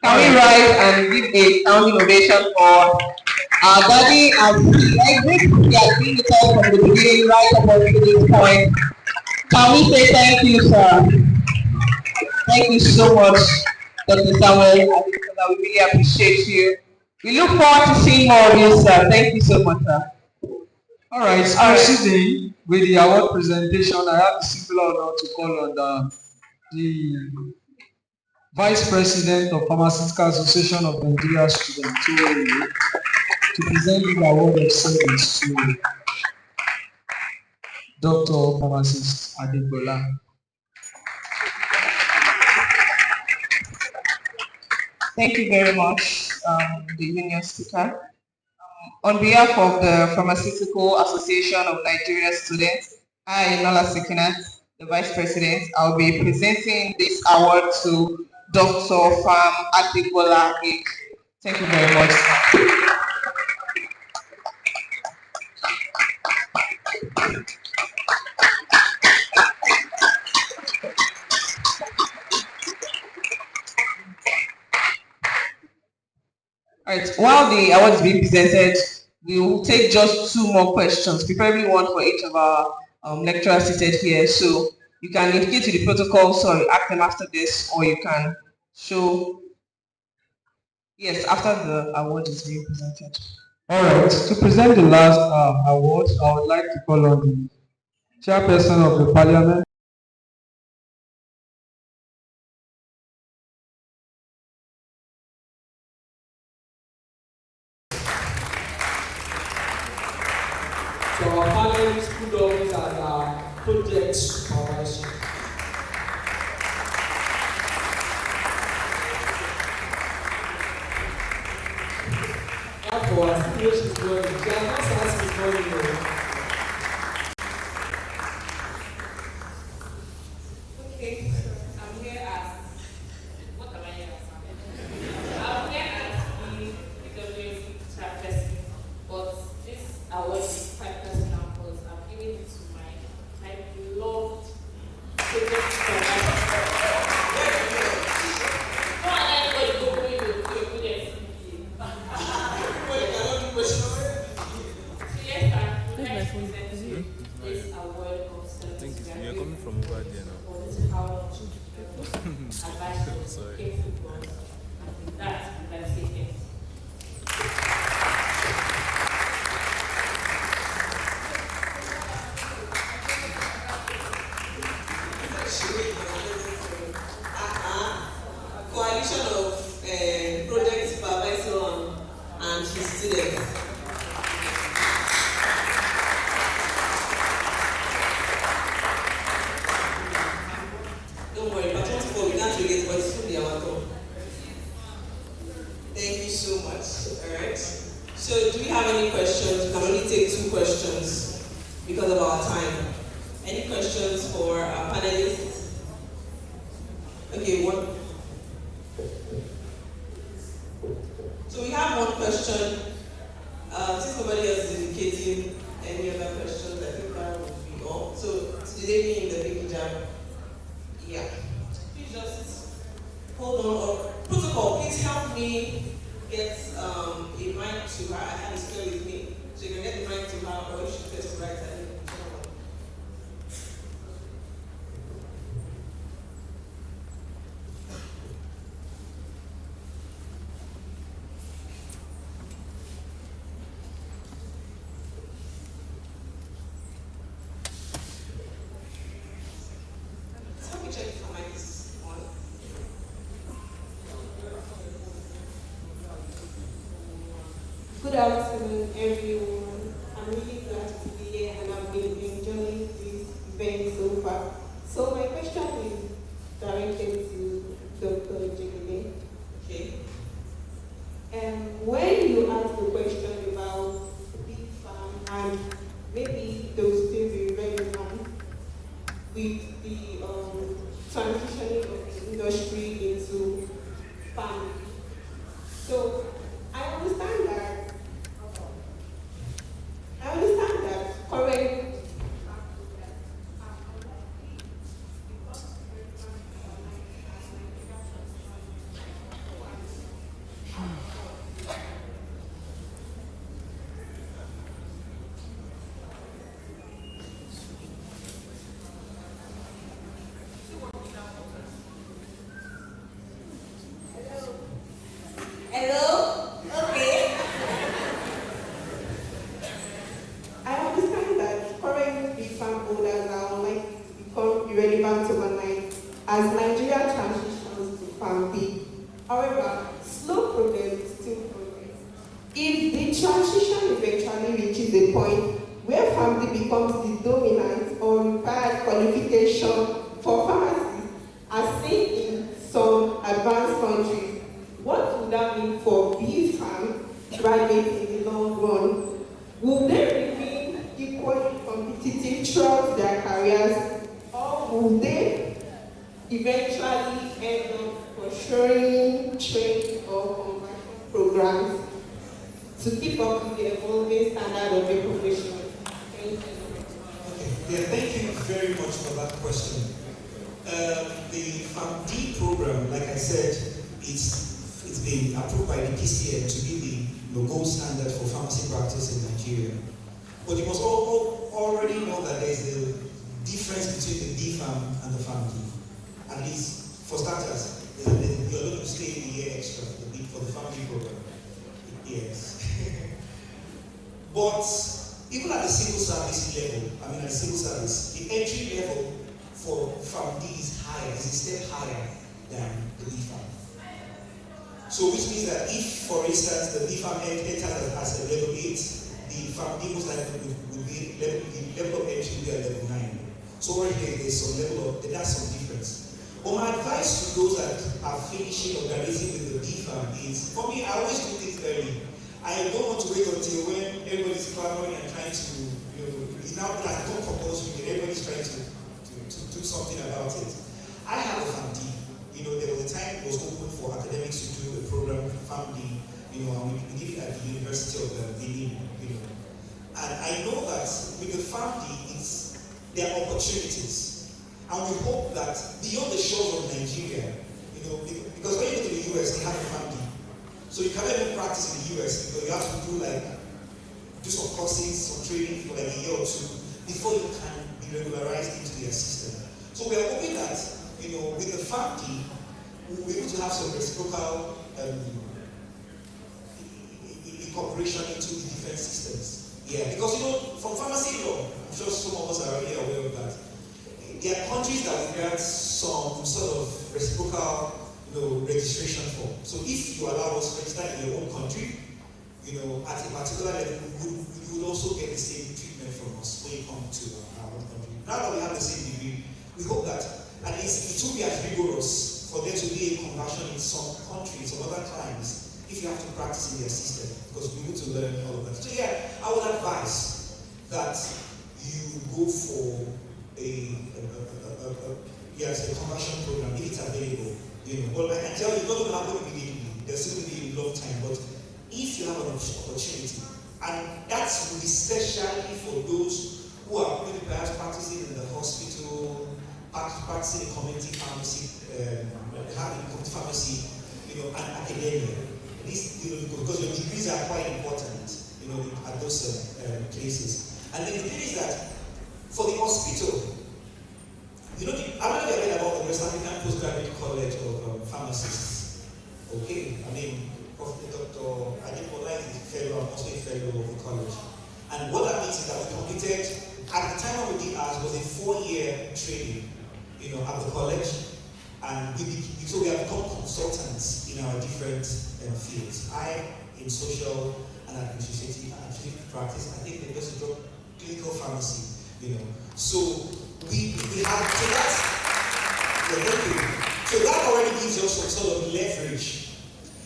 Can we rise and give a standing ovation for our daddy as he exits? He has been with us from the beginning right up until this point. Can we say thank you, sir? Thank you so much, Dr. Samuel. We really appreciate you. We look forward to seeing more of you, sir. Thank you so much, sir. All right, proceeding with the award presentation, I have the simple honor to call on the Vice President of Pharmaceutical Association of Nigeria Students to present the award of service to Dr. Pharmacist Adekola. Thank you very much, the union speaker. On behalf of the Pharmaceutical Association of Nigeria Students, I, Nola Sekinat, the Vice President, I'll be presenting this award to Dr. Pham Adegbola Ik. Thank you very much. Alright, while the award is being presented, we will take just 2 more questions, preferably one for each of our lecturers seated here. So you can indicate to the protocol, sorry, ask them after this, or you can show, yes, after the award is being presented. All right, to present the last award, I would like to call on the chairperson of the parliament. So our panelists put those as our project supervisor. Therefore, our situation is going, she has not started before you know. Okay, I'm here as, what am I here as? I'm here as the EWC chairperson, but this award is quite personal because I'm giving it to my beloved project supervisor. No, I like what you go with your project. So yes, I would like to present you this award of service. You're coming from over there now. Sorry. And with that, we can say thanks. Coalition of project supervisor and his students. Don't worry, but we can't relate, but it's still our turn. Thank you so much. Alright. So do we have any questions? We can only take 2 questions because of our time. Any questions for our panelists? Okay, one. So we have one question. Since nobody else is indicating any other questions, I think that would be all. So today being the big jam. Yeah. Please just hold on. Or protocol, please help me get a mic to her. I have it here with me. So you can get the mic to her, or you should just write it. Good afternoon, everyone. I'm really glad to be here and I've been enjoying this event so far. So my question is directed to Dr. Jegede. Okay. When you ask the question about big farm and maybe those still be relevant with the transitioning of the industry into farming. So I understand that current Hello? Okay. I understand that current big farm owners are unlikely to become irrelevant overnight as Nigeria transitions to farm big. However, slow progress is still progress. If the transition eventually reaches a point where family becomes the dominant or required qualification for pharmacy, as seen in some advanced countries, what will they eventually end up pursuing trade or conversion programs to keep up with the evolving standard of the profession? Thank you. Yeah, thank you very much for that question. The FAMD program, like I said, it's been approved by the PCN to be the gold standard for pharmacy practice in Nigeria. But you must already know that there's a difference between the DFAM and the FAMD. At least for starters, you're going to stay a year extra for the FAMD program. Yes. But even at the civil service level, at the civil service, the entry level for FAMD is higher, is a step higher than the DFAM. So which means that if, for instance, the DFAM enters as a level 8, the FAMD most likely will be the level of entry will be at level 9. So already there's some difference. But my advice to those that are finishing or graduating with the DFAM is, for me, I always do things early. I don't want to wait until when everybody's clamoring and trying to, it's now like don't compulsory, but everybody's trying to do something about it. I have a FAMD. There was a time it was open for academics to do a program, FAMD, and we did it at the University of Benin, And I know that with the FAMD, there are opportunities. And we hope that beyond the shores of Nigeria, because when you go to the US, they have a FAMD. So you cannot even practice in the US because you have to do some courses, some training for like a year or two before you can be regularized into their system. So we are hoping that, with the FAMD, we'll be able to have some reciprocal incorporation into the different systems. Yeah, because from pharmacy law, I'm sure some of us are already aware of that. There are countries that will grant some sort of reciprocal registration form. So if you allow us to register in your own country, at a particular level, you will also get the same treatment from us when you come to our own country. Now that we have the same degree, we hope that at least it will be as rigorous for there to be a conversion in some countries, some other climes, if you have to practice in their system, because we need to learn all of that. So yeah, I would advise that you go for a conversion program if it's available. Well, I can tell you, it's not going to happen immediately. There's still going to be a long time, but if you have an opportunity, and that's especially for those who are maybe perhaps practicing in the hospital, practicing in community pharmacy, having community pharmacy, and academia. At least, because your degrees are quite important, at those places. And then the thing is that for the hospital, I don't know if you read about the West African Postgraduate College of Pharmacists. Okay, Dr. Ademola is a fellow, I'm also a fellow of the college. And what that means is that we completed, at the time when we did ours, was a 4-year training, at the college. And so we have become consultants in our different fields. I in social and administrative practice, I think they just dropped clinical pharmacy, So we have, so that already gives us some sort of leverage.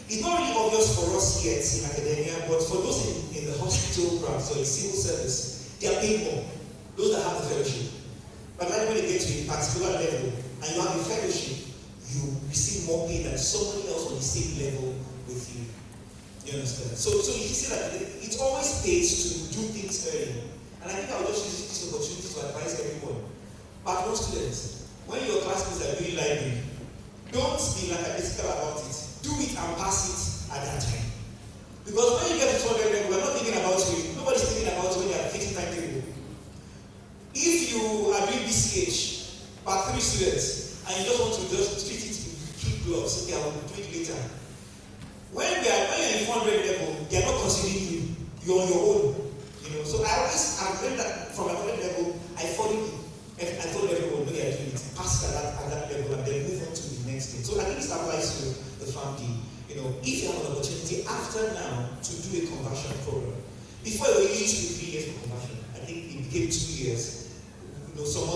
It's not really obvious for us yet in academia, but for those in the hospital practice or in civil service, they are paid more. Those that have the fellowship. But like when they get to a particular level and you have a fellowship, you receive more pay than somebody else on the same level with you. You understand? So you see that it always pays to do things early. And I think I will just use this opportunity to advise everyone. But most students, when your classmates are doing library, don't be lackadaisical about it. Do it and pass it at that time. Because when you get to 200 level, we're not thinking about you. Nobody's thinking about when you are taking time table. If you are doing BCH, part 3 students, and you just want to just treat it with kid gloves, okay, I will do it later. When you're in 400 level, they're not considering you. You're on your own. So I've learned that from a 400 level, I told everyone when they are doing it, pass at that level and then move on to the next thing. So I think this applies to the FAMD. If you have an opportunity after now to do a conversion program, before it used to be 3 years for conversion, I think it became 2 years. Some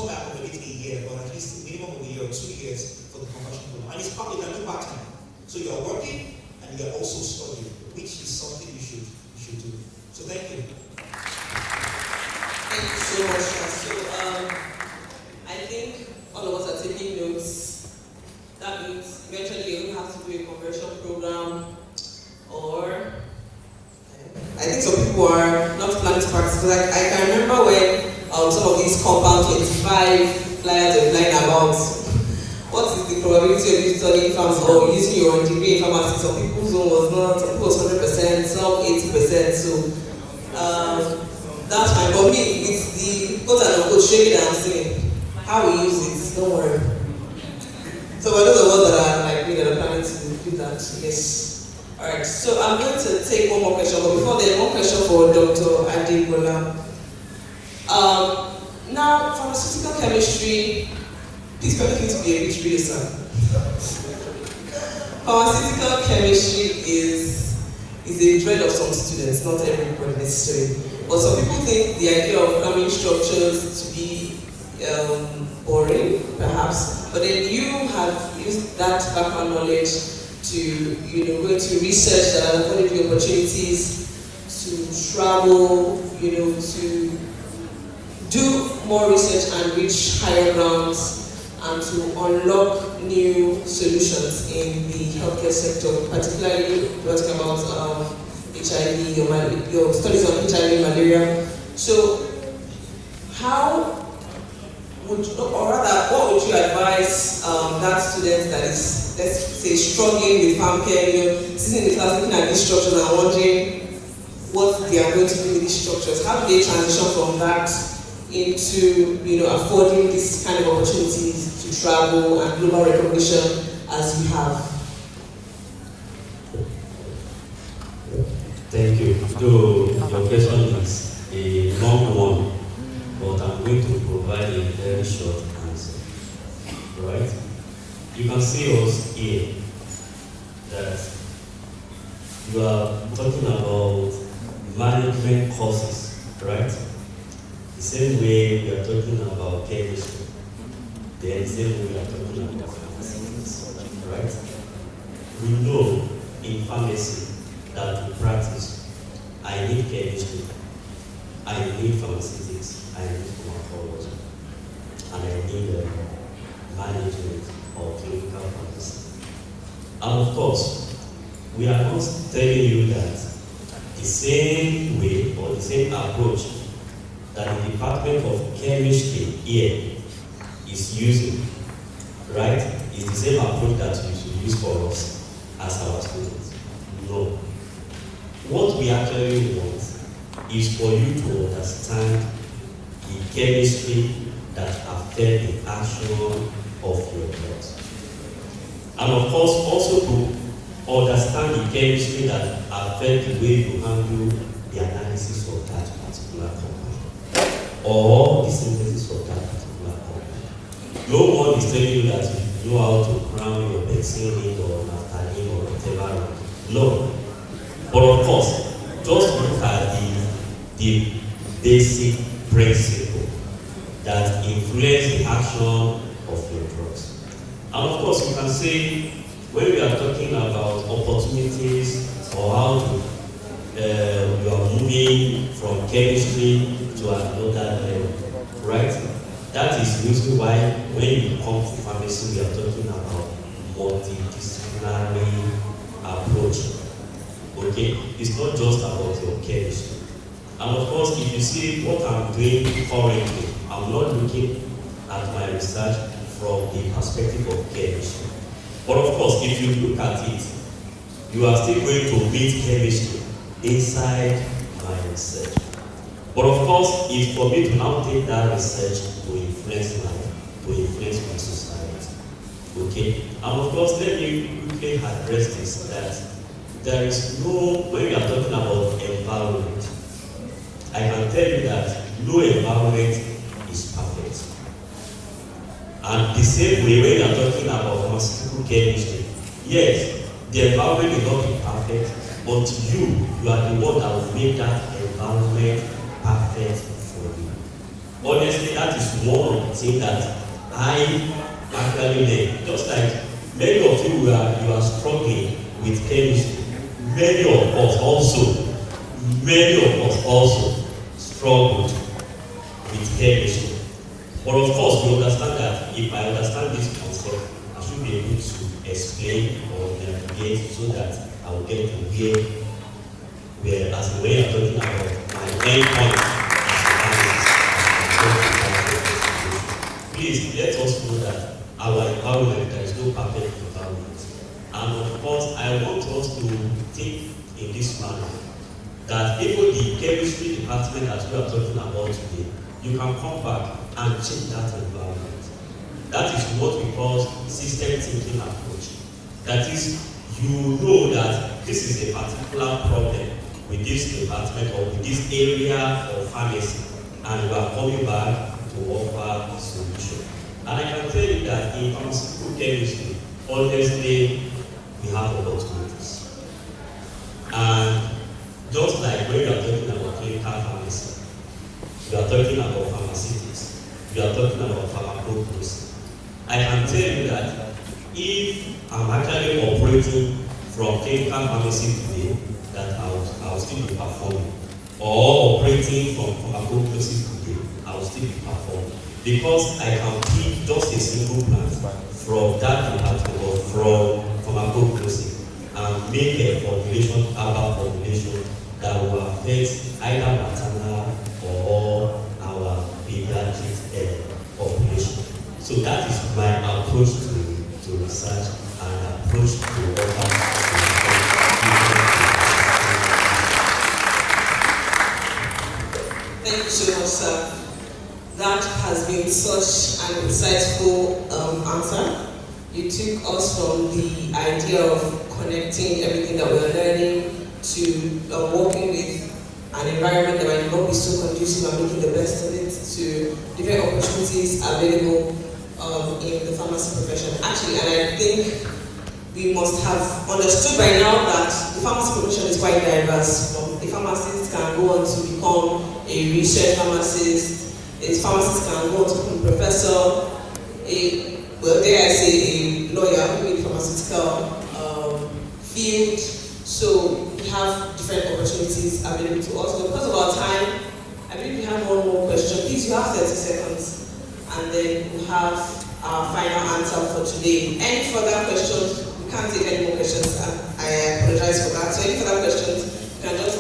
accommodate a year, but at least minimum of a year or 2 years for the conversion program. And it's part-time. So you are working and you are also studying, which is something you should do. So thank you. Thank you so much. So compound 25 flyers of lying about. What is the probability of you studying pharmacy or using your degree in pharmacy? Some people's zone was not, some people was 100%, some 80%. So that's fine. But me, it's the quote and unquote shake that I'm saying. How we use it, don't worry. So for those of us that are like me that are planning to do that, yes. Alright, so I'm going to take one more question, but before then, one question for Dr. Adebola. Now, pharmaceutical chemistry, please permit me to be a bit real, sir. Pharmaceutical chemistry is a dread of some students, not everybody necessarily. But some people think the idea of cramming structures to be boring, perhaps. But then you have used that background knowledge to, go into research that are going to give opportunities to travel, to do more research and reach higher grounds and to unlock new solutions in the healthcare sector, particularly we're talking about HIV, your studies on HIV, malaria. So how would, or rather, what would you advise that student that is, let's say, struggling with farm care, sitting in the class looking at these structures and wondering what they are going to do with these structures? How do they transition from that into, affording this kind of opportunities to travel and global recognition as we have? Thank you. Though your question is a long one, but I'm going to provide a very short answer. Right? You can see us here that you are talking about management courses, right? The same way we are talking about chemistry, then the same way we are talking about pharmaceutics, right? We know in pharmacy that to practice, I need chemistry, I need pharmaceutics, I need pharmacology, and I need management or clinical pharmacy. And of course, we are not telling you that the same way or the same approach that the Department of Chemistry here is using, right, is the same approach that we should use for us as our students. No. What we actually want is for you to understand the chemistry that affect the action of your drugs. And of course, also to understand the chemistry that affect the way you handle the analysis of that particular compound or the synthesis of that particular compound. No one is telling you that you know how to crown your penicillin or naphthalene or whatever. No. But of course, just look at the basic principle that influence the action of your drugs. And of course, you can say, when we are talking about opportunities or how to, you are moving from chemistry to another level, right? That is the reason why when you come to pharmacy, we are talking about multidisciplinary approach. Okay, it's not just about your chemistry. And of course, if you see what I'm doing currently, I'm not looking at my research from the perspective of chemistry. But of course, if you look at it, you are still going to meet chemistry inside my research. But of course, it's for me to now take that research to influence my society. Okay, and of course, let me quickly address this, that there is no, when we are talking about environment, I can tell you that no environment is perfect. And the same way when we are talking about pharmaceutical chemistry, yes, the environment will not be perfect, but you are the one that will make that environment perfect for you. Honestly, that is one of the things that I actually learned. Just like many of you are struggling with chemistry. Many of us also struggled with chemistry. But of course, we understand that if I understand this concept, I should be able to explain or navigate so that I will get to where as the way I'm talking about my main point as a please let us know that our environment, there is no perfect environment. And of course, I want us to think in this manner, that even the chemistry department that we are talking about today, you can come back and change that environment. That is what we call system thinking approach. That is, you know that this is a particular problem with this department or with this area of pharmacy, and we are coming back to offer a solution. And I can tell you that in pharmaceutical chemistry, honestly, we have opportunities. And just like when we are talking about clinical pharmacy, we are talking about pharmaceutics, we are talking about pharmacology. I can tell you that if I'm actually operating from clinical pharmacy today, that I will still be performing. Or operating from pharmacology today, I will still be performing. Because I can pick just a single plant from that department or from pharmacology and make a formulation, herbal formulation that will affect either maternal or our pediatric population. So that is my approach to research and approach to offer. Thank you so much, sir. That has been such an insightful answer. You took us from the idea of connecting everything that we are learning to working with an environment that might not be so conducive and making the best of it, to different opportunities available in the pharmacy profession. Actually, and I think we must have understood by now that the pharmacy profession is quite diverse. A pharmacist can go on to become a research pharmacist, a pharmacist can go on to become a professor, dare I say, a lawyer in the pharmaceutical field. So we have different opportunities available to us. So because of our time, I believe we have one more question. Please, you have 30 seconds, and then we'll have our final answer for today. Any further questions? We can't take any more questions. I apologize for that. So any further questions, you can just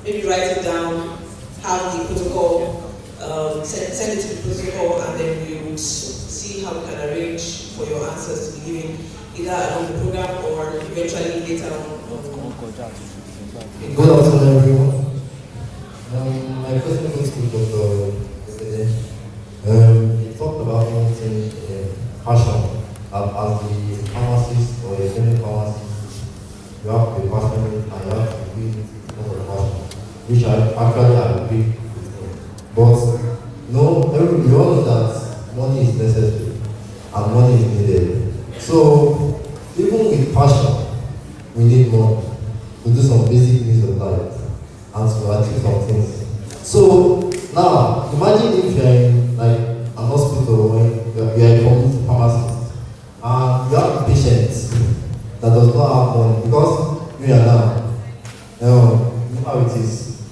maybe write it down, have the protocol, send it to the protocol, and then we would see how we can arrange for your answers to be given either along the program or eventually later on. Good afternoon, everyone. My question goes to Dr. You talked about wanting passion as the pharmacist or a clinical pharmacist. You have to be passionate and you have to be for passion, which I actually agree with. But no, we all know that money is necessary and money is needed. So even with passion, we need money to do some basic needs of life and to achieve some things. So now, imagine if you're in like an hospital when you're a community pharmacist and you have a patient that does not have money because you are now, you know how it is.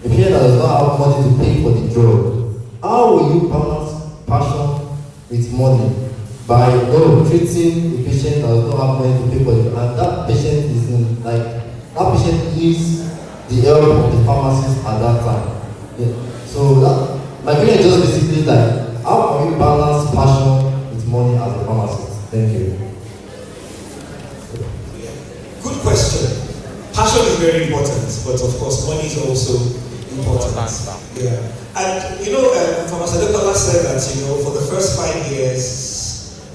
A patient that does not have money to pay for the drug, how will you balance passion with money? By treating the patient that does not have money to pay for it, and that patient is in, that patient needs the help of the pharmacist at that time. Yeah. So my question is just basically like, how can we balance passion with money as a pharmacist? Thank you. Good question. Passion is very important, but of course money is also important. Yeah. And Professor Dokola said that for the first 5 years,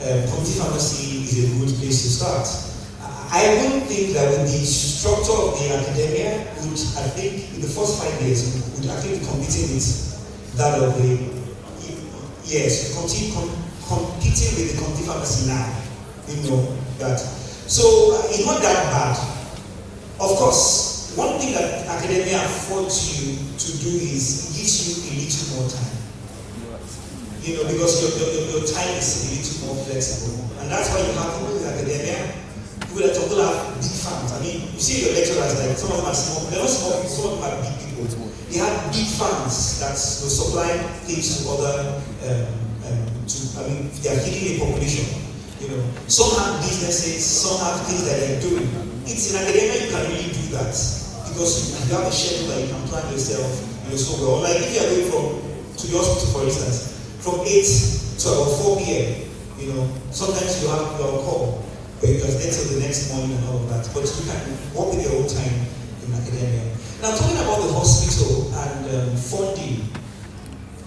community pharmacy is a good place to start. I wouldn't think that with the structure of the academia, I think in the first 5 years, would actually be competing with that of the, yes, competing with the community pharmacy now. That. So it's not that bad. Of course, one thing that academia affords you to do is it gives you a little more time. Because your time is a little more flexible. And that's why you have people in academia who have big farms. I mean, you see your lecturers, like some of them are small, they're not small people, some of them are big people. They have big farms that will supply things to other, they are feeding a population. Some have businesses, some have things that they're doing. It's in academia you can really do that because you have a schedule that you can plan yourself so well. Like if you are going to the hospital, for instance, from 8 to about 4 p.m. You know, sometimes you have your call, but you can stay till the next morning and all of that. But you can work with your own time in academia. Now, talking about the hospital and funding,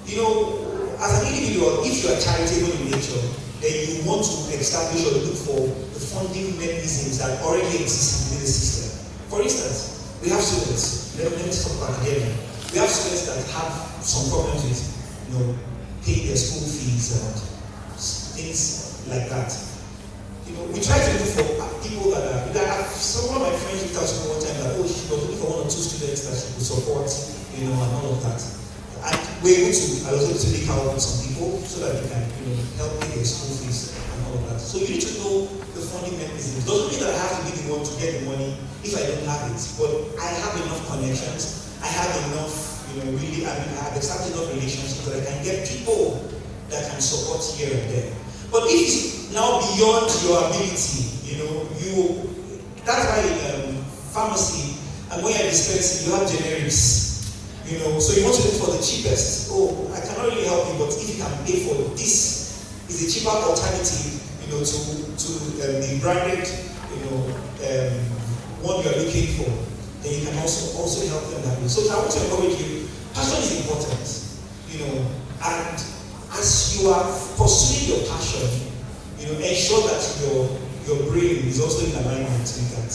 you know, as an individual, if you are charitable in nature, then you want to establish or look for the funding mechanisms that already exist within the system. For instance, we have students, let me talk about academia. We have students that have some problems with, you know, paying their school fees and things like that. You know, we try to look for people that are, some of my friends reached out to me one time that, oh, she was looking for 1 or 2 students that she could support, you know, and all of that. And we're able to, I was able to link out with some people so that they can, you know, help pay their school fees and all of that. So you need to know the funding mechanism. It doesn't mean that I have to be the one to get the money if I don't have it, but I have enough connections, I have enough, you know, really, I have established enough relationships that I can get people that can support here and there. But if it's now beyond your ability, you know, that's why pharmacy, and when you're dispensing, you have generics. You know, so you want to look for the cheapest. Oh, I cannot really help you, but if you can pay for it, this is a cheaper alternative, you know, to the branded, you know, one you are looking for. Then you can also help them that way. So I want to encourage you. Passion is important, you know, and as you are pursuing your passion, you know, ensure that your brain is also in alignment with that.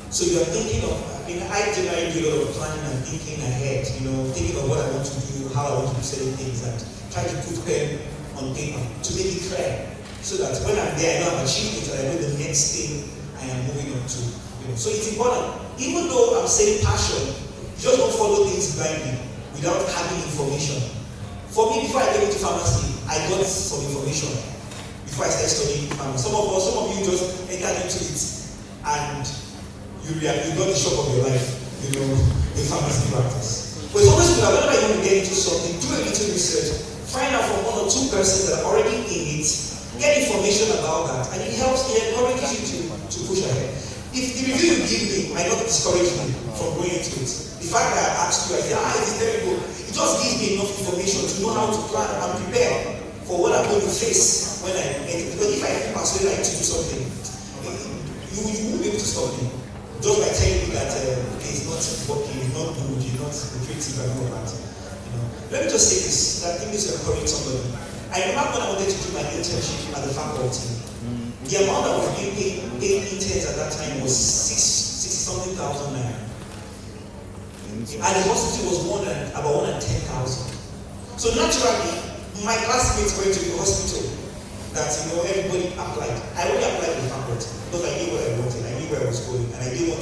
So you are thinking of, I generally do a lot of planning and thinking ahead, you know, thinking of what I want to do, how I want to do certain things, and try to put pen on paper to make it clear, so that when I'm there, I know I've achieved it, and I know the next thing I am moving on to. You know, so it's important. Even though I'm saying passion, just don't follow things blindly without having information. For me, before I get into pharmacy, I got some information before I started studying pharmacy. Some of you just entered into it, and you got the shock of your life, you know, in pharmacy practice. But it's always good that whenever you want to get into something, do a little research, find out from 1 or 2 persons that are already in it, get information about that, and it encourages you to push ahead. If the review you give me might not discourage me from going into it, the fact that I asked you, I said, it is terrible, it just gives me enough information to know how to plan and prepare for what I'm going to face when I enter. Because if I feel persuaded to do something, you won't be able to stop me. Just by telling me that it's not working, it's not good, you're not creative and all that. You know. Let me just say this, I think this will encourage somebody. I remember when I wanted to do my internship at the faculty, the amount that was being paid interns at that time was 60-something thousand naira. And the hospital was about 110,000. So naturally, my classmates went to the hospital that, you know, everybody applied. I only applied to the faculty because I knew what I wanted, I knew where I was going, and I didn't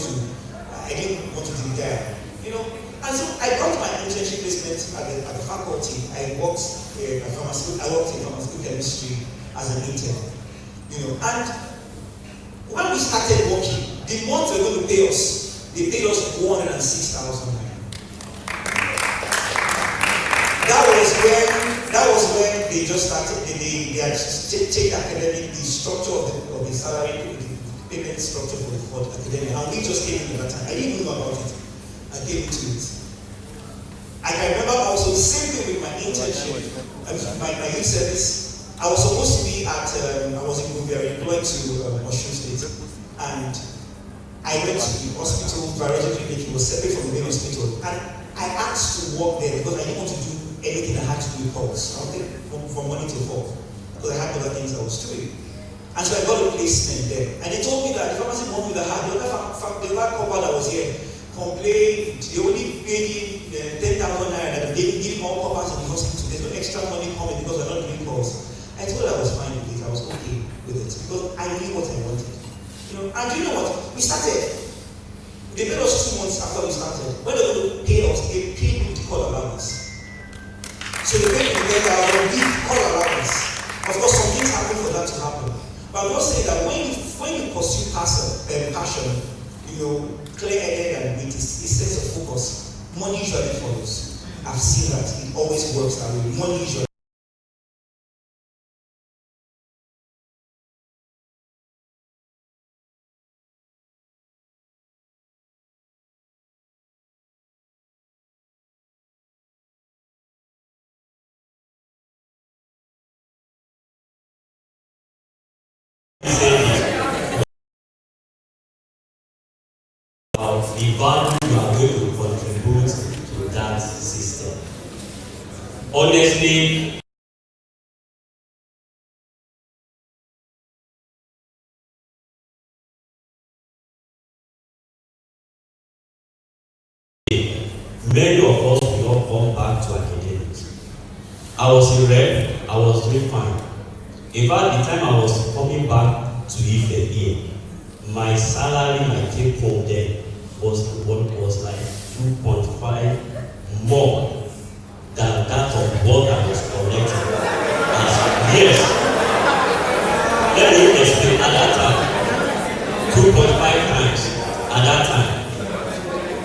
want to be there, you know. And so I got my internship placement at the faculty. I worked in pharmaceutical chemistry as an intern, you know. And when we started working, the month they were going to pay us, they paid us 106,000. That was when they just started. They had changed the structure of the salary, the payment structure for academia, and we just came in at that time. I didn't even know about it. I came into it. I can remember also the same thing with my internship, my youth service. I was supposed to be at, I was employed to Osun State, and I went to the hospital, virology clinic. It was separate from the main hospital, and I asked to work there because I didn't want to do anything that had to do with calls. I was there from morning till 4 because I had other things I was doing. And so I got a placement there. And they told me that the pharmacy company that had, the other couple that was here complained, they only paid 10,000 naira, that they didn't give all coppers in the hospital. There's no extra money coming because we're not doing calls. I told her I was fine with it, I was okay with it because I knew what I wanted. You know, and you know what? We started. They paid us 2 months after we started. When they were going to pay us, they paid me to call allowance. So the way you get out of give call allowance. Of course, some things happen for that to happen. But I'm just saying that when you pursue passion, you know, clear-headed and with a sense of focus, money usually follows. I've seen that. It always works that way. Money usually the value you are going to contribute to that system. Honestly, many of us will not come back to academics. I was in rep, I was doing fine. In fact, the time I was coming back to Ife here, my salary, my take home then was like 2.5 more than that of what I was collecting. Yes. Let me explain. At that time, 2.5 times at that time.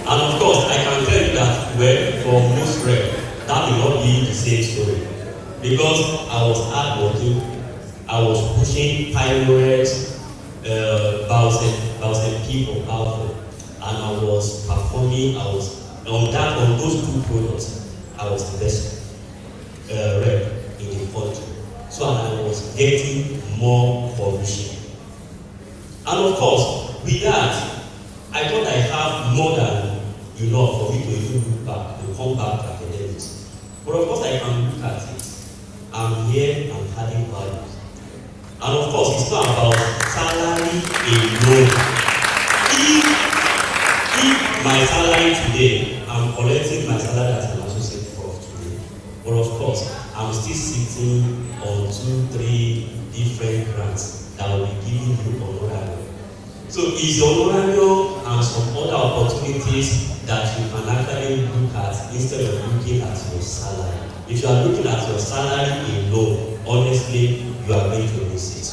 And of course, I can tell you that, well, for most rep, that will not be the same story. Because I was hardworking, I was pushing pioneers, thousand people powerful, and I was performing. I was on those two products. I was the best rep in the country. So I was getting more commission. And of course, with that, I thought I have more than enough for me to even look back, to come back to academics. But of course, I can look at it. I'm here, I'm adding value. And of course, it's not about salary alone. If my salary today, I'm collecting my salary as an associate prof today. But of course, I'm still sitting on 2-3 different grants that will be giving you honorarium. So it's honorarium and some other opportunities that you can actually look at instead of looking at your salary. If you are looking at your salary alone, honestly, you are going to miss it.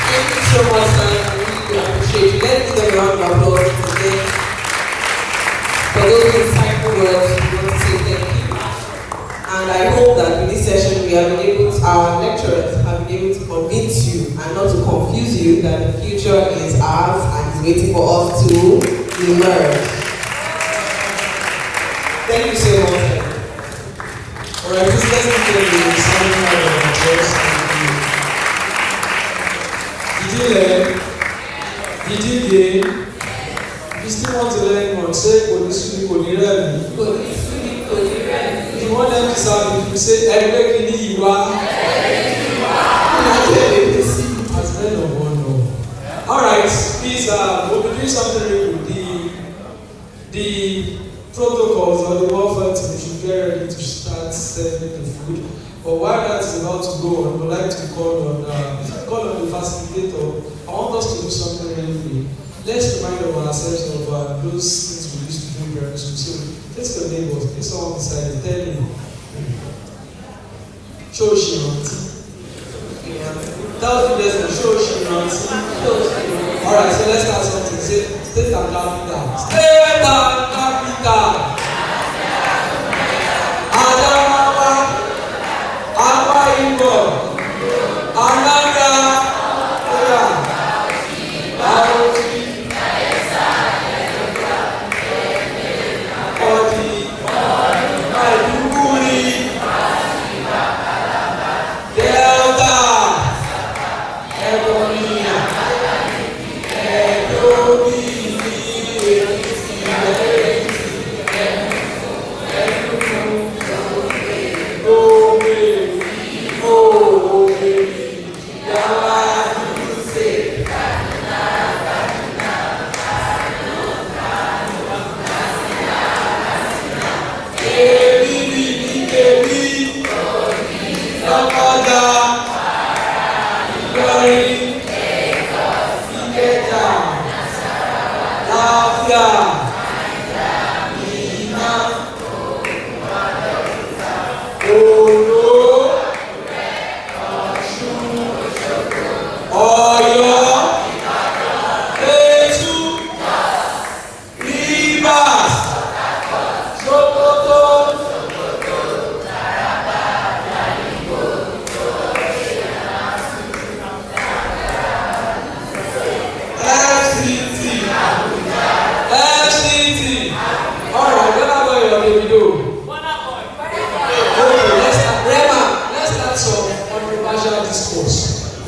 Thank you so much, sir. I really appreciate you. Let's give them a round of applause today. For those insightful words, we want to say thank you. And I hope that with this session, we have been able to, our lecturers have been able to convince you and not to confuse you that the future is ours and is waiting for us to emerge. Thank you so much. Alright, let's begin with the summary of the church. Did you learn? Did you gain? You still want to learn more? Say, if you want them to serve, if you say, as men of honor. Alright, please, we'll be doing something really good. The protocols or the welfare team should get ready to start serving the food. But while that is about to go on, I would like to call on the facilitator. I want us to do something really quick. Let's remind ourselves of those things we used to do in primary school. So, let's your neighbors, if someone decided, tell him. Show she tell the person, show she Alright, so let's start something. Say, state and capital. State and capital. Adamawa, Akwa Ibom, Anambra, Bauchi, Odi, Maiduguri, Delta, Ebonyi,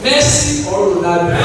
Messi or Ronaldo?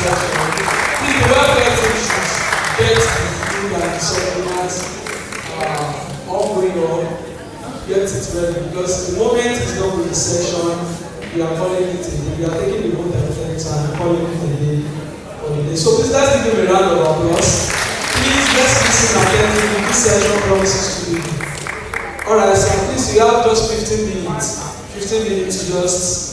Please, the welfare team should get the food and the supplements all going on, get it ready, because the moment it's done with the session, we are calling it a day. We are taking the vote effect and calling it a day for the day. So please, let's give him a round of applause. Please, let's listen attentively. This session promises to be good. Alright, so please, you have just 15 minutes. 15 minutes to just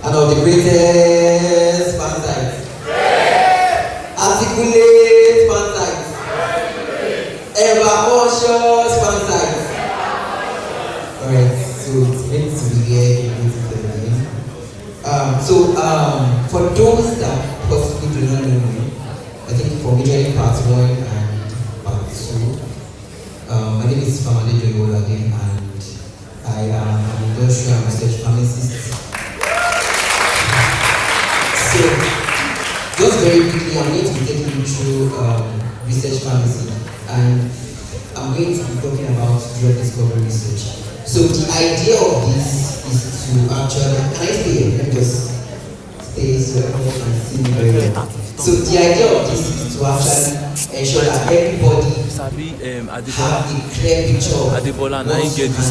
and of the greatest fan sites. Articulate fan sites. Ever conscious fan sites. Alright, so it's meant to be here in beautiful beginning. For those that possibly do not know me, I think for majorly part 1 and part 2, my name is EMERGE2026 again, and I am an industrial research pharmacist. So, just very quickly, I'm going to be taking you through research pharmacy, and I'm going to be talking about drug discovery research. So, the idea of this is to actually, can I stay here? Let me just stay so everyone can see me very well. So, the idea of this is to actually ensure that everybody have a clear picture of what you can do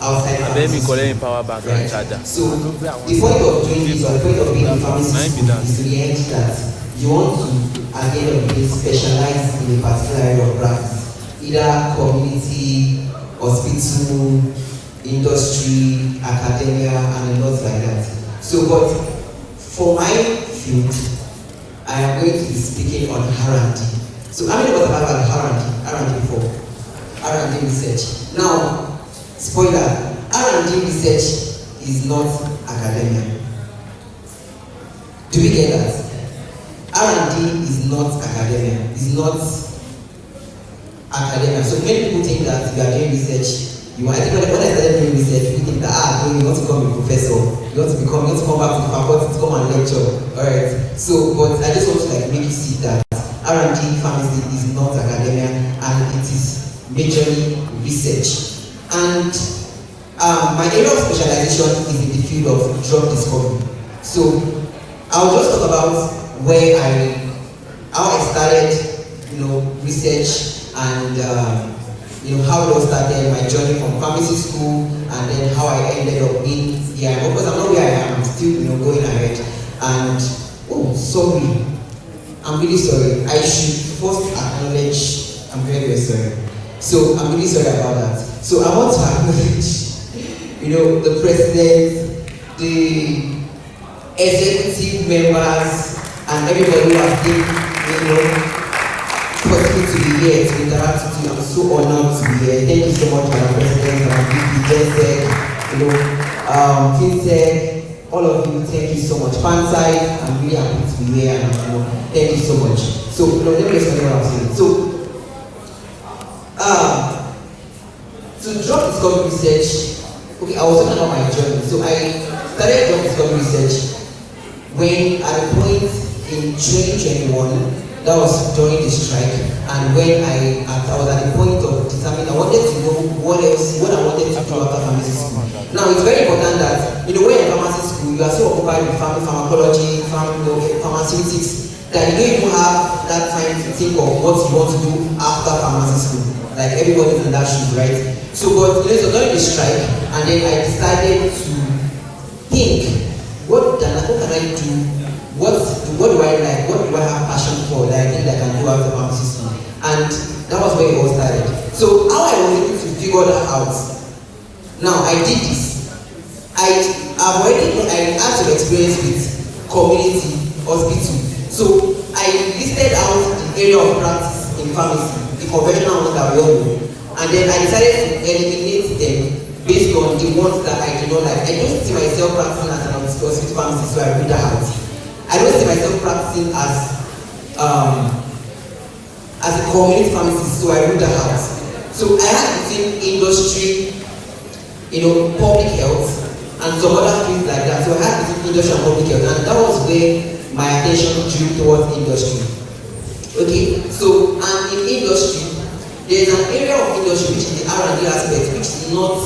outside pharmacy. Right? So, the point of doing this, or the point of being in pharmacy school, is to the end that you want to, at the end of the day, specialize in a particular area of practice, either community, hospital, industry, academia, and a lot like that. So, but for my field, I am going to be speaking on R&D. So, how many of us have had R&D before? R&D research. Now, spoiler, R&D research is not academia. Do we get that? R&D is not academia. It's not academia. So many people think that you are doing research. I think when I started doing research, people think that you want to become a professor, you want to come back to the faculty to come and lecture. Alright. So, but I just want to make you see that R&D pharmacy is not academia, and it is majorly research. And my area of specialization is in the field of drug discovery. So I'll just talk about how I started, research, and how it all started, my journey from pharmacy school, and then how I ended up being here. Because I'm not where I am, I'm still going ahead. And sorry, I'm really sorry. I should first acknowledge I'm very, very sorry. So I'm really sorry about that. So I want to acknowledge, the president, the executive members, and everybody who has been, possible to be here to interact with you. I'm so honored to be here. Thank you so much, Madam President, Madam VP, JSEC, FinTech, all of you. Thank you so much. Fanside, I'm really happy to be here, and thank you so much. So let me just tell you what I'm saying. So drug discovery research. Okay, I was talking about my journey. So I started drug discovery research when at a point in 2021. That was during the strike, and when I was at the point of determining, I wanted to know what I wanted to do after pharmacy school. Now, it's very important that, when you're in pharmacy school, you are so occupied with pharmacology, pharmaceutics, that you don't even have that time to think of what you want to do after pharmacy school. Like everybody's in that shoe, right? So, but so during the strike, and then I decided to think, what can I do? What do I like? What do I have passion for that I think I can do after pharmacy school? And that was where it all started. So how I was able to figure that out. Now I did this. I had some experience with community hospital. So I listed out the area of practice in pharmacy, the conventional ones that we all know. And then I decided to eliminate them based on the ones that I do not like. I don't see myself practicing as an hospital pharmacist, so I read that out. I don't see myself practicing as a community pharmacist, so I ruled that out. So I had between industry, public health, and some other things like that. So I had between industry and public health, and that was where my attention drew towards industry. Okay, so and in industry, there's an area of industry which is the R&D aspect, which is not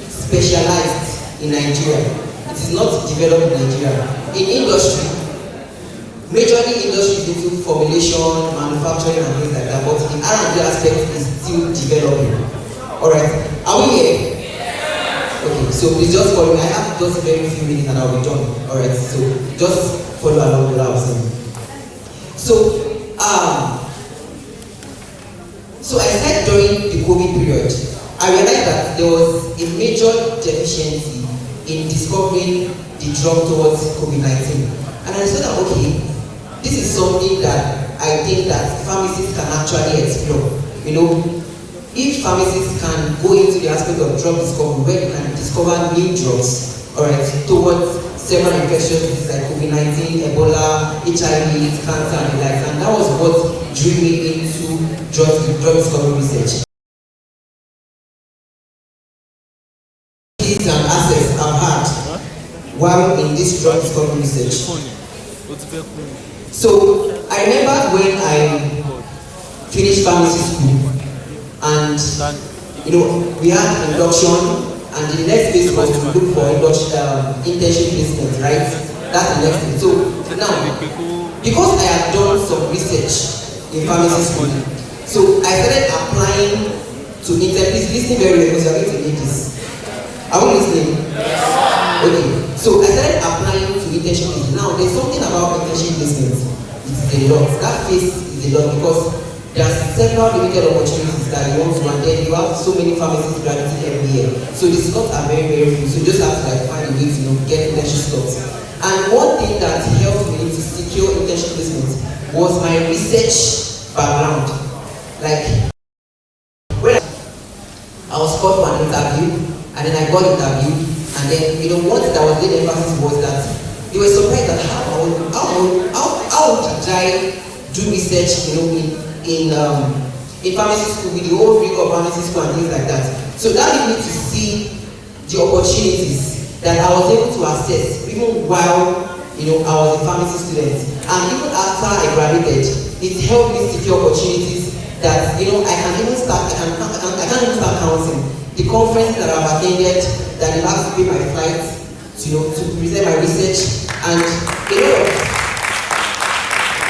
specialized in Nigeria. It is not developed in Nigeria. In industry, majorly industry is into formulation, manufacturing and things like that, but the R&D aspect is still developing. Alright, are we here? Okay, so please just follow me. I have just very few minutes and I'll be done. Alright, so just follow along with what I was saying. So I said during the COVID period, I realized that there was a major deficiency in discovering the drug towards COVID-19. And I said that, okay, this is something that I think that pharmacists can actually explore. You know, if pharmacists can go into the aspect of drug discovery, where you can discover new drugs, alright, towards several infectious diseases like COVID-19, Ebola, HIV, cancer, and the like. And that was what drew me into drug discovery research. Keys and assets I've had while in this drug discovery research. So I remember when I finished pharmacy school, and we had induction. And the next phase was to look for internship placement, right? That's the next thing. So now, because I had done some research in pharmacy school, so I started applying to internship. Please listen very well because you're going to need this. Are we listening? Okay. So I started applying to internship placement. Now, there's something about internship placement. It's a lot. That phase is a lot because there are several limited opportunities that you want to, and then you have so many pharmacists graduating every year. So the slots are very, very few. So you just have to find a way to get internship slots. And one thing that helped me to secure internship placement was my research background. Like when I was called for an interview, and then I got interviewed, and then one thing that was the emphasis was that they were surprised at how would I do research, in pharmacy school with the whole rig of pharmacy school and things like that. So that led me to see the opportunities that I was able to access even while I was a pharmacy student. And even after I graduated, it helped me secure opportunities that I can't even start counting the conferences that I've attended, that I have to pay my flights to present my research, and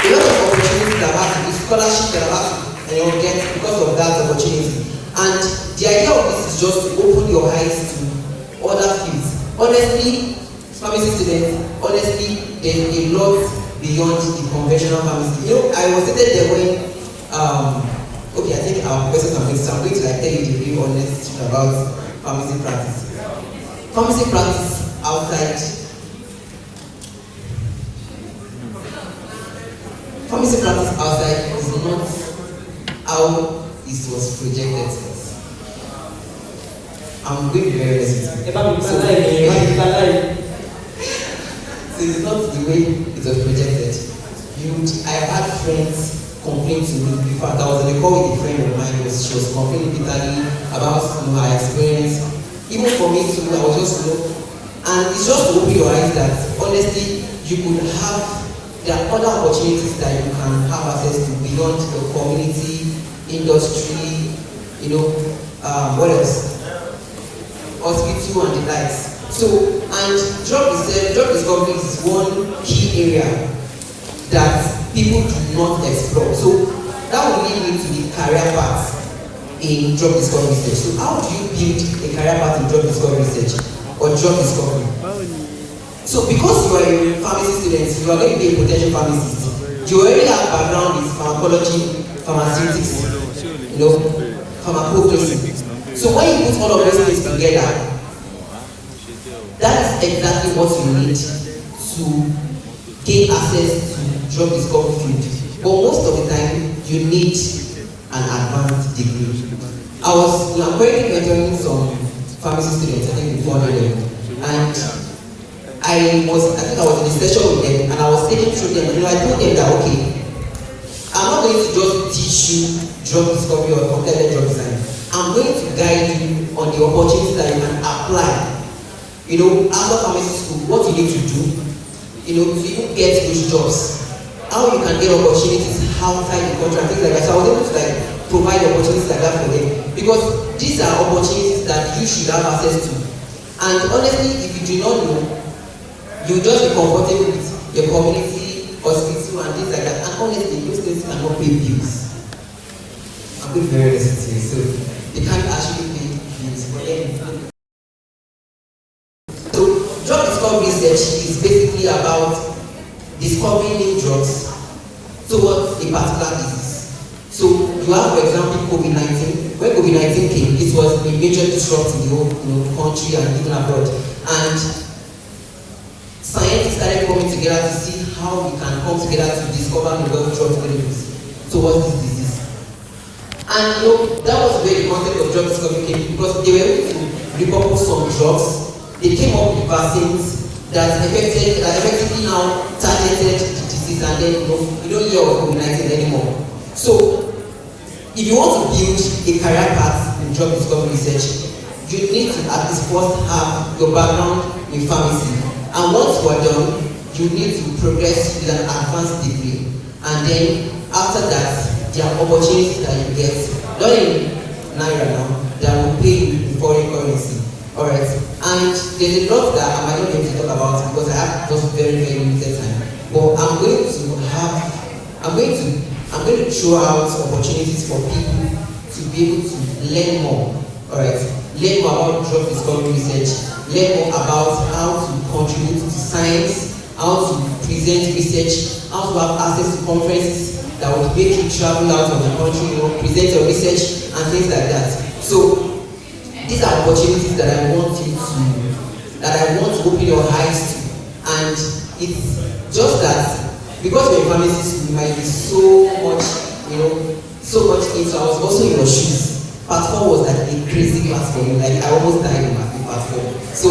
a lot of opportunities that I've had, the scholarship that I've had to get because of that opportunity. And the idea of this is just to open your eyes to other fields. Honestly, pharmacy students, there's a lot beyond the conventional pharmacy. I was sitting there when, I think our questions are mixed, so I'm going to tell you the real honest truth about pharmacy practice. Pharmacy practice outside. Pharmacy practice outside is not how this was projected to us. I'm going to be very honest with you. So it's not the way it was projected. I have had friends complain to me. In fact, I was on a call with a friend of mine. She was complaining bitterly about her experience. Even for me too, I was just and it's just to open your eyes that honestly you could have. There are other opportunities that you can have access to beyond the community, industry, what else? Hospital and the likes. So, and drug discovery is one key area that people do not explore. So, that will lead me to the career path in drug discovery research. So, how do you build a career path in drug discovery research or drug discovery? So because you are a pharmacy student, you are going to be a potential pharmacist. You already have background in pharmacology, pharmaceutics, pharmacology. So when you put all of those things together, that is exactly what you need to gain access to drug discovery field. But most of the time, you need an advanced degree. I'm currently mentoring some pharmacy students, I think before them, and I was in a session with them, and I was taking through them, and I told them that, okay, I'm not going to just teach you drug discovery or completed drug design. I'm going to guide you on the opportunities that you can apply. After pharmacy school, what you need to do, to even get those jobs, how you can get opportunities outside the country and things like that. So I was able to provide opportunities like that for them, because these are opportunities that you should have access to. And honestly, if you do not know, you just be comfortable with your community, hospital, and things like that. And honestly, those things cannot pay bills. I'm being very honest here, so they can't actually pay bills for them. So, drug discovery research is basically about discovering new drugs towards a particular disease. So, you have, for example, COVID-19. When COVID-19 came, it was a major disruption in the whole country and even abroad. And scientists started coming together to see how we can come together to discover novel drug therapies towards this disease. And that was where the concept of drug discovery came, because they were able to repurpose some drugs. They came up with vaccines that effectively now targeted the disease, and then you don't hear of COVID-19 anymore. So, if you want to build a career path in drug discovery research, you need to at least first have your background in pharmacy. And once you are done, you need to progress with an advanced degree. And then after that, there are opportunities that you get, not in Naira now, that will pay you in foreign currency. Alright. And there's a lot that I might not be able to talk about because I have just very, very limited time. But I'm going to throw out opportunities for people to be able to learn more. Alright. Learn more about drug discovery research, learn more about how to contribute to science, how to present research, how to have access to conferences that would make you travel out of the country, present your research and things like that. So these are opportunities that I want to open your eyes to. And it's just that because you're a pharmacist, you might be so much into. I was also in your shoes. Part 4 was like a crazy class for me. Like I almost died in my part 4. So,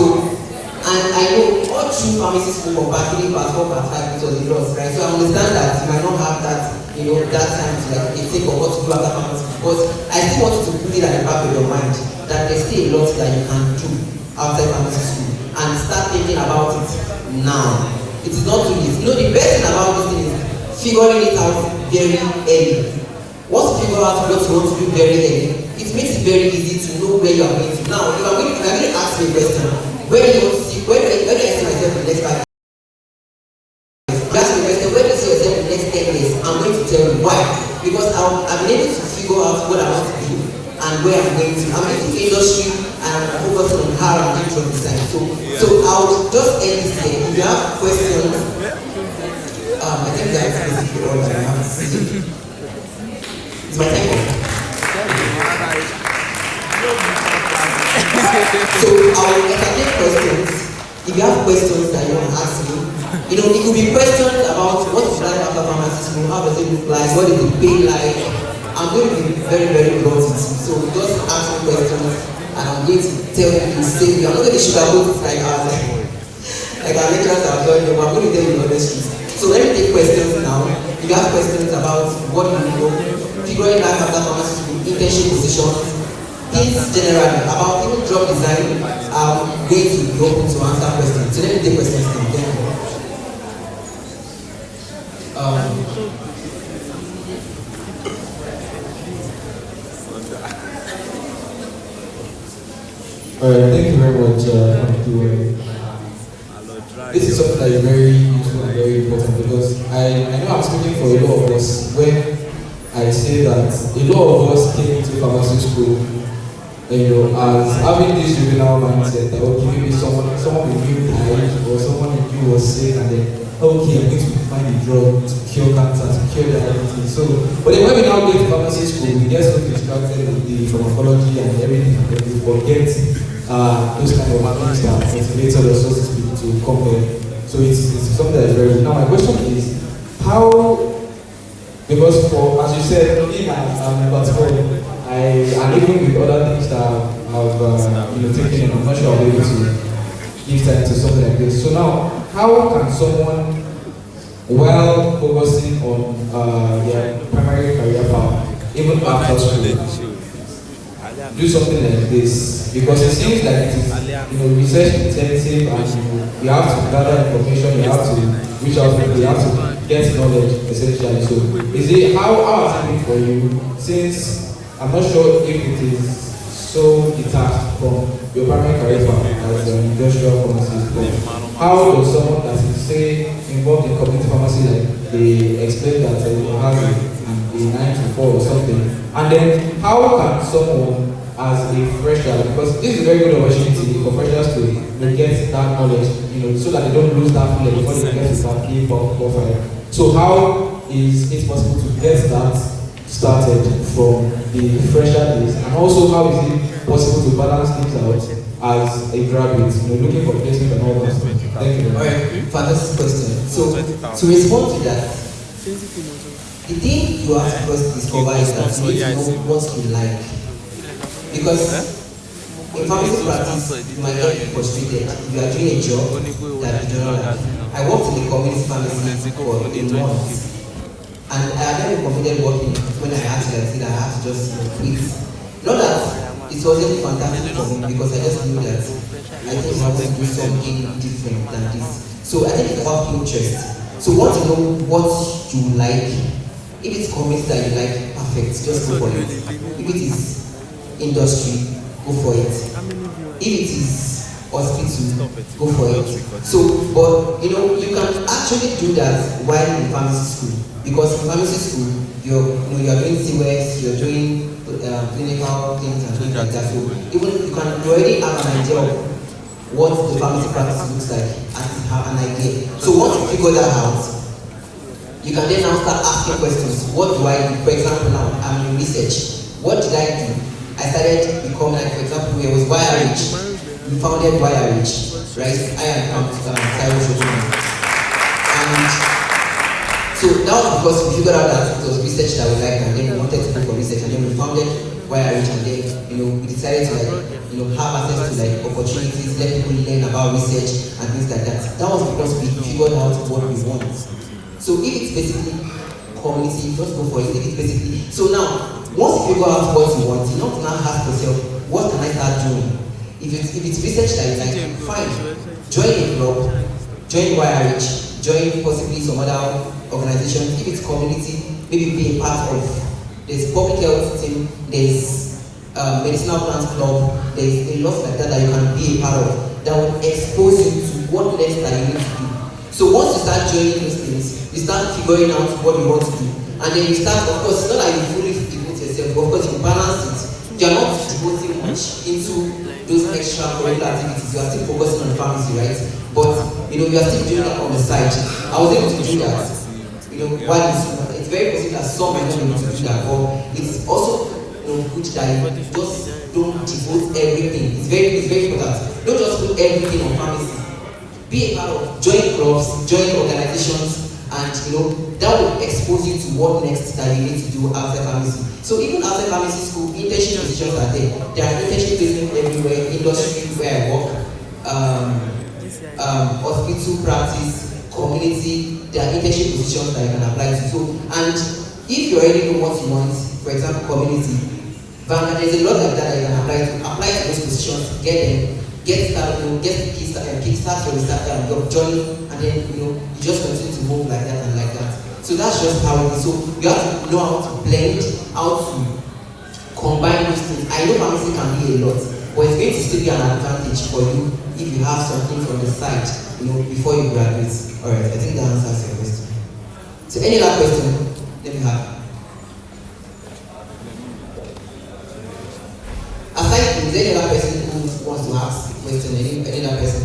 and I know all true pharmacists who come back in part 4, part 5, it was a loss, right? So I understand that you might not have that, that time to like think of what to do after pharmacy. But I still want you to put it at the back of your mind that there's still a lot that you can do outside pharmacy school and start thinking about it now. It is not too late. The best thing about this thing is figuring it out very early. Once you figure out what you want to do very early, it makes it very easy to know where you are going to. Now, if I'm going to ask you a question, where do you see myself in the next 5 years? You ask me a question, where do you see yourself in the next 10 years? I'm going to tell you why. Because I've been able to figure out what I want to do and where I'm going to. I'm into industry and I'm focusing on how I'm doing drug design. So I'll just end this here. If you have questions, I think that's basically all I have to say. It's my time. So I will entertain questions. If you have questions that you want to ask me, it could be questions about what is life after pharmacy school, how does it look like, what is the pay like. I'm going to be very, very blunt with you. So just ask me questions and I'm going to tell you the same way. I'm not going to sugarcoat it like our lecturers have done, but I'm going to tell you the honest truth. So let me take questions now. If you have questions about what you know, figuring life after pharmacy school, internship positions, things generally about even drug design, I'm going to be open to answer questions. So let me take questions now. Thank you. Thank you very much this is something that is very useful and very important because I know I'm speaking for a lot of us when I say that a lot of us came into pharmacy school as having this juvenile mindset that okay, maybe someone we knew died or someone we knew was sick and then okay, I'm going to find a drug to cure cancer, to cure diabetes. But then when we now get to pharmacy school, we get so distracted with the pharmacology and everything, and then we forget those kind of things that motivated us, so to speak, to come here. So it's something that is very good. Now my question is, how, because as you said, in my platform, and even with other things that I've taken in, I'm not sure I'll be able to give time to something like this. So now, how can someone, while focusing on their primary career path, even after school, do something like this? Because it seems like it is research intensive and you have to gather information, you have to reach out to people, you have to get knowledge essentially. So is it how has it been for you, since I'm not sure if it is so detached from your primary career as an industrial pharmacist, but how does someone that is say involved in community pharmacy, like they explain that has a 9 to 4 or something, and then how can someone as a fresher, because this is a very good opportunity for freshers to get that knowledge, so that they don't lose that feeling before they get to that key profile. So how is it possible to get that started from the fresher days, and also how is it possible to balance things out as a graduate, looking for placement and all that stuff? Thank you. Alright, fantastic question. So to respond to that, the thing you have to first discover is that you need to know what you like. Because in pharmacy practice, you might get frustrated if you are doing a job that you do not like. I worked in the community pharmacy for a month, and I had never considered working when I had to say that I had to just quit. Not that it wasn't fantastic for me, because I just knew that I think I want to do something different than this. So I think it's about interest. So once you know what you like, if it's community that you like, perfect, just go for it. If it is industry, go for it. If it is hospital, go for it. So, but you can actually do that while in pharmacy school, because in pharmacy school you're doing CWS, you're doing clinical things and things like that. So even you already have an idea of what the pharmacy practice looks like and have an idea. So once you figure that out, you can then now start asking questions. What do I do? For example, now I'm in research. What did I do? I started becoming, like, for example, there was YRH. We founded YRH, right? I am Cyrus Ojono. And so that was because we figured out that it was research that we liked, and then we wanted to go for research, and then we founded YRH, and then we decided to have access to opportunities, let people learn about research and things like that. That was because we figured out what we want. So if it's basically community, just go for it. If it's basically, so now once you figure out what you want, you know, now ask yourself, what can I start doing? If it's research that you like, fine. Join a club, join YRH, join possibly some other organizations. If it's community, maybe be a part of. There's public health team, there's medicinal plants club, there's a lot like that you can be a part of that will expose you to what next that you need to do. So once you start joining those things, you start figuring out what you want to do. And then you start, of course, it's not like you fully devote yourself, but of course you balance it. You're not devoting much into those extracurricular activities. You are still focusing on pharmacy, right? But you are still doing that on the side. I was able to do that. While it's very possible that some might not be able to do that, but it's also good that you just don't devote everything. It's very important. Don't just put everything on pharmacy. Be a part of, join clubs, join organizations, and that will expose you to what next that you need to do outside pharmacy. So even outside pharmacy school, internship positions are there. There are internship placements everywhere, industry where I work, hospital practice, community, there are internship positions that you can apply to. So, and if you already know what you want, for example, community, there's a lot like that you can apply to those positions, get them. Get started, kickstart your start and your journey, and then you just continue to move like that and like that. So that's just how it is. So you have to know how to blend, how to combine those things. I know pharmacy can be a lot, but it's going to still be an advantage for you if you have something from the side, before you graduate. Alright, I think that answers your question. So any other question? Let me have. Aside, is there any other person who wants to ask a question? Any other person?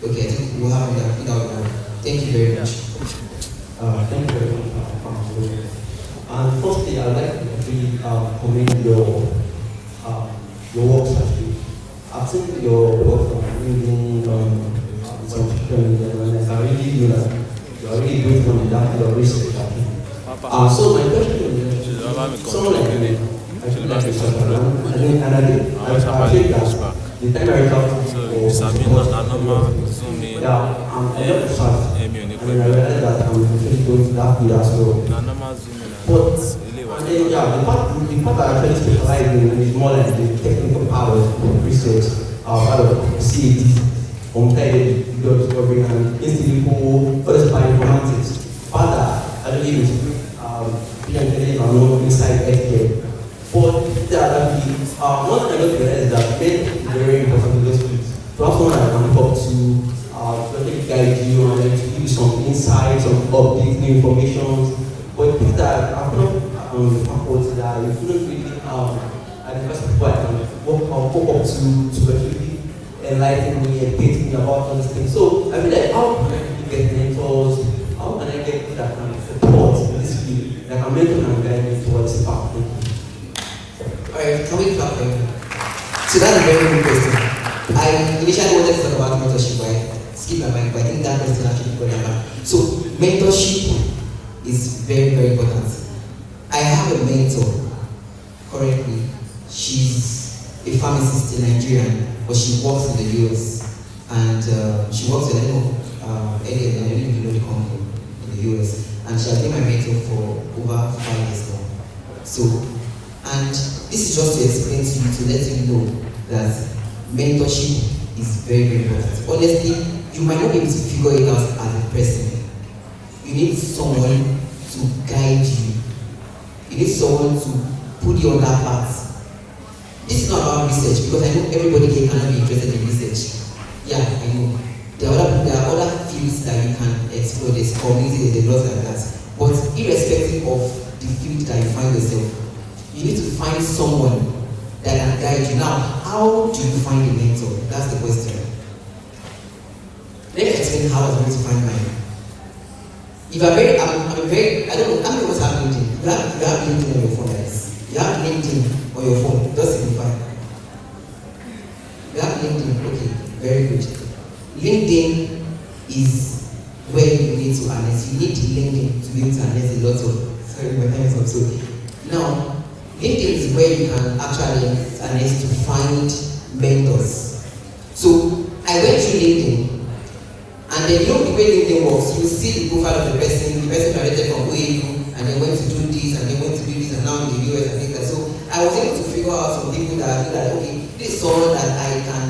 Okay, I think we'll have that. Thank you very much. Thank you very much. And firstly, I'd like to really commend your work actually. I've seen your work from reading subscription and I really feel that you are really good from that your research. So my question is, someone like me, I feel like it's around, I think that the time I talked I got fast, and then I realized that I'm actually going to that field as well. But, and then, the part that I actually specialize in is more like the technical part of research, part of CAD, on drug discovery, and in silico, first bioinformatics. Part that especially with PNL and all inside healthcare. But that one thing I got to realize is that men is very important in those fields. To have someone that can talk to actually guide you and then to give you some insights, some updates, new information. But people that are not faculty that you couldn't really at the first people I can walk up to actually enlighten me, educate me about all these things. So I feel like how can I really get mentors? How can I get people that can support in this field, that can mentor and guide me towards the path? Alright, can we clap for you? So that's a very good question. I initially wanted to talk about mentorship, but I skipped my mind, but I think that question actually got that back. So mentorship is very, very important. I have a mentor currently. She's a pharmacist in Nigeria, but she works in the US. And she works in earlier than I didn't even know the company in the US. And she has been my mentor for over 5 years now. So, and this is just to explain to you, to let you know that mentorship is very, very important. Honestly, you might not be able to figure it out as a person. You need someone to guide you. You need someone to put you on that path. This is not about research, because I know everybody here cannot be interested in research. Yeah, I know. There are other fields that you can explore. There's community, there's a lot like that. But irrespective of the field that you find yourself, you need to find someone that can guide you. Now, how do you find a mentor? That's the question. Let me explain how I was going to find mine. If I'm very, I don't know, how many of us have LinkedIn? You have LinkedIn on your phone, guys. You have LinkedIn on your phone, just signify. You have LinkedIn, okay, very good. LinkedIn is where you need to harness. You need LinkedIn to be able to harness a lot of, sorry, my time is up. So, now, LinkedIn is where you can actually harness to find mentors. So, I went through LinkedIn. And then you know the way LinkedIn works, you see the profile of the person graduated from OAU, and then went to do this, and then went to do this, and now in the US, and things like that. So I was able to figure out some people that I feel like, okay, this is someone that I can,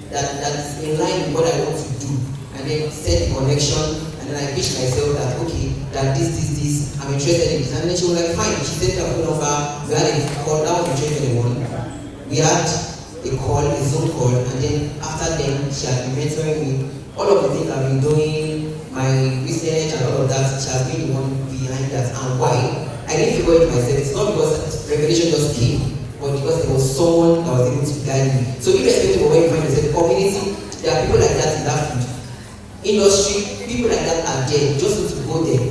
that's in line with what I want to do. And then set the connection, and then I pitch myself that, okay, that this, I'm interested in this. And then she was like, fine, she sent her phone number, we had a call, that was in 2021. We had a call, a Zoom call, and then after then, she had been mentoring me. All of the things I've been doing, my research and all of that, she has been the one behind that. And why? I didn't figure it myself. It's not because revelation just came, but because there was someone that was able to guide me. So irrespective of where you find yourself, community, there are people like that in that field. Industry, people like that are there. You just need to go there.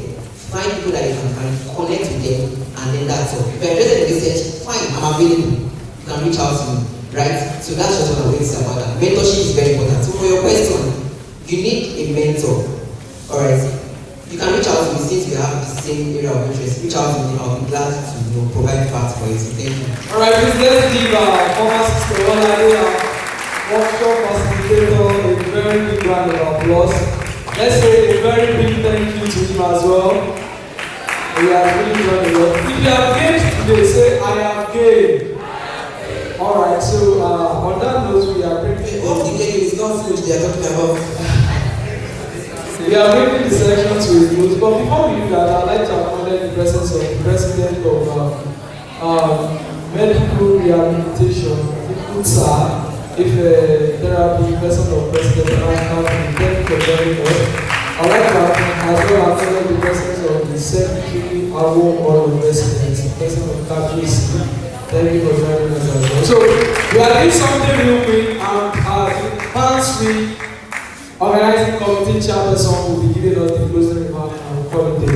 Find people that you can find, connect with them, and then that's all. If you're interested in research, fine, I'm available. You can reach out to me, right? So that's just what I'm going to say about that. Mentorship is very important. So for your question, you need a mentor. Alright. You can reach out to me since we have the same area of interest. Reach out to me, I'll be glad to provide parts for you. So thank you. Alright, please let's give former Sister Olade, workshop facilitator, a very big round of applause. Let's say a very big thank you to him as well. We have really done a lot. If you have gained today, say I have gained. Alright, so on that note, we are bringing the game is not finished, they are talking about. We are bringing the selection to a close, but before we do that, I'd like to acknowledge the presence of the President of Medical Rehabilitation, IPUTSA, if therapy, person of President thank you for joining us. I'd like to as well acknowledge the presence of the Secretary, Awo Hall of Residents, the President of KPC. Thank you for joining us as well. So, we are doing something real quick, and Pansy Organizing Committee Chairperson will be giving us the closing remarks and we'll call it day.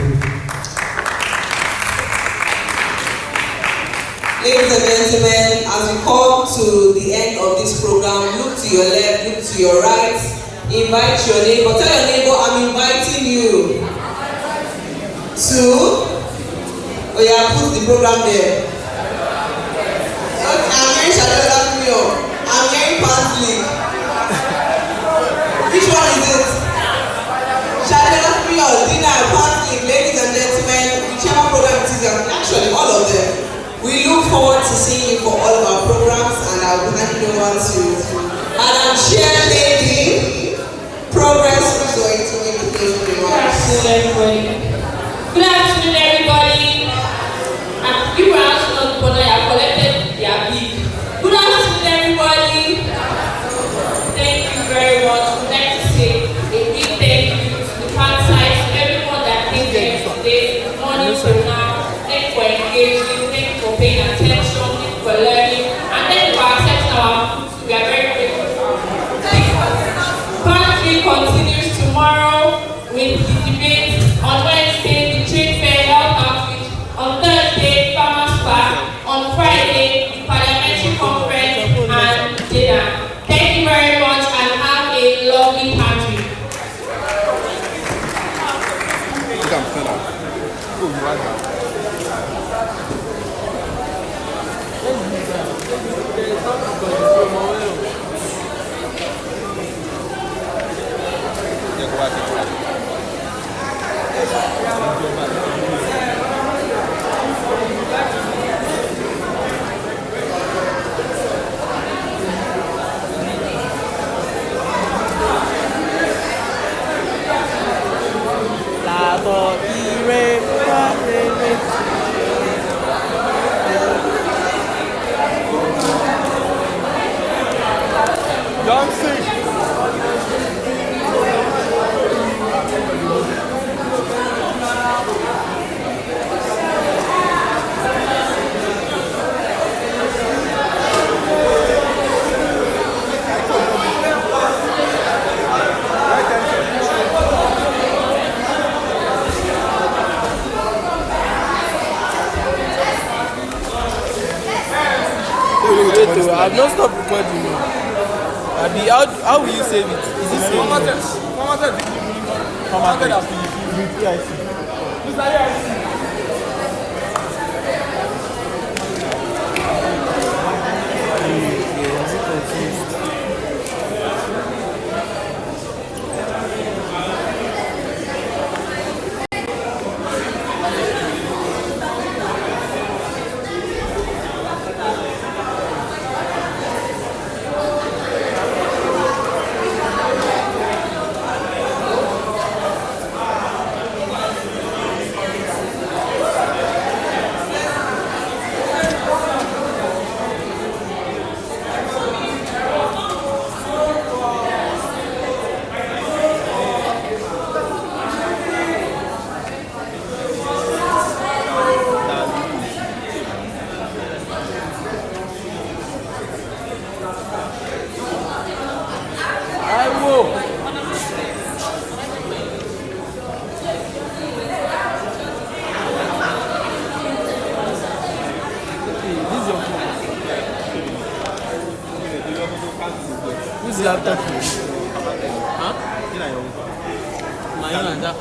Ladies and gentlemen, as we come to the end of this program, look to your left, look to your right, invite your neighbor. Tell your neighbor, I'm inviting you to, oh yeah, put the program there. I'm hearing Shadela Premium. I'm hearing Pansy. Which one is it? Shadela Premium, dinner, Pansy, ladies and gentlemen, whichever program it is, actually all of them. We look forward to seeing you for all of our programs, and I'll be handing over to Madam Chair Lady. Progress is going to make the closing remarks. Good afternoon, everybody. Good afternoon, I've not stopped recording. Abi, how will you save it? Is it saved? Who's the laptop? Huh? My own and that.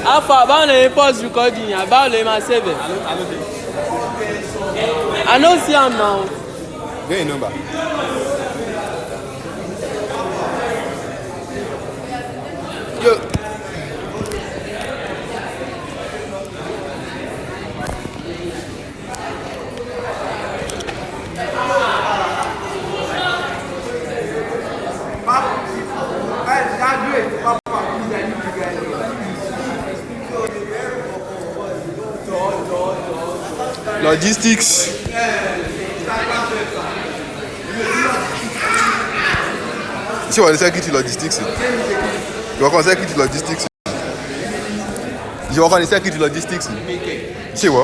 How far about the pause recording? About the save it? I don't see him now. Get a number. Yo. Logistics. Ṣé wà ní secretary logistics? Ìwọ kan secretary logistics. Ìwọ kan ní secretary logistics. Ṣé ìwọ?